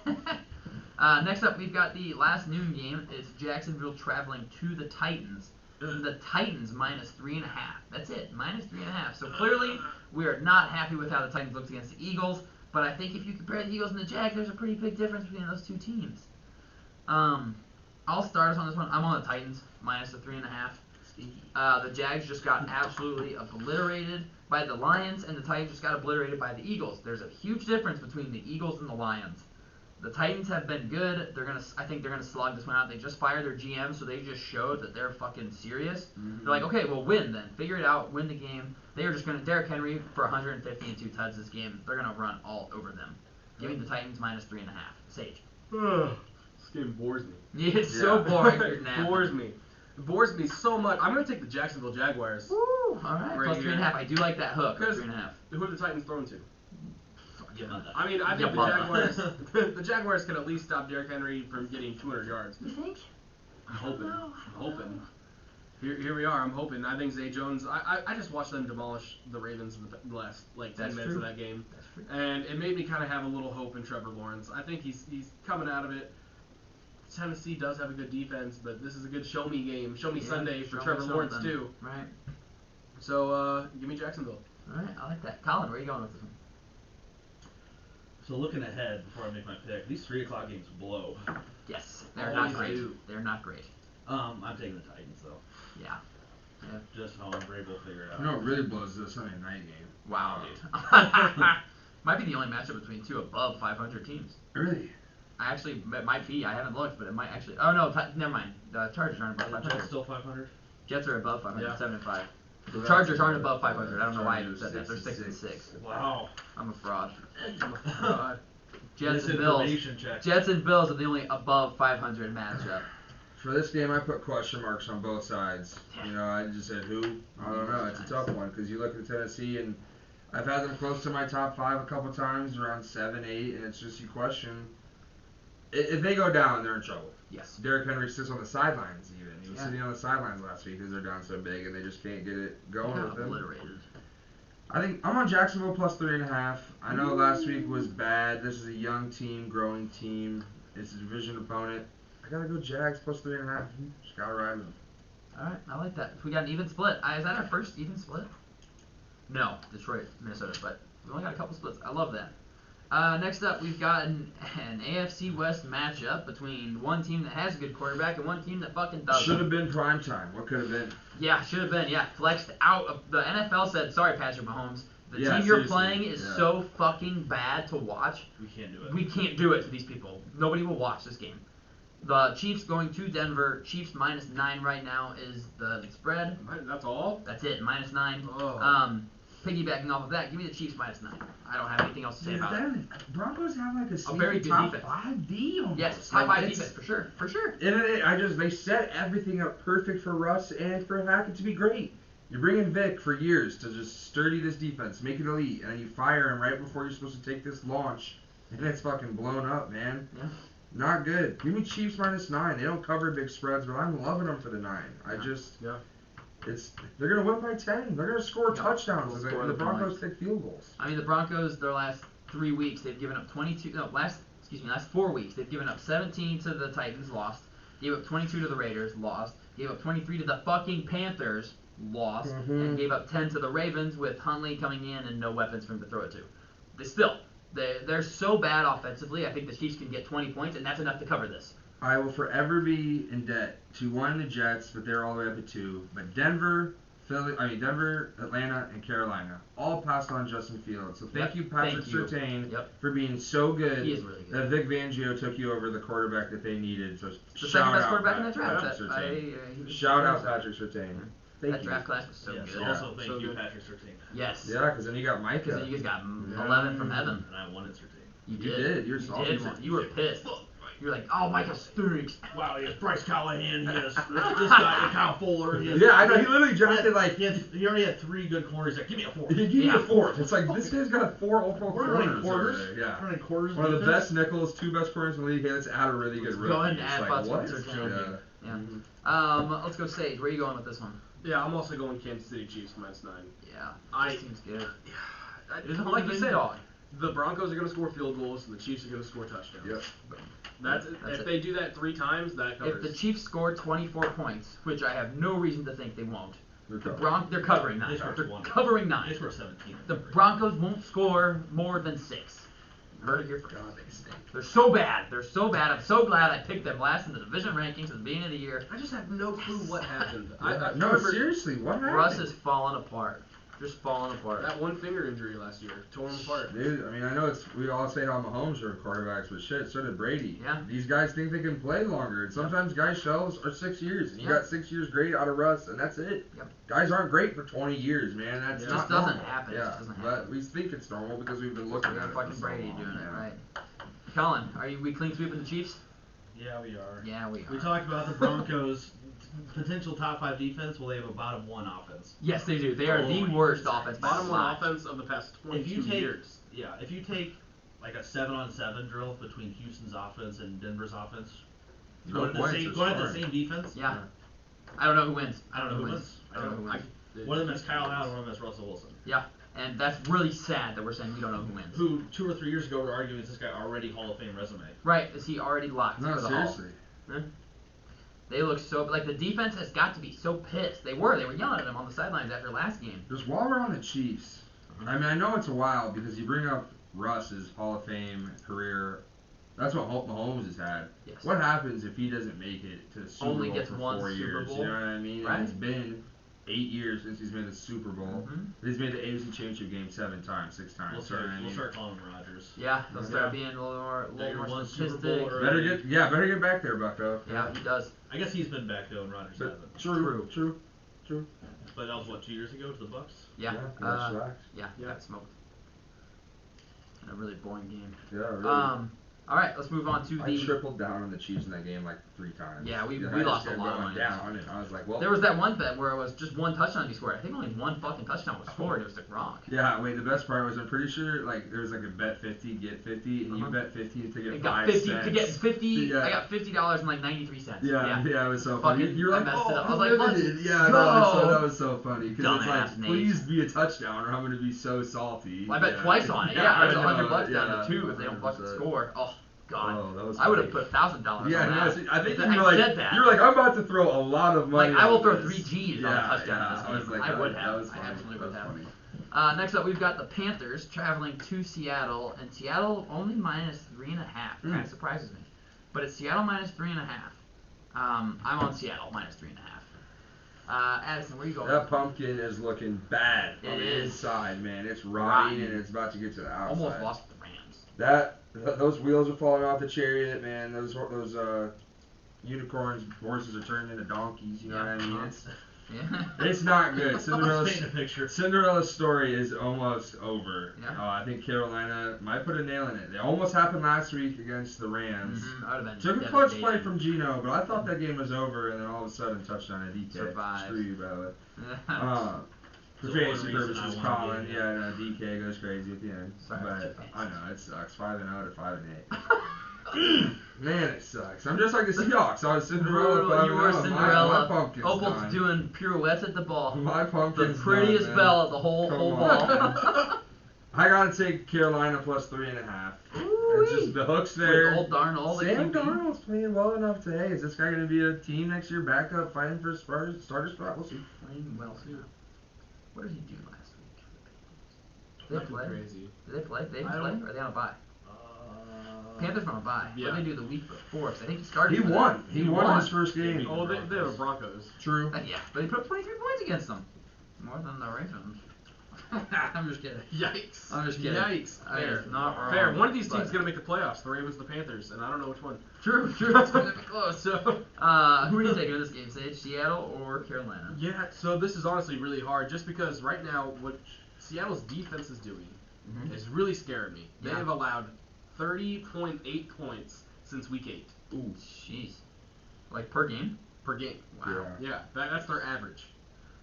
Next up, we've got the last noon game. It's Jacksonville traveling to the Titans. The Titans minus 3.5. That's it, minus 3.5. So clearly, we are not happy with how the Titans looked against the Eagles. But I think if you compare the Eagles and the Jags, there's a pretty big difference between those two teams. I'll start us on this one. I'm on the Titans minus the 3.5. The Jags just got absolutely obliterated by the Lions, and the Titans just got obliterated by the Eagles. There's a huge difference between the Eagles and the Lions. The Titans have been good. I think they're gonna slog this one out. They just fired their GM, so they just showed that they're fucking serious. They're like, okay, well, win then. Figure it out. Win the game. They are just gonna Derrick Henry for 150 and 2 tuds this game. They're gonna run all over them. Give me the Titans minus 3.5. Sage. This game bores me. Yeah, it's so boring. You're napping. It bores me so much. I'm gonna take the Jacksonville Jaguars. Woo! All right, Right plus here. 3.5. I do like that hook. Because 3.5. who are the Titans throwing to? Yeah, I mean, I think the Yeah, Jaguars, the Jaguars can at least stop Derrick Henry from getting 200 yards. You think? I'm hoping. Here we are. I'm hoping. I think Zay Jones. I just watched them demolish the Ravens in the last 10 That's minutes true. of that game, That's true. and it made me kind of have a little hope in Trevor Lawrence. I think he's coming out of it. Tennessee does have a good defense, but this is a good show me game, show me Sunday for show me Trevor Lawrence something. too. Right. So give me Jacksonville. All right, I like that. Colin, where are you going with this one? So looking ahead before I make my pick, these 3 o'clock games blow. Yes, they're Always not great. do. They're not great. I'm taking the Titans though. Yeah. Just home, Vrabel will figure it out. You know what really blows is the Sunday night game. Wow, dude. Might be the only matchup between 2 above 500 teams. Really? It might be. I haven't looked, but it might actually. Oh no, never mind. The Chargers aren't above Are the 500. Jets still 500? Jets are above 500, Yeah. 7 and 5. The Well, Chargers that's- aren't above 500. I don't know why I Chargers said that. They're 6 and 6. 6. Wow. I'm a fraud. God. Jets and Bills. Misinformation check. Jets and Bills are the only above 500 matchup. For this game, I put question marks on both sides. You know, I just said who. I don't know. It's a tough one because you look at Tennessee, and I've had them close to my top 5 a couple times, around 7, 8, and it's just you question. If they go down, they're in trouble. Yes. Derrick Henry sits on the sidelines even. He was Yeah. sitting on the sidelines last week because they're down so big and they just can't get it They going got with him. obliterated. I think I'm on Jacksonville plus 3.5. I know last week was bad. This is a young team, growing team. It's a division opponent. I gotta go Jags plus 3.5. Just gotta ride with them. All right, I like that. If we got an even split, is that our first even split? No, Detroit, Minnesota, but we only got a couple splits. I love that. Next up, we've got an AFC West matchup between one team that has a good quarterback and one team that fucking doesn't. Should have been prime time. What could have been? Yeah, should have been. Yeah, flexed out. The NFL said, sorry, Patrick Mahomes. The Yeah, team you're seriously, playing is yeah. so fucking bad to watch. We can't do it. We can't do it to these people. Nobody will watch this game. The Chiefs going to Denver. Chiefs minus 9 right now is the spread. That's all. That's it, minus 9. Oh. Piggybacking off of that, give me the Chiefs minus 9. I don't have anything else to say about it. Broncos have like a very good top defense. 5 D almost. Yes, top 5 it's- defense for sure, for sure. And they set everything up perfect for Russ and for Hackett to be great. You're bringing Vic for years to just sturdy this defense, make it elite, and then you fire him right before you're supposed to take this launch, and it's fucking blown up, man. Yeah. Not good. Give me Chiefs minus 9. They don't cover big spreads, but I'm loving them for the 9. Yeah. They're gonna win by 10. They're gonna score Yeah, touchdowns. they'll score And the the Broncos points. take field goals. I mean, the Broncos, their last 3 weeks, they've given up 22. No, last 4 weeks, they've given up 17 to the Titans, lost. Gave up 22 to the Raiders, lost. Gave up 23 to the fucking Panthers, lost. And gave up 10 to the Ravens with Huntley coming in and no weapons for him to throw it to. They're so bad offensively. I think the Chiefs can get 20 points, and that's enough to cover this. I will forever be in debt to one, the Jets, but they're all the way up at 2. But Denver, Atlanta, and Carolina all passed on Justin Fields. So thank you, Patrick Surtain, for being so good. He is really good. That Vic Fangio took you over the quarterback that they needed. So The shout second best out quarterback in the Patrick draft. Surtain. He Shout out deserves that. Patrick Surtain. That Thank you. draft class was so Yes, good. also thank So you, good. Patrick Surtain. Yes. Yeah, because then you got Because Micah. then you guys got 11 from heaven. And I wanted Surtain. You You did. did. You're You salty. did. You were pissed. You were like, oh, Micah stinks. Wow, he has Bryce Callahan, he has this guy, Kyle Fuller. He has, Yeah, I know. He literally drafted like. he already had 3 good corners. He's like, give me a 4th. He gave me Yeah. a 4th. It's like this guy's got 4 overall We're running corners. quarters. over there. Yeah. We're running quarters. One of the defense. best nickels, 2 best corners in the league. Hey, let's add a really good Let's rookie. go ahead and It's add like, Butts what? with Surtain. Yeah. Yeah. Let's go Sage. Where are you going with this one? Yeah, I'm also going Kansas City Chiefs minus 9. Yeah. This team's good. It is a like you division said, dog. the Broncos are going to score field goals, and the Chiefs are going to score touchdowns. Yep. That's If it. they do that 3 times, that If covers. the Chiefs score 24 points, which I have no reason to think they won't, They're they're covering 9. They scored They're 20. covering They 9. scored 17. The Broncos won't score more than 6. Heard it here first. God, they stink. They're so bad. They're so bad. I'm so glad I picked them last in the division rankings at the beginning of the year. I just have no clue what happened. No, remember seriously, what happened? Russ is falling apart. Just falling apart. that one finger injury last year tore him apart. Dude, I mean, I know we all say how Mahomes are quarterbacks, but shit, so did Brady. Yeah. These guys think they can play longer, and sometimes guys' shells are 6 years, and you Yeah. got 6 years great out of Russ, and that's it. Yep. Guys aren't great for 20 years, man. That's It not just doesn't normal. happen. It Yeah, just doesn't but happen. we think it's normal because we've been looking at it. Fucking for so Brady long, doing it, yeah. right? Colin, we clean sweeping the Chiefs? Yeah, we are. Yeah, we are. We talked about the Broncos' potential top 5 defense. Well, they have a bottom 1 offense. Yes, they do. They are the Oh, worst offense by a Bottom one lot. offense of the past 22 years. Yeah, if you take like a 7-on-7 drill between Houston's offense and Denver's offense, No going at points the are same scoring. defense. Yeah. I don't know who wins. I don't know who wins. I don't know who wins. One of them is Kyle Allen, one of them is Russell Wilson. Yeah, and that's really sad that we're saying we don't know who wins. Who 2 or 3 years ago were arguing is this guy already Hall of Fame resume. Right, is he already locked No, for the Hall? seriously. They look so, like, the defense has got to be so pissed. They were yelling at him on the sidelines after last game. Just while we're on the Chiefs, I mean, I know it's a while because you bring up Russ's Hall of Fame career. That's what Mahomes has had. Yes. What happens if he doesn't make it to the Super Only Bowl gets for one 4 Super years? Bowl? You know what I mean? Right. And it's been 8 years since he's made the Super Bowl. Mhm. He's made the AFC Championship game 6 times. We'll you know start. what I We'll mean? start calling him Rodgers. Yeah, they'll start Yeah. being a little They more won Super Bowl statistic. early. Better get back there, Bucko. Yeah, he does. I guess he's been back though, and Rodgers hasn't. True. But that was what 2 years ago to the Bucks. Yeah, he got shellacked. yeah, got smoked. In a really boring game. Yeah, really. All right, let's move on to I the. tripled down on the Chiefs in that game like 3 times. Yeah, we I lost just a kept lot of going money. down, and I was like, well. There was that one bet where it was just one touchdown to be scored. I think only one fucking touchdown was scored. It was to Gronk. Yeah, wait, the best part was I'm pretty sure like there was like a bet 50, get 50, and you Uh-huh. bet 50 to get I 5 got 50 cents. to get 50. Yeah. I got $50 and like 93 cents. Yeah, it was so funny. Fucking- You were I like, messed it oh, up. I was like, let's unlimited. Yeah, go. that was so funny because it's Dumbass like, Nate. please be a touchdown or I'm gonna be so salty. Well, I bet Yeah. twice on it. Yeah, I was know, $100 down yeah, to 2 if they don't fucking 100%. score. Oh God, Oh, that was I would have funny. put $1,000 Yeah, on no, that. see, I think If you were I like, said that. you were like, I'm about to throw a lot of money. Like, I will on throw this. 3 G's on a touchdown in this I game. was like, I would that have. was I funny. absolutely That would was have. funny. Next up, we've got the Panthers traveling to Seattle, and Seattle only minus 3.5. Kind of surprises me, but it's Seattle minus 3.5. I'm on Seattle minus 3.5. Addison, where you going? That pumpkin is looking bad It on the is. inside, man. It's rotting Rotten. and it's about to get to the outside. Almost lost to the Rams. Those wheels are falling off the chariot, man. Those unicorns, horses are turning into donkeys. You know what I mean? Yeah. It's not good. Let's Cinderella's paint a picture. story is almost over. Yeah. I think Carolina might put a nail in it. It almost happened last week against the Rams. Mm-hmm. I would have been Took a clutch play devastated. from Gino, but I thought that game was over, and then all of a sudden touchdown at DK. Survived. Screw you, by the way. For It's the fantasy only reason purposes, I won Colin, the game. yeah, no, DK goes crazy at the end. Sorry, but too fancy. I know, it sucks. 5-0 to 5-8. Man, it sucks. I'm just like the Seahawks. I was Cinderella. 5-0. You were Cinderella. My pumpkin's Opal's done. doing pirouettes at the ball. My The pumpkin's prettiest done, man. bell of the whole Come ball. on. I gotta take Carolina plus 3.5. It's just the hook's there. With old Darnold, the Sam QB. Darnold's playing well enough today. Is this guy gonna be a team next year? Backup, fighting for a starter spot? We'll see. Playing well too. What did he do last week? Did they Nothing play? crazy. Did they play? They I didn't play? don't- Or are they on a bye? Panthers on a bye. Yeah. What did they do the week before? 'Cause I think he started. He for won. them. He won his first game. Oh, they have Broncos. True. Yeah, but he put up 23 points against them. More than the Ravens. I'm just kidding. Yikes. I'm just kidding. Yikes. I Fair. mean, not wrong. Fair. One of these teams but- is going to make the playoffs. The Ravens, the Panthers, and I don't know which one. True. It's going to be close. So, Who are you taking in this game, Sage? Seattle or Carolina? yeah, so this is honestly really hard just because right now what Seattle's defense is doing Mhm. is really scaring me. They Yeah. have allowed 30.8 points since week 8 Ooh, jeez. Like per game? per game. Wow. Yeah, that's their average.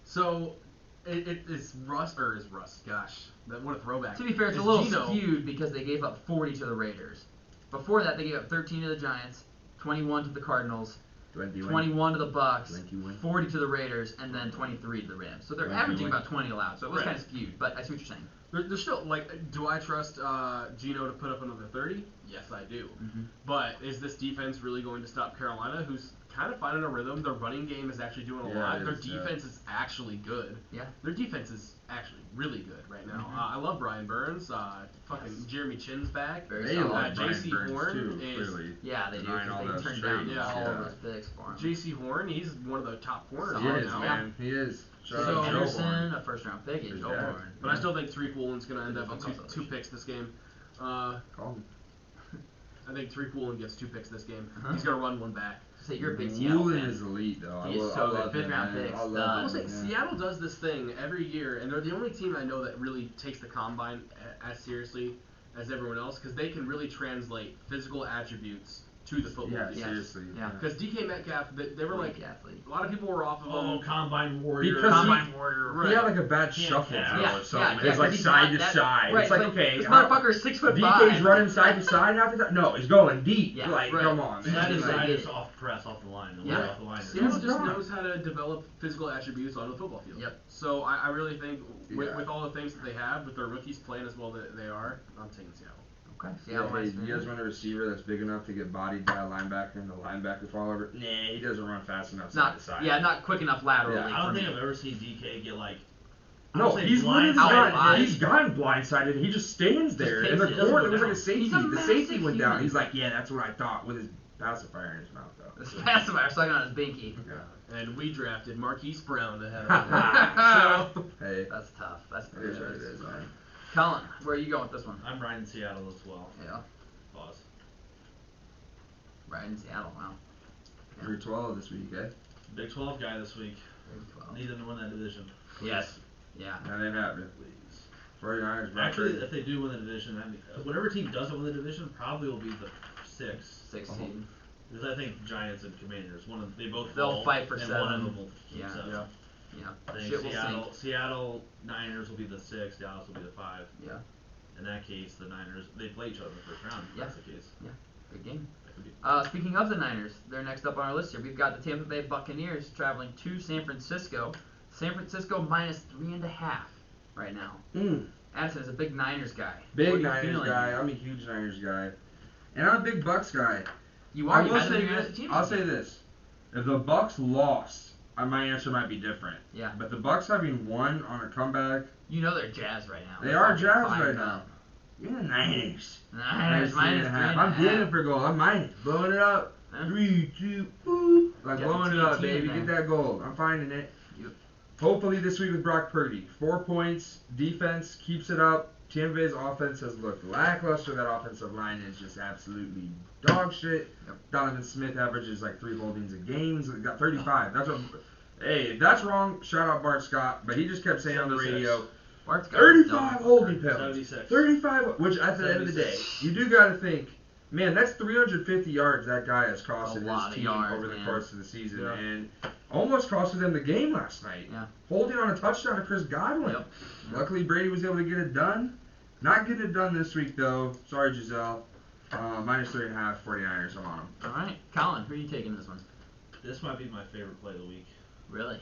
So it is Russ. Gosh, what a throwback. To be fair, it's a Is little Geno- skewed because they gave up 40 to the Raiders. Before that, they gave up 13 to the Giants, 21 to the Cardinals, 21 to the Bucks, 21. 40 to the Raiders, and then 23 to the Rams. So they're 21. averaging about 20 allowed. So it was Right. kind of skewed, but I see what you're saying. They're still like. Do I trust Geno to put up another 30? Yes, I do. Mhm. But is this defense really going to stop Carolina, who's kind of finding a rhythm. Their running game is actually doing a lot. Their defense is actually good. Yeah. Their defense is actually really good right now. I love Brian Burns. Jeremy Chin's back. Very solid. J.C. Horn is. Clearly. Yeah, they do. Because they turned down all of those picks for him. J.C. Horn, he's one of the top corners He right is, now. man. He is. So Anderson, a first-round pick, and Joe Horn. But I still think Tariq Woolen's going to end up with two picks this game. I think Tariq Woolen gets 2 picks this game. He's going to run one back. So you're a big Seattle fan. Woolen is elite, though. He is so good. 5th-round picks. I will say, Seattle does this thing every year, and they're the only team I know that really takes the combine as seriously as everyone else, because they can really translate physical attributes to the football Yeah, game. seriously. Yeah. Because DK Metcalf, they were like, athlete. a lot of people were off of him. Oh, Combine Warrior. Because Combine Warrior. He had like a bad shuffle or something. It's like side to side. Right, it's like, okay. This motherfucker's 6'5". DK's running side to side after that? No, he's going deep. Yeah, like, come on, man. Side to Like, side is off press, off the line. Off the line. Seattle just knows how to develop physical attributes on the football field. Yep. So I really think with all the things that they have, with their rookies playing as well that they are, I'm taking Seattle. Okay. You guys want a receiver that's big enough to get bodied by a linebacker and the linebacker fall over? Nah, he doesn't run fast enough side to side. Yeah, not quick enough laterally. Yeah, I don't think I've ever seen DK get like. No, he's literally gotten blindsided. He just stands there in the corner. It was like a safety. The safety went down. He's like, yeah, that's what I thought, with his pacifier in his mouth, though. His pacifier sucking on his binky. Yeah. And we drafted Marquise Brown to have him. So, hey, that's tough. That's it is what it is, man. Colin, where are you going with this one? I'm riding Seattle as well. Yeah. Pause. Riding Seattle, wow. Yeah. You're 12 this week, eh? Big 12 guy this week. Big 12. Need them to win that division. Yes. Yeah. And then happen, please. 49ers. Actually, if they do win the division, I mean, whatever team doesn't win the division probably will be the 6. 16. Because I think Giants and Commanders, they'll fight for 7. One of them will. Yeah. So. Yeah. I think Seattle Niners will be the 6. Dallas will be the 5. Yeah. In that case, the Niners, they play each other in the first round. If that's the case. Yeah. Good game. That could be. Speaking of the Niners, they're next up on our list here. We've got the Tampa Bay Buccaneers traveling to San Francisco. San Francisco -3.5 right now. Addison is a big Niners guy. Big Niners guy. I'm a huge Niners guy. And I'm a big Bucks guy. You are. I'll say this. If the Bucks lost, my answer might be different. Yeah. But the Bucks having won on a comeback. You know they're jazzed right now. They are jazzed right now. You're the Niners. Niners -3.5. I'm getting it for goal. I'm minus. Blowing it up. 3, 2, boop. Like blowing it up, baby. Get that goal. I'm finding it. Yep. Hopefully this week with Brock Purdy. 4 points. Defense keeps it up. Tampa Bay's offense has looked lackluster. That offensive line is just absolutely dog shit. Yep. Donovan Smith averages like 3 holdings a game. He's got 35. That's what. Hey, if that's wrong, shout out Bart Scott. But he just kept saying on the radio, 35 holding penalties. 35, which at the end of the day, you do got to think, man, that's 350 yards that guy has costed his team over the course of the season. Yeah. And almost costed them the game last night. Yeah. Holding on a touchdown to Chris Godwin. Yep. Luckily, Brady was able to get it done. Not getting it done this week, though. Sorry, Giselle. -3.5, 49ers. I'm on them. All right. Colin, who are you taking this one? This might be my favorite play of the week. Really?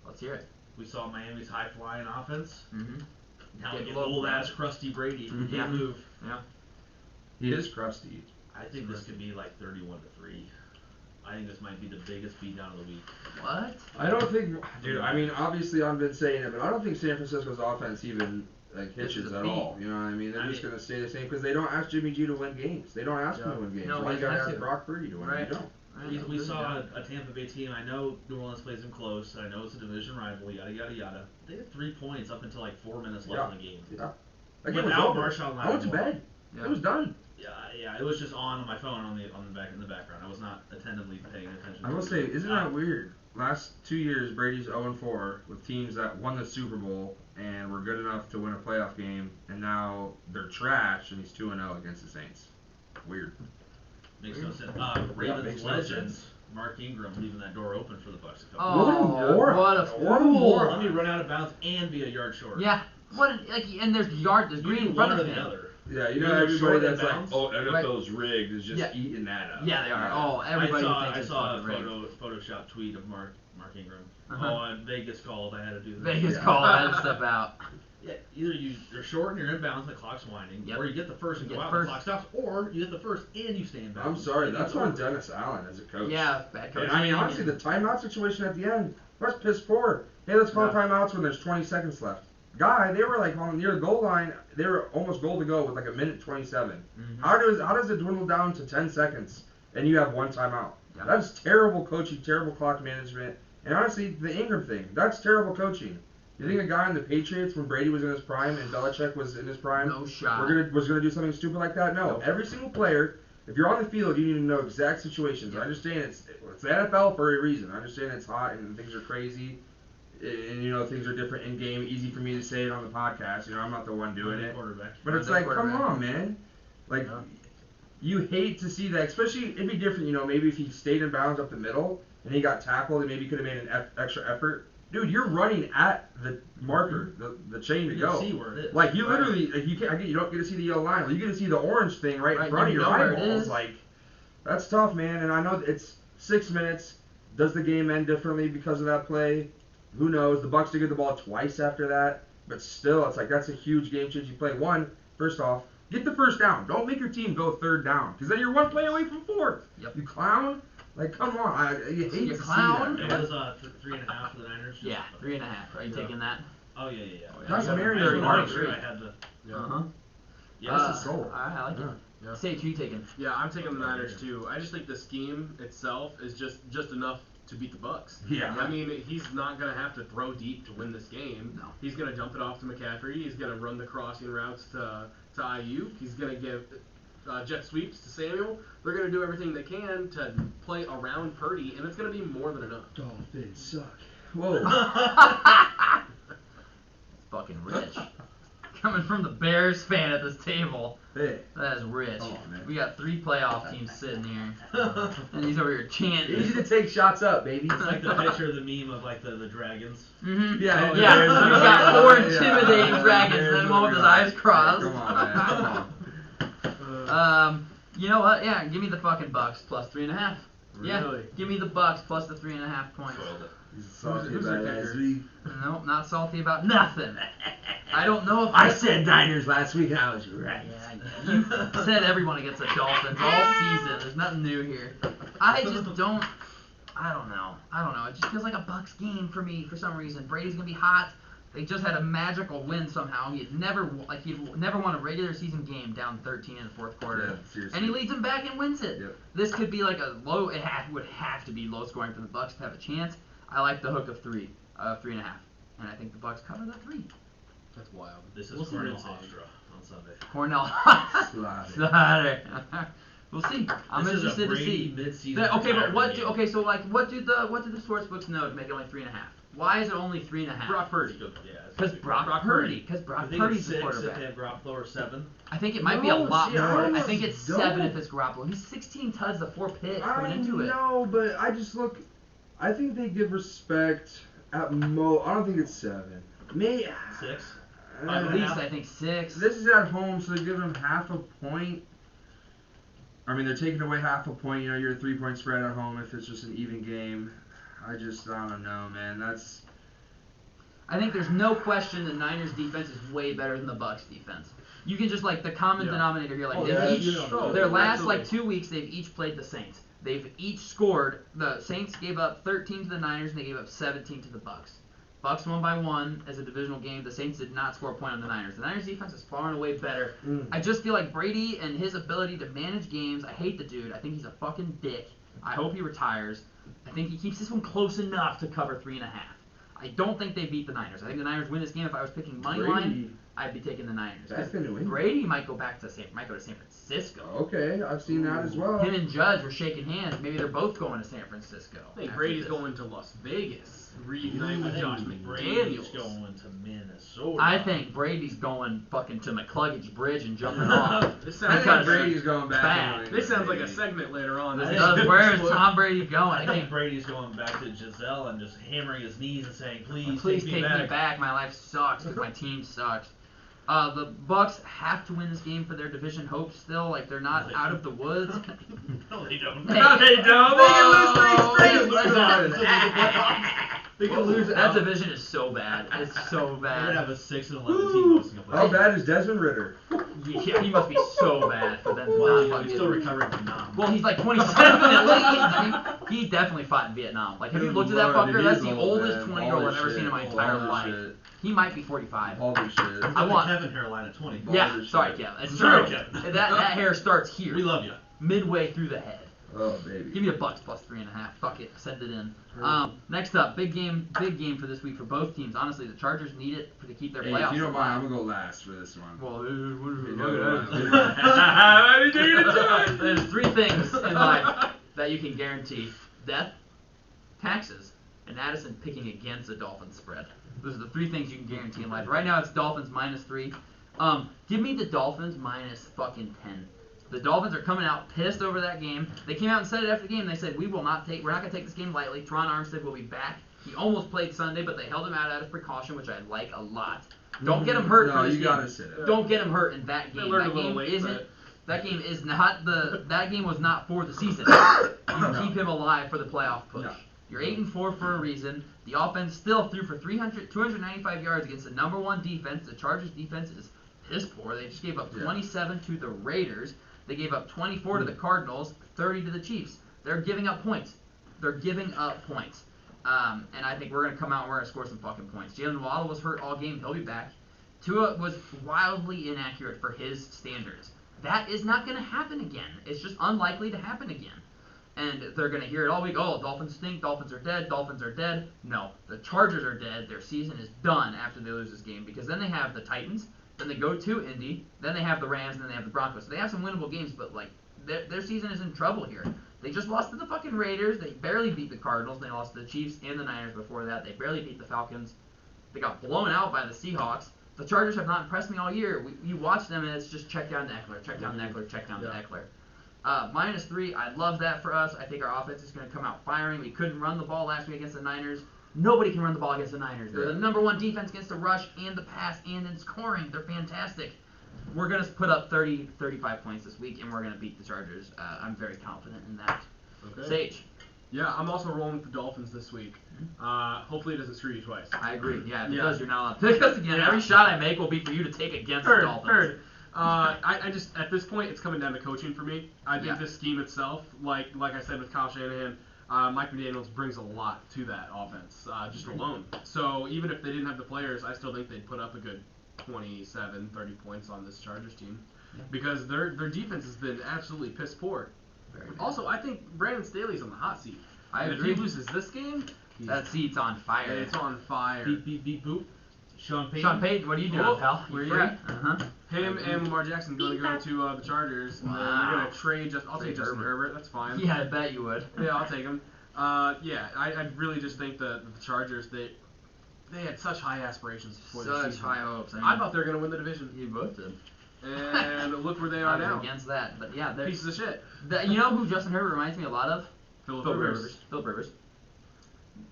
Let's hear it. We saw Miami's high-flying offense. Mm-hmm. Now we get old-ass crusty Brady who can't move. Yeah. He is crusty. I think this could be like 31-3. I think this might be the biggest beatdown of the week. What? I don't think, dude. I mean, obviously I've been saying it, but I don't think San Francisco's offense even hitches at all. You know what I mean? They're just gonna stay the same because they don't ask Jimmy G to win games. They don't ask him to win games. No, why you gotta ask Brock Purdy to win? Right. You don't. Right. We saw a Tampa Bay team. I know New Orleans plays them close. I know it's a division rival. Yada yada yada. They had 3 points up until like 4 minutes left in the game. Yeah. Without Marshawn Lattimore. I went to bed. Yeah. It was done. Yeah. It was just on my phone in the background. I was not attentively paying attention. I will say, isn't that weird? Last 2 years, Brady's 0-4 with teams that won the Super Bowl and were good enough to win a playoff game, and now they're trash, and he's 2-0 against the Saints. Weird. Makes no sense. Ravens legends, Mark Ingram leaving that door open for the Bucs to come. Oh, what a fool! Let me run out of bounds and be a yard short. Yeah. And there's green in front of him. The other. Yeah, you You're know either short everybody and that's like, bounce. oh, NFL's rigged is just Yeah. eating that up. Yeah, they are. Oh, everybody I thinks saw it's a fucking rigged. Photoshop tweet of Mark Ingram. Uh-huh. Oh, and Vegas called. I had to do this. Vegas Yeah. call that stuff out. Yeah, either you're short and you're in bounds and the clock's winding, Yep. or you get the first and You go get out first. and the clock stops, or you get the first and you stay in bounds. I'm sorry, and that's it's on over. Dennis Allen as a coach. Yeah, bad coach. And I mean, honestly, the timeout situation at the end, that's piss poor. Hey, let's call timeouts when there's 20 seconds left. Guy, they were like on near the goal line. They were almost goal to go with like a minute 27. Mhm. How does it dwindle down to 10 seconds and you have one timeout? Yeah. That's terrible coaching, terrible clock management, and honestly, the Ingram thing, that's terrible coaching. You think a guy in the Patriots when Brady was in his prime and Belichick was in his prime, No shot. was gonna do something stupid like that? No. Nope. Every single player, if you're on the field, you need to know exact situations. I understand it's the NFL for a reason. I understand it's hot and things are crazy, and you know things are different in game. Easy for me to say it on the podcast. You know, I'm not the one doing it. Quarterback. But it's Monday like, come quarterback. on, man. Like, Yeah. you hate to see that. Especially, it'd be different, you know, maybe if he stayed in bounds up the middle and he got tackled and maybe he could have made an extra effort. Dude, you're running at the marker, the chain to You go. can see where it is. Like, you literally, like, you don't get to see the yellow line. Like, you get to see the orange thing right in Right, front of you your know where it eyeballs. is. Like, that's tough, man. And I know it's 6 minutes. Does the game end differently because of that play? Who knows? The Bucs did get the ball twice after that, but still, it's like that's a huge game-changing play. One, first off, get the first down. Don't make your team go third down, because then you're one play away from fourth. Yep. You clown. Like, come on. You hate You to clown. see It that. was 3.5 for the Niners. Yeah, 3.5. Are you taking that? Oh yeah. That's I Mary wanted to Mark. make sure I had the. Yeah. Uh-huh. Yeah, this is sold. Alright, I like it. Yeah. Sage, who you taking? Yeah, I'm taking the Niners too. I just think the scheme itself is just enough to beat the Bucs. Yeah. I mean, he's not gonna have to throw deep to win this game. No. He's gonna dump it off to McCaffrey. He's gonna run the crossing routes to Ayuk. He's gonna give jet sweeps to Samuel. They're gonna do everything they can to play around Purdy, and it's gonna be more than enough. Dolphins suck. Whoa. Fucking rich. Coming from the Bears fan at this table. Hey. That is rich. Come on, man. We got 3 playoff teams sitting here. And he's over here chanting. Easy to take shots up, baby. It's like the picture of the meme of like the dragons. Mm-hmm. Yeah, Yeah, yeah, he's got 4 yeah, intimidating yeah, dragons, yeah, and then yeah, one with his yeah. eyes crossed. Come on, man. Come on. You know what? Yeah, give me the fucking Bucks plus 3.5. Yeah, Really? give me the Bucks plus the 3.5 points. He's salty Who's about your that. kicker? Nope, not salty about nothing. I don't know if I said Niners last week and I was right. Yeah, you said everyone against the Dolphins all season. There's nothing new here. I just don't. I don't know. It just feels like a Bucks game for me for some reason. Brady's gonna be hot. They just had a magical win somehow. He'd never won a regular season game down 13 in the fourth quarter, Yeah, seriously. and he leads them back and wins it. Yep. This could be like a low. Would have to be low scoring for the Bucks to have a chance. I like the hook of 3.5, and I think the Bucks cover that 3. That's wild. This is We'll see. Cornell Hofstra on Sunday. Cornell Slide. Slider. We'll see. I'm This is a interested to Brady see. mid-season Okay, but what retirement do game. what do the sports books know to make it only 3.5? Why is it only 3.5? Brock Purdy. Yeah, Because Brock Purdy. Because I Brock think Purdy's it's the 6 if quarterback. they have Garoppolo or 7. I think it might be a No, lot see, I more. I almost think it's don't. 7 if it's Garoppolo. He's 16 tuds to 4 picks coming into it. know, but I just look. I think they give respect at I don't think it's 7. May 6. At least I think 6. This is at home, so they give them half a point. I mean, they're taking away half a point. You know, you're a 3-point spread at home if it's just an even game. I don't know, man. I think there's no question the Niners defense is way better than the Bucks defense. You can just the common Yeah. denominator here, Oh, they've yeah, each you know, their last absolutely. 2 weeks they've each played the Saints. They've each scored. The Saints gave up 13 to the Niners and they gave up 17 to the Bucks. Bucks won by 1 as a divisional game. The Saints did not score a point on the Niners. The Niners defense is far and away better. I just feel like Brady and his ability to manage games. I hate the dude. I think he's a fucking dick. I hope he retires. I think he keeps this one close enough to cover 3.5. I don't think they beat the Niners. I think the Niners win this game. If I was picking money line, I'd be taking the Niners. That's the New England. Brady might go to San Francisco. Okay, I've seen that as well. Him and Judge were shaking hands. Maybe they're both going to San Francisco. I think after Brady's this. going to Las Vegas. Reunite with I Josh think McDaniels. Brady's going to Minnesota. I think Brady's going fucking to McCluggage Bridge and jumping off. This I sounds Because- think Brady's going back. Bad. to New This sounds like a England, segment later on. I This think- is- Where is Tom Brady going? I think Brady's going back to Giselle and just hammering his knees and saying, "Please Please take take me back." me back. My life sucks because my team sucks. The Bucks have to win this game for their division hopes still. Like, they're not out of the woods. No, they don't. Hey. No, they don't. They can lose 3 straight. They can lose That division is so bad. It's so They're bad. gonna have a 6-11 team hosting a playoff. How bad is Desmond Ritter? Yeah, he must be so bad for them to Well, not he's fucking. still recovering from Nam. Well, he's like 27 at least. He definitely fought in Vietnam. Like, have you looked at that Lord, fucker? dude, That's he's the old, oldest man. 20-year-old I've Holy ever seen in my shit. entire Holy life. shit. He might be 45. Holy shit. I want- Kevin hairline at 20. Yeah, Holy sorry, shit. yeah, it's Sorry, true. Kevin. That hair starts here, We love you. midway through the head. Oh, baby. Give me a Bucks plus 3.5. Fuck it, send it in. Next up, big game for this week for both teams. Honestly, the Chargers need it to keep their Hey, playoffs. if you don't mind, alive. I'm going to go last for this one. Well, Look there's 3 things in life that you can guarantee: death, taxes, and Addison picking against the Dolphins spread. Those are the 3 things you can guarantee in life. Right now, it's Dolphins -3. Give me the Dolphins minus fucking 10. The Dolphins are coming out pissed over that game. They came out and said it after the game. They said, we're not going to take this game lightly. Teron Armstead will be back. He almost played Sunday, but they held him out as precaution, which I like a lot. Don't get him hurt No, for this you game. gotta sit him. Don't get him hurt in that game. learned That a little game late, isn't. but- That game is not that game was not for the season. You keep him alive for the playoff push. No. You're 8-4 for a reason. The offense still threw for 295 yards against the number 1 defense. The Chargers defense is piss poor. They just gave up 27 to the Raiders. They gave up 24 to the Cardinals, 30 to the Chiefs. They're giving up points. And I think we're going to come out and we're going to score some fucking points. Jalen Waddle was hurt all game. He'll be back. Tua was wildly inaccurate for his standards. That is not going to happen again. It's just unlikely to happen again. And they're going to hear it all week. Oh, Dolphins stink. Dolphins are dead. Dolphins are dead. No, the Chargers are dead. Their season is done after they lose this game because then they have the Titans. Then they go to Indy. Then they have the Rams. And then they have the Broncos. So they have some winnable games, but like their season is in trouble here. They just lost to the fucking Raiders. They barely beat the Cardinals. They lost to the Chiefs and the Niners before that. They barely beat the Falcons. They got blown out by the Seahawks. The Chargers have not impressed me all year. You watch them and it's just check down to Eckler, check down to Eckler, check down to Eckler. -3, I love that for us. I think our offense is going to come out firing. We couldn't run the ball last week against the Niners. Nobody can run the ball against the Niners. They're the number 1 defense against the rush and the pass and in scoring. They're fantastic. We're going to put up 30, 35 points this week, and we're going to beat the Chargers. I'm very confident in that. Okay. Sage. Yeah, I'm also rolling with the Dolphins this week. Hopefully it doesn't screw you twice. I agree. Yeah, Yeah. because you're not allowed to pick us again. Yeah. Every shot I make will be for you to take against the Dolphins. Heard. I just at this point it's coming down to coaching for me. I think this scheme itself, like I said with Kyle Shanahan, Mike McDaniels brings a lot to that offense just alone. So even if they didn't have the players, I still think they'd put up a good 27, 30 points on this Chargers team because their defense has been absolutely piss poor. Also, I think Brandon Staley's on the hot seat. I If agree. he loses this game, That seat's on fire. it's on fire. Beep, beep, beep, boop. Sean Payton. Sean Payton, what are you doing, Oh, pal? where You you free? at? Uh-huh. Him and Lamar Jackson going to go to the Chargers, and then they're going to trade. I'll Trade take Justin Herbert. Herbert. That's fine. Yeah, I bet you would. Yeah, I'll take him. I really just think that the Chargers they had such high aspirations before the Such season. high hopes. I thought they were going to win the division, you both did. and look where they I are was now. against that, but yeah, they're, Pieces of shit. you know who Justin Herbert reminds me a lot of? Philip Philip Rivers. Rivers. Philip Rivers.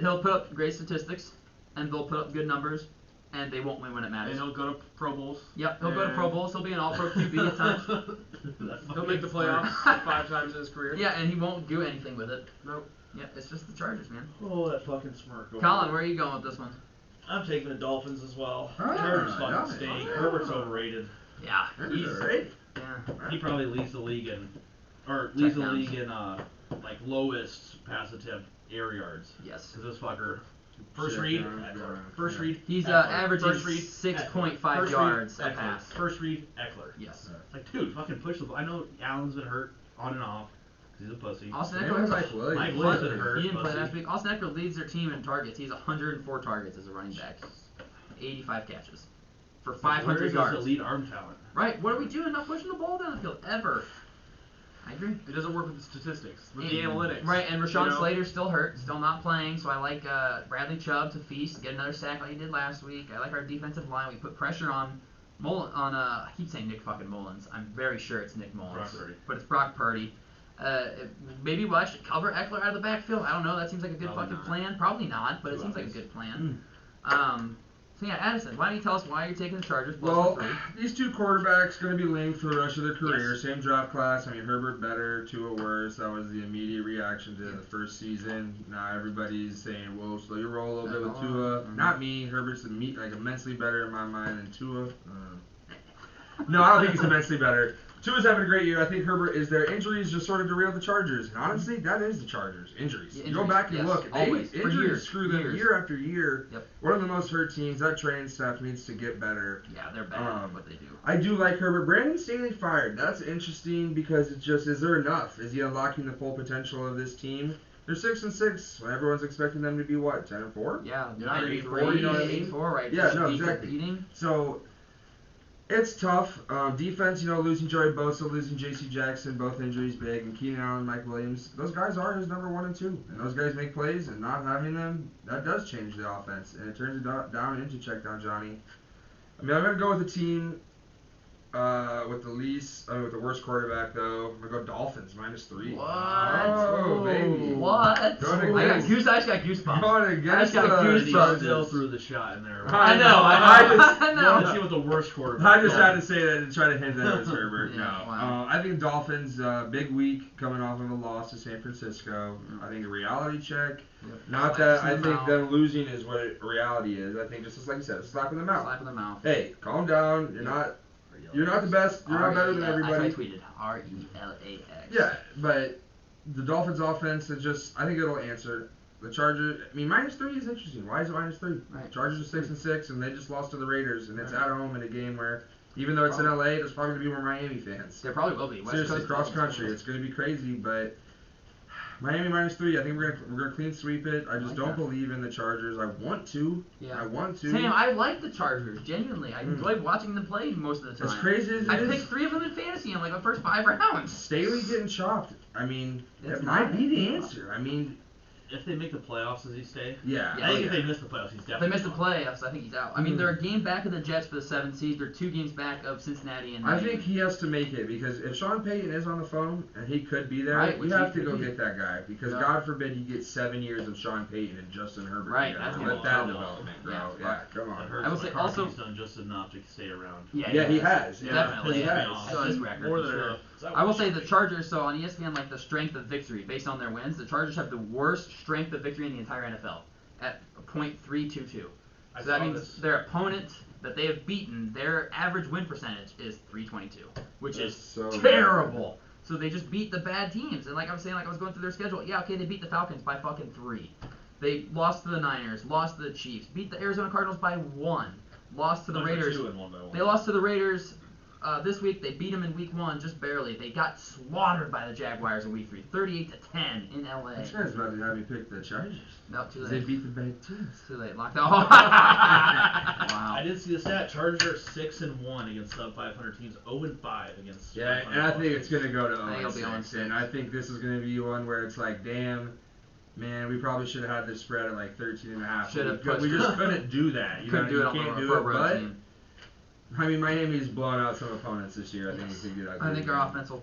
He'll put up great statistics, and they'll put up good numbers, and they won't win when it And matters. he'll go to Pro Bowls. Yep, he'll go to Pro Bowls. He'll be an All-Pro QB at times. He'll make the playoffs 5 times in his career. Yeah, and he won't do anything with it. Nope. Yeah, it's just the Chargers, man. Oh, that fucking smirk. over Colin, there. where are you going with this one? I'm taking the Dolphins as well. Ah, Chargers fucking nice. stink. Ah. Herbert's overrated. Yeah, he's Right? yeah. He probably leads the league in like lowest pass attempt air yards. Yes. Cause this fucker, first Shit, read, yeah, Eckler. yeah. First read, He's Eckler. averaging First read, 6.5 Eckler. yards First a read, pass. Eckler. First read, Eckler. Yes. Like, dude, fucking push the ball. I know Allen's been hurt on and off. 'Cause he's a pussy. Austin Same Eckler with has Mike Williams. Mike Williams been hurt. He didn't play pussy. last week. Austin Eckler leads their team in targets. He's 104 targets as a running back, 85 catches for Where 500 is his yards. elite arm talent? Right? What are we doing? Not pushing the ball down the field ever. I agree. It doesn't work with the statistics, with the And- analytics. Right, and Rashawn you know? Slater's still hurt, still not playing, so I like Bradley Chubb to feast, get another sack like he did last week. I like our defensive line. We put pressure on I keep saying Nick fucking Mullins. I'm very sure it's Nick Mullins. Brock Purdy. But it's Brock Purdy. Maybe we'll actually cover Eckler out of the backfield. I don't know. That seems like a good Probably fucking not. plan. Probably not, but it Too seems like a obvious. good plan. So yeah, Addison, why don't you tell us why you're taking the Chargers plus Well, 3? these two quarterbacks going to be linked for the rest of their career. Yes. Same draft class. I mean, Herbert better, Tua worse. That was the immediate reaction to the first season. Now everybody's saying, "Well, slow your roll a little bit with Tua." Not me. Herbert's immensely better in my mind than Tua. No, I don't think he's immensely better. Tua's having a great year. I think Herbert is there. Injuries just sort of derailed the Chargers. And honestly, that is the Chargers. Injuries. Yeah, You go back and yes, look. always. For Injuries years, screw them years. year after year. Yep. One of the most hurt teams. That training staff needs to get better. Yeah, they're bad at what they do. I do like Herbert. Brandon Staley fired. That's interesting because it's just, is there enough? Is he unlocking the full potential of this team? They're 6-6 when everyone's expecting them to be what, 10-4? Yeah, They're 9-3, you know what I mean? 8-4, right? Yeah, Just no, beat the exactly. beating. So it's tough. Defense, losing Joey Bosa, losing J.C. Jackson, both injuries big, and Keenan Allen, Mike Williams. Those guys are his number 1 and 2, and those guys make plays, and not having them, that does change the offense, and it turns it down into check down Johnny. I mean, I'm gonna go with the team with the worst quarterback though. I'm gonna go Dolphins -3. What? Oh, baby. What? Going I against- just got goosebumps. Going I against just got the And he goosebumps. still threw the shot in there. I know. I know. Let's see what the worst quarterback. I just had to say that and try to hint that it was Herbert. Yeah, No. wow. I think Dolphins, big week coming off of a loss to San Francisco. I think a reality check. Yep. Not Slaps that in I the think mouth. them losing is what reality is. I think just like you said, a slap in the mouth. Slap in the mouth. Hey, calm down. You're not the best. You're not better than everybody. I tweeted RELAX. Yeah, but the Dolphins offense is just, I think it'll answer. The Chargers, I mean, -3 is interesting. Why is it -3? Right. Chargers are 6-6, and they just lost to the Raiders, and it's at home in a game where, even though it's in LA, there's probably going to be more Miami fans. There probably will be. West Seriously, Coast cross fans. country, it's going to be crazy, but Miami -3. I think we're gonna clean sweep it. I just like don't that. believe in the Chargers. I want to. Yeah. I want to. Sam, I like the Chargers. Genuinely, I enjoyed watching them play most of the time. As crazy as it I is, picked 3 of them in fantasy in like the first 5 rounds. Staley getting chopped. I mean, It's it might not- be the answer. I mean, If they make the playoffs, does he stay? yeah. Yeah, I think yeah. if they miss the playoffs, he's If definitely they miss the gone. playoffs, I think he's out. I mean, they're a game back of the Jets for the 7th seed. They're 2 games back of Cincinnati and I Miami. think he has to make it because if Sean Payton is on the phone and he could be there, Right, you which have he to could go be. get that guy because Yeah. God forbid he gets 7 years of Sean Payton and Justin Herbert. Right, together. that's Let gonna that be development grow. Yeah, Yeah, come I've on. heard I will say McCarthy's also- done just enough to stay around. Yeah, he has. Definitely. He has. So his record, More for than sure. enough. I will say the Chargers, so on ESPN, like the strength of victory based on their wins, the Chargers have the worst strength of victory in the entire NFL at .322. I So that saw means this. their opponent that they have beaten, their average win percentage is .322, which That's is so terrible. So they just beat the bad teams. And like I was saying, like I was going through their schedule, yeah, okay, they beat the Falcons by fucking 3. They lost to the Niners, lost to the Chiefs, beat the Arizona Cardinals by 1, lost to the Raiders. 2 and 1 by 1. They lost to the Raiders this week. They beat them in week 1 just barely. They got slaughtered by the Jaguars in week 3, 38-10 in LA. This guy's about to have you pick the Chargers. No, too They late. beat the bad teams. Too late. Locked out. Wow. I did see the stat. Chargers are 6-1 against sub 500 teams. 0-5 against. Yeah, 500 and I think it's gonna go to I think it'll be 0-6, 0-6. and I think this is gonna be one where it's like, damn, man, we probably should have had this spread at like 13.5. Should have We pushed just it. couldn't do that. You Couldn't know, do it you on can't the do for a it, road but team. I mean, Miami's blown out some opponents this year. I think we can do that. I think our offense will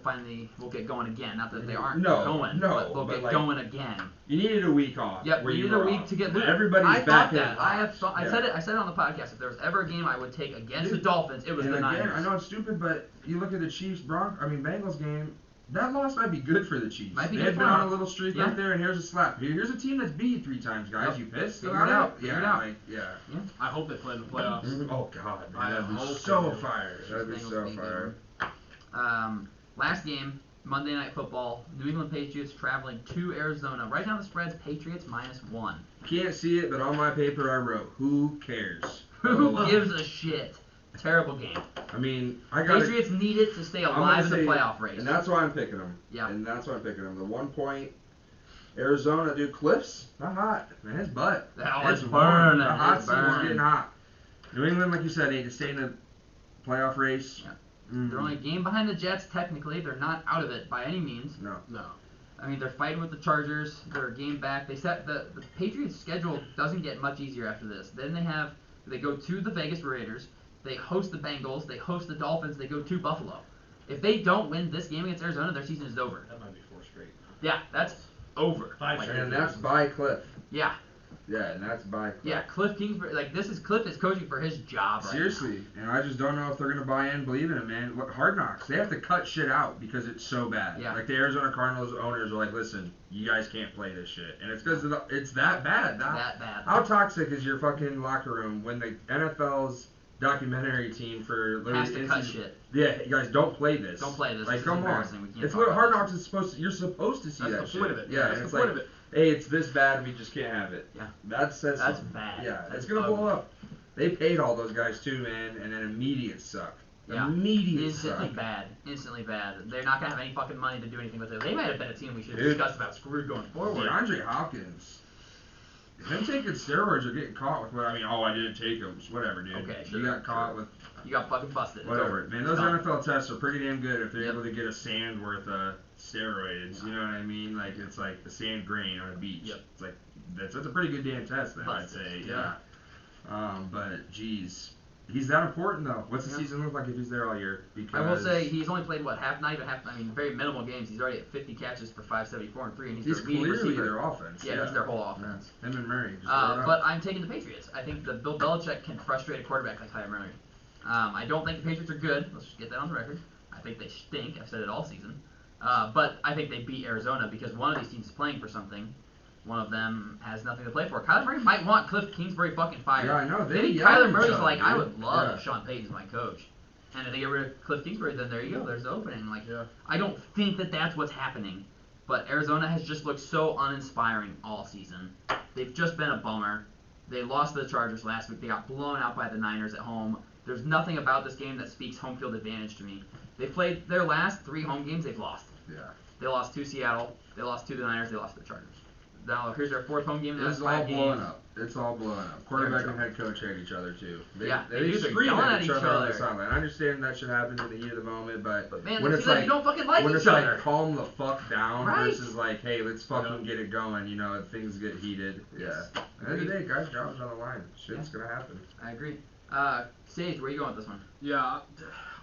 get going again. Not that they aren't No, going, no, but they'll but get like- going again. You needed a week off. Yep, where we you needed a were week off. to get. Everybody's I back thought in that. I have. I Yeah. said it. I said it on the podcast. If there was ever a game I would take against the Dolphins, it was And the again, Niners. I know it's stupid, but you look at the Bengals game. That loss might be good for the Chiefs. Might be They've good been for on them. a little streak Yeah. right there, and here's a slap. Here's a team that's beat you 3 times, guys. Yep. You pissed? Figure Figure it it out. out. Figure it Yeah, out. like, yeah. I hope they play in the playoffs. Oh God, man, I that'd be hope so they do. fire. That'd be Bengals so beat fire. Last game, Monday Night Football. New England Patriots traveling to Arizona. Right now the spread's Patriots -1. Can't see it, but on my paper I wrote, "Who cares?" Who Oh, gives a shit? Terrible game. I mean, I got Patriots need it to stay alive in the playoff race. and that's why I'm picking them. Yeah. And that's why I'm picking them. The 1 point. Arizona, dude, Cliff's not hot. Man, his butt. Oh, it's warm. burning. The hot It's seat's burning. getting hot. New England, like you said, need to stay in the playoff race. Yeah. Mm. They're only a game behind the Jets, technically. They're not out of it by any means. No. No. I mean, they're fighting with the Chargers. They're a game back. They set the Patriots' schedule doesn't get much easier after this. Then they go to the Vegas Raiders. They host the Bengals. They host the Dolphins. They go to Buffalo. If they don't win this game against Arizona, their season is over. That might be 4 straight. Yeah, that's over. 5 Like, straight. And that's by Cliff. Yeah. Yeah, and that's by Cliff. Yeah, Cliff Kingsbury. Like Cliff is coaching for his job right Seriously, and I just don't know if they're gonna buy in, believe in it, man. Look, Hard Knocks, they have to cut shit out because it's so bad. Yeah. Like the Arizona Cardinals owners are like, listen, you guys can't play this shit, and it's because it's that bad. That bad. How toxic is your fucking locker room when the NFL's documentary team for Has to cut shit. Yeah, you guys don't play this. Don't play this. Like, This is come on. embarrassing. We can't It's talk what about Hard this. Knocks is supposed to. You're supposed to see That's that the shit. point of it. Yeah, That's and it's the like, point of it. hey, it's this bad, we just can't have it. Yeah. That says That's something. bad. Yeah, That's it's gonna ugly. blow up. They paid all those guys too, man, and then immediate suck. Yeah. Immediate Instantly suck. bad. Instantly bad. They're not gonna have any fucking money to do anything with it. They might have been a team we should Dude. discuss about screwed going forward. DeAndre Hopkins. Him taking steroids or getting caught with what? I mean, I didn't take them. Whatever, dude. Okay, sure, You got caught sure. with You got fucking busted. It's whatever. over. Man, It's those done. NFL tests are pretty damn good if they're Yep. able to get a sand worth of steroids. You know what I mean? Like it's like the sand grain on a beach. Yep. It's like that's a pretty good damn test, then I'd Busted. say. Yeah. But geez, he's that important though. What's the Yeah. season look like if he's there all year? Because I will say he's only played not even half. I mean, very minimal games. He's already at 50 catches for 574 and 3, and he's he's their leading clearly receiver. their offense. Yeah, he's their whole offense. Him and Murray. Just throw it up. But I'm taking the Patriots. I think that Bill Belichick can frustrate a quarterback like Kyler Murray. I don't think the Patriots are good. Let's just get that on the record. I think they stink. I've said it all season. But I think they beat Arizona because one of these teams is playing for something. One of them has nothing to play for. Kyler Murray might want Cliff Kingsbury fucking fired. Yeah, I know. They Maybe yell at Kyler each Murray's other, like, I dude. would love Yeah. if Sean Payton's my coach. And if they get rid of Cliff Kingsbury, then there you go. There's the opening. Like, Yeah. I don't think that that's what's happening. But Arizona has just looked so uninspiring all season. They've just been a bummer. They lost to the Chargers last week. They got blown out by the Niners at home. There's nothing about this game that speaks home field advantage to me. They played their last 3 home games. They've lost. Yeah. They lost to Seattle. They lost to the Niners. They lost to the Chargers. Now here's their 4th home game. in the It's last all 5 blowing games. up. It's all blowing up. Quarterback and head coach hate each other too. They Yeah, they do. They're scream yelling at at each each other on the other. sideline. I understand that should happen in the heat of the moment, but man, when it it's seems like like you don't fucking like when each it's other. like calm the fuck down Right. versus like, hey, let's fucking get it going. You know, if things get heated. Yes. Yeah. At the end of the day, guys' jobs on the line. Shit's gonna happen. I agree. Sage, where you going with this one? Yeah,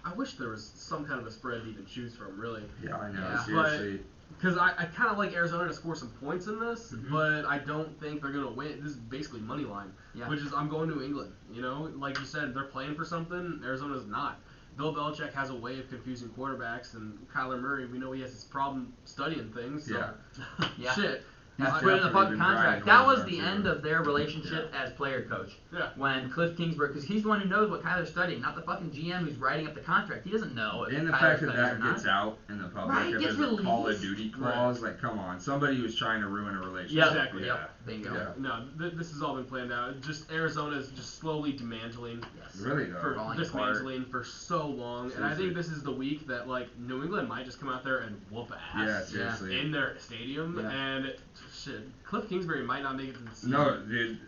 I wish there was some kind of a spread to even choose from, really. Yeah, I know. Yeah. Seriously. Because I kind of like Arizona to score some points in this, Mhm. but I don't think they're going to win. This is basically money line, Yeah. which is I'm going to England. You know, like you said, they're playing for something. Arizona's not. Bill Belichick has a way of confusing quarterbacks, and Kyler Murray, we know he has his problem studying things. So Yeah. Yeah. shit. He's He's put in the definitely fucking been contract. grinding That was hard the too. end of their relationship as player coach. Yeah. When Cliff Kingsbury, because he's the one who knows what Kyler's studying, not the fucking GM who's writing up the contract. He doesn't know if And the Kyler's fact that studying or that not. gets out in the public, Right, if gets there's a Call of released. Duty clause, like, come on, somebody was trying to ruin a relationship. Yep. Exactly. Yeah. Yep. Bingo. Yeah. No, this has all been planned out. Just Arizona is just slowly dismantling. Yes. Really though. For Falling dismantling for so long, and I Seriously. think this is the week that like New England might just come out there and whoop Yeah, ass seriously. in their stadium, Yeah. and shit, Cliff Kingsbury might not make it to the season. No, dude,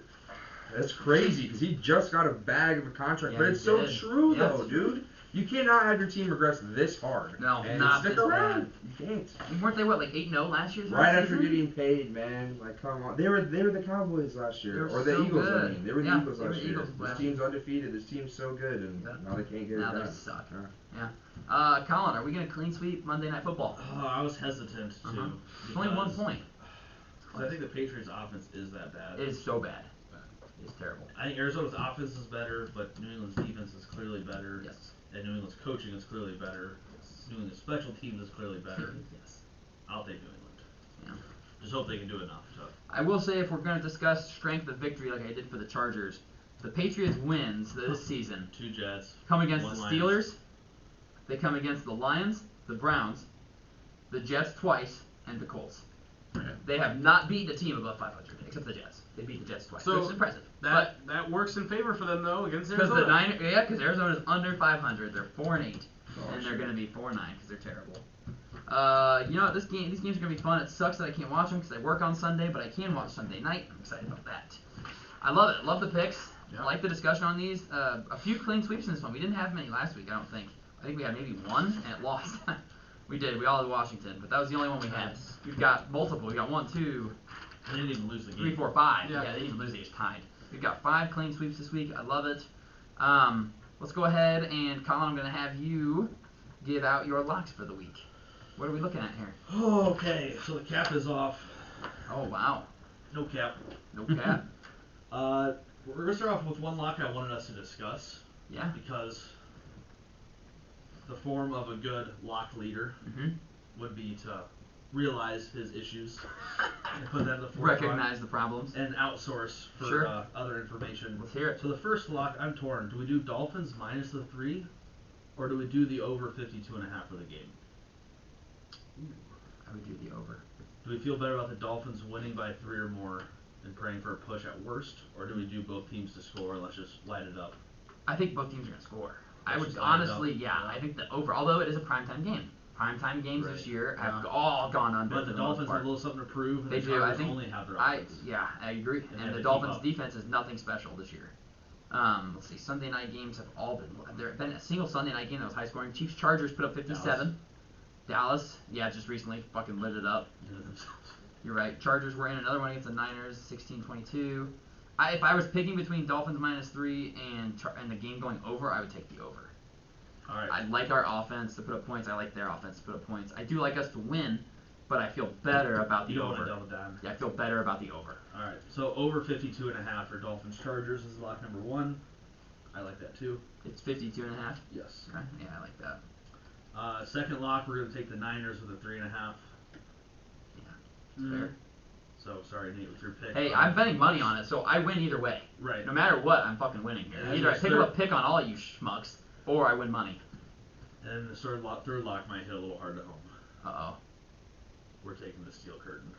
that's crazy because he just got a bag of a contract. Yeah, but he it's so did. true Yeah, though, it's true. dude. You cannot have your team regress this hard. No, and not stick this around. You can't. And weren't they like 8-0 last year? Right after getting paid, man. Like, come on. They were the Cowboys last They year, were or the so Eagles. good. I mean, they were the Yeah, Eagles they were last the year. Eagles This last team's undefeated. This team's so good, and Yeah. now they can't get Now it they done. suck. Yeah. Yeah. Colin, are we gonna clean sweep Monday Night Football? I was hesitant to. Uh-huh. It's only 1 point. Because I think the Patriots' offense is that bad. It is so bad. It's terrible. I think Arizona's offense is better, but New England's defense is clearly better. Yes. And New England's coaching is clearly better. New England's special teams is clearly better. Yes. I'll take New England. Yeah. Just hope they can do enough. I will say, if we're going to discuss strength of victory like I did for the Chargers, the Patriots wins this season 2 Jets. come against One the Lions. Steelers, they come against the Lions, the Browns, the Jets twice, and the Colts. They have not beaten a team above 500, except the Jets. They beat the Jets twice, So which is impressive. That works in favor for them though against Because Arizona. because Arizona's under 500, they're 4-8, Oh, and they're shit. going to be 4-9 because they're terrible. You know what? These games are going to be fun. It sucks that I can't watch them because I work on Sunday, but I can watch Sunday night. I'm excited about that. I love it. Love the picks. Yeah. I like the discussion on these. A few clean sweeps in this one. We didn't have many last week, I don't think. I think we had maybe one, and it lost. We did. We all had Washington, but that was the only one we had. We've got multiple. We got 1, 2, They didn't even lose the game. 3, 4, 5. Yeah. Yeah, they didn't even lose. They just tied. We've got 5 clean sweeps this week. I love it. Let's go ahead and, Colin, I'm going to have you give out your locks for the week. What are we looking at here? Okay, so the cap is off. Oh, wow. No cap. No cap. We're going to start off with one lock I wanted us to discuss. Yeah. Because the form of a good lock leader Mm-hmm. would be to realize his issues and put that in the forefront. Recognize the problems. And outsource for Sure. other information. Let's hear it. So the first lock, I'm torn. Do we do Dolphins minus the 3? Or do we do the over 52.5 for the game? I would do the over. Do we feel better about the Dolphins winning by 3 or more and praying for a push at worst? Or do we do both teams to score and let's just light it up? I think both teams are going to score. I Let's would just light it honestly, up. yeah, I think the over, although it is a primetime game. Primetime games this Right. year have Yeah. all gone under. But the Dolphins have a little something to prove, and They the do. I Chargers think only have their I offense. agree. And they And have the to Dolphins' keep up. defense is nothing special this year. Let's see. Sunday night games have all been. There have been a single Sunday night game that was high scoring. Chiefs Chargers put up 57. Dallas, yeah, just recently fucking lit it up. You're right. Chargers were in another one against the Niners, 16-22. If I was picking between Dolphins minus 3 and the game going over, I would take the over. All right. I like our offense to put up points. I like their offense to put up points. I do like us to win, but I feel better about the You don't over. want to double down. Yeah, I feel better about the over. All right. So over 52.5 for Dolphins Chargers is lock number 1. I like that too. It's 52.5. Yes. Okay. Yeah, I like that. Second lock, we're going to take the Niners with a 3.5. It's fair. So sorry, Nate, with your pick. Hey, I'm betting money on it, so I win either way. Right. No matter what, I'm fucking winning here. And Either I there's pick up a pick on all you schmucks, or I win money. And the third lock might hit a little hard to home. Uh-oh. We're taking the steel curtain.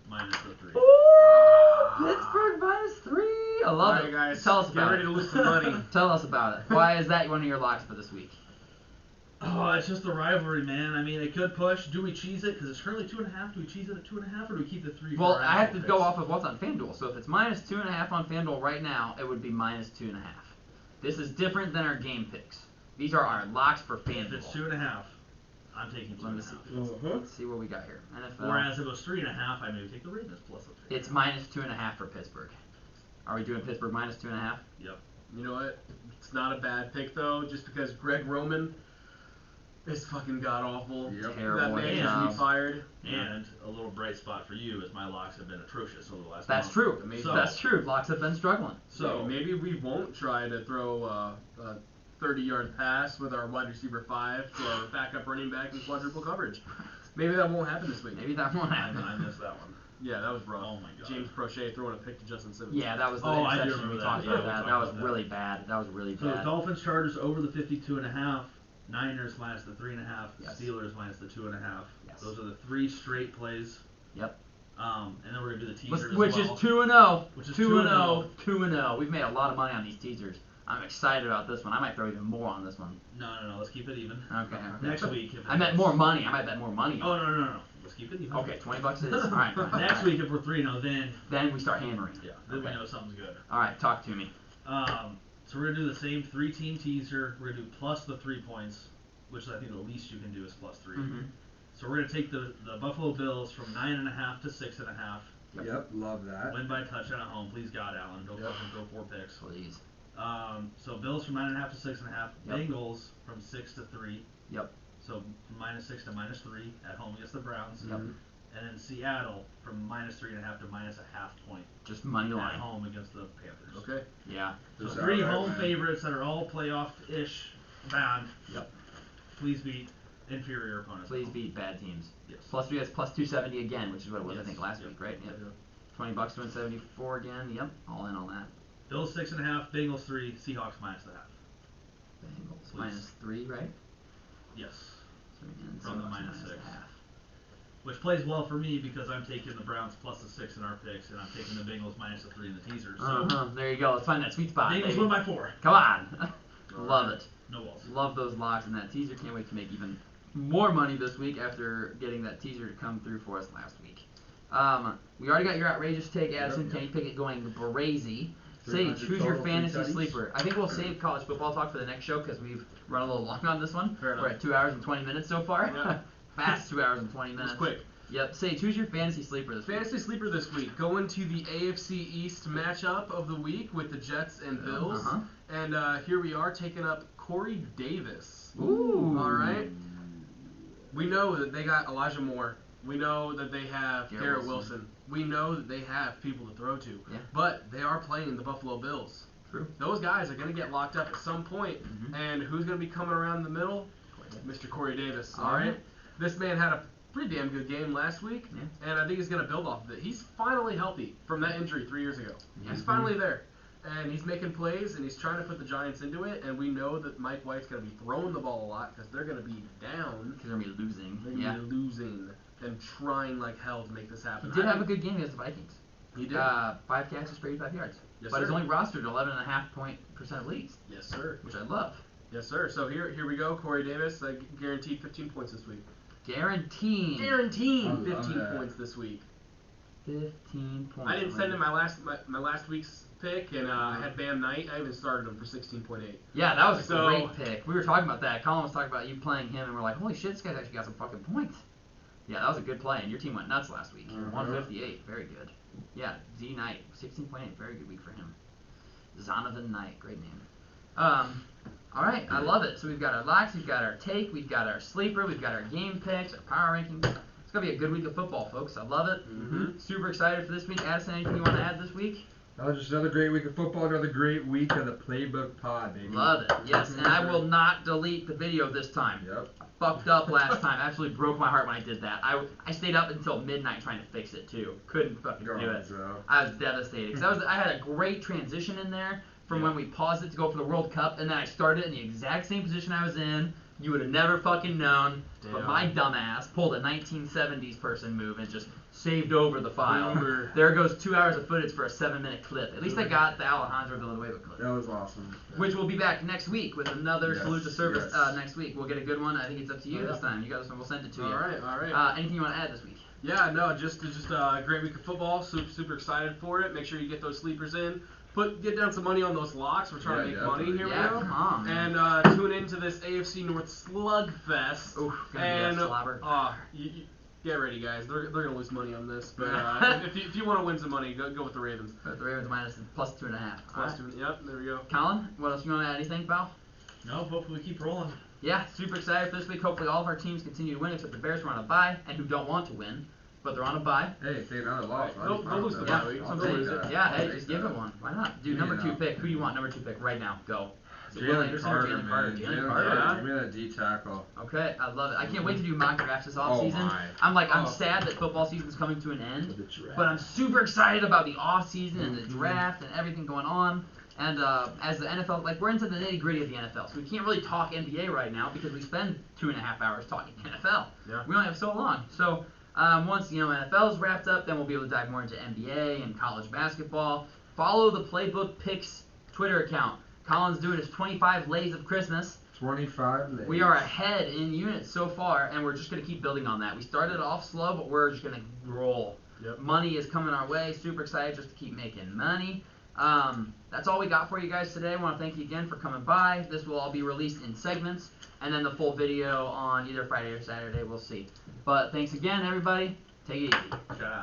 Minus the 3. Ooh, Pittsburgh minus 3. I love All it. right, guys, Tell us get about ready it. to lose some money. Tell us about it. Why is that one of your locks for this week? Oh, it's just the rivalry, man. I mean, it could push. Do we cheese it? Because it's currently 2.5. Do we cheese it at 2.5, or do we keep the 3? Well, for our I have to actual go picks? off of what's on FanDuel. So if it's minus 2.5 on FanDuel right now, it would be minus 2.5. This is different than our game picks. These are our locks for If FanDuel. it's 2.5, I'm taking Let me see. 2.5. Let's see what we got here. NFL. Whereas if it was 3.5, I maybe take the Ravens plus the 3. It's minus 2.5 for Pittsburgh. Are we doing Pittsburgh minus 2.5? Yep. You know what? It's not a bad pick though, just because Greg Roman is fucking god awful. Yep. Terrible That man job. should be fired. And a little bright spot for you is my locks have been atrocious over the last That's month. true. Amazing. So- That's true. Locks have been struggling. So maybe we won't try to throw a 30-yard pass with our wide receiver 5 to our backup running back in quadruple coverage. Maybe that won't happen this week. Maybe that won't happen. I missed that one. Yeah, that was rough. Oh my God. James Prochet throwing a pick to Justin Simmons. Yeah, that was the Oh, I do interception we remember talked that. about. Yeah, That we that was talked about really bad. That was really So bad. Dolphins Chargers over the 52.5. Niners minus the 3.5. Yes. Steelers minus the 2.5. Yes. Those are the 3 straight plays. Yep. And then we're gonna do the teaser as Which well. is 2-0. Which is 2-0. 2-0. We've made a lot of money on these teasers. I'm excited about this one. I might throw even more on this one. No. Let's keep it even. Okay. Next week. If I meant more money. I might bet more money. Oh on it. no. Let's keep it even. Okay, $20 it is. All right. fine. Next week, if we're 3-0, Then we start hammering. then we Okay. know something's good. All right, talk to me. So we're gonna do the same 3-team teaser. We're gonna do plus the 3 points, which I think the least you can do is plus 3. Mm-hmm. So we're gonna take the Buffalo Bills from 9.5 to 6.5. Yep, love that. Win by touchdown at home. Please God, Allen, don't fucking throw 4 picks. Please. So Bills from 9.5 to 6.5. Yep. Bengals from 6 to 3. Yep. So from -6 to -3 at home against the Browns. Yep. And then Seattle from -3.5 to -0.5 point Just money at line. home against the Panthers. Okay. Yeah. So Just 3 outright, home man. favorites that are all playoff-ish bound. Yep. Please beat inferior opponents. Please beat bad teams. Yes. Plus 3, that's plus 270 again, which is what it was, I Yes. think, last Yep. week, right? Yep. Yeah. $20 to win 74 again. Yep. All in on that. Bills 6.5, Bengals 3, Seahawks -0.5. Bengals Please. minus 3, right? Yes. So again, From the Seahawks minus minus 6. a half. Which plays well for me because I'm taking the Browns plus the 6 in our picks, and I'm taking the Bengals minus the 3 in the teaser. So There you go. Let's find that sweet spot. Bengals baby. win by 4. Come on. Love it. No balls. Love those locks and that teaser. Can't wait to make even more money this week after getting that teaser to come through for us last week. We already got your outrageous take, Addison. Yep. Kenny Pickett going brazy. Say, 300 choose your total, fantasy 3 tutties. sleeper. I think we'll save college football talk for the next show because we've run a little long on this one. Fair We're enough. at 2 hours and 20 minutes so far. Yeah. Fast 2 hours and 20 minutes. It's quick. Yep. Say, choose your fantasy sleeper this week. Fantasy sleeper this week. Going to the AFC East matchup of the week with the Jets and Bills. Uh-huh. And here we are taking up Corey Davis. Ooh. All right. We know that they got Elijah Moore. We know that they have Garrett Garrett Wilson. Wilson. we know that they have people to throw to. Yeah. But they are playing the Buffalo Bills. True. Those guys are going to get locked up at some point. And who's going to be coming around the middle? Mr. Corey Davis. All right. This man had a pretty damn good game last week, and I think he's going to build off of it. He's finally healthy from that injury 3 years ago. He's finally there, and he's making plays, and he's trying to put the Giants into it, and we know that Mike White's going to be throwing the ball a lot because they're going to be down. Because they're going to be losing. They're going to be losing and trying like hell to make this happen. He did have a good game against the Vikings. He did. 5 catches for 85 yards. Yes, but sir. he's only rostered 11.5% of leagues. Yes, sir. Which I love. Yes, sir. So here we go. Corey Davis, guaranteed 15 points this week. Guaranteed 15 that. points this week. 15 points. I didn't send in my last week's pick, and I had Bam Knight. I even started him for 16.8. Yeah, that was a great pick. We were talking about that. Colin was talking about you playing him, and we're like, holy shit, this guy's actually got some fucking points. Yeah, that was a good play, and your team went nuts last week. 158, very good. Yeah, Z Knight, 16.8, very good week for him. Zonovan Knight, great name. All right, I love it. So we've got our locks, we've got our take, we've got our sleeper, we've got our game picks, our power rankings. It's gonna be a good week of football, folks. I love it. Super excited for this week. Addison, anything you want to add this week? Just another great week of football, another great week of the Playbook Pod, baby. Love it. Yes, and I will not delete the video this time. Yep. I fucked up last time. Absolutely broke my heart when I did that. I stayed up until midnight trying to fix it too. Couldn't fucking do it. I was devastated because I had a great transition in there from when we paused it to go for the World Cup, and then I started in the exact same position I was in. You would have never fucking known, but my dumbass pulled a 1970s person move and just saved over the file. There goes 2 hours of footage for a 7-minute clip. At least I got the Alejandro Villanueva clip. That was awesome. Which will be back next week with another Salute to Service next week. We'll get a good one. I think it's up to you this time. You got this one. We'll send it to you. All right. Anything you want to add this week? Yeah, no, just a great week of football. Super excited for it. Make sure you get those sleepers in. Get down some money on those locks. We're trying to make money here. Come on, man. And tune into this AFC North slugfest. Oof, and slobber. You get ready, guys. They're gonna lose money on this. But if you want to win some money, go with the Ravens. The Ravens minus +2.5. +2. Yep, there we go. Colin, what else you want to add? Anything, pal? No, hopefully we keep rolling. Yeah, super excited for this week. Hopefully all of our teams continue to win, except the Bears who are on a bye and who don't want to win, but they're on a bye. Hey, take another loss. They'll lose the bye week. I'll Lose it. it. Yeah, hey, just give it one. Why not? Dude, number 2 pick. Who do you want number 2 pick right now? Go. Jalen Carter, Jalen man. Jalen Carter. Give me that D tackle. Okay, I love it. I can't wait to do mock drafts this offseason. I'm sad that football season's coming to an end, but I'm super excited about the offseason and the draft and everything going on. And as the NFL, we're into the nitty gritty of the NFL, so we can't really talk NBA right now because we spend 2.5 hours talking NFL. Yeah. We only have so long. So once NFL's wrapped up, then we'll be able to dive more into NBA and college basketball. Follow the Playbook Picks Twitter account. Colin's doing his 25 lays of Christmas. 25 lays. We are ahead in units so far, and we're just going to keep building on that. We started off slow, but we're just going to roll. Yep. Money is coming our way. Super excited just to keep making money. That's all we got for you guys today. I want to thank you again for coming by. This will all be released in segments, and then the full video on either Friday or Saturday. We'll see. But thanks again, everybody. Take it easy. Shut up.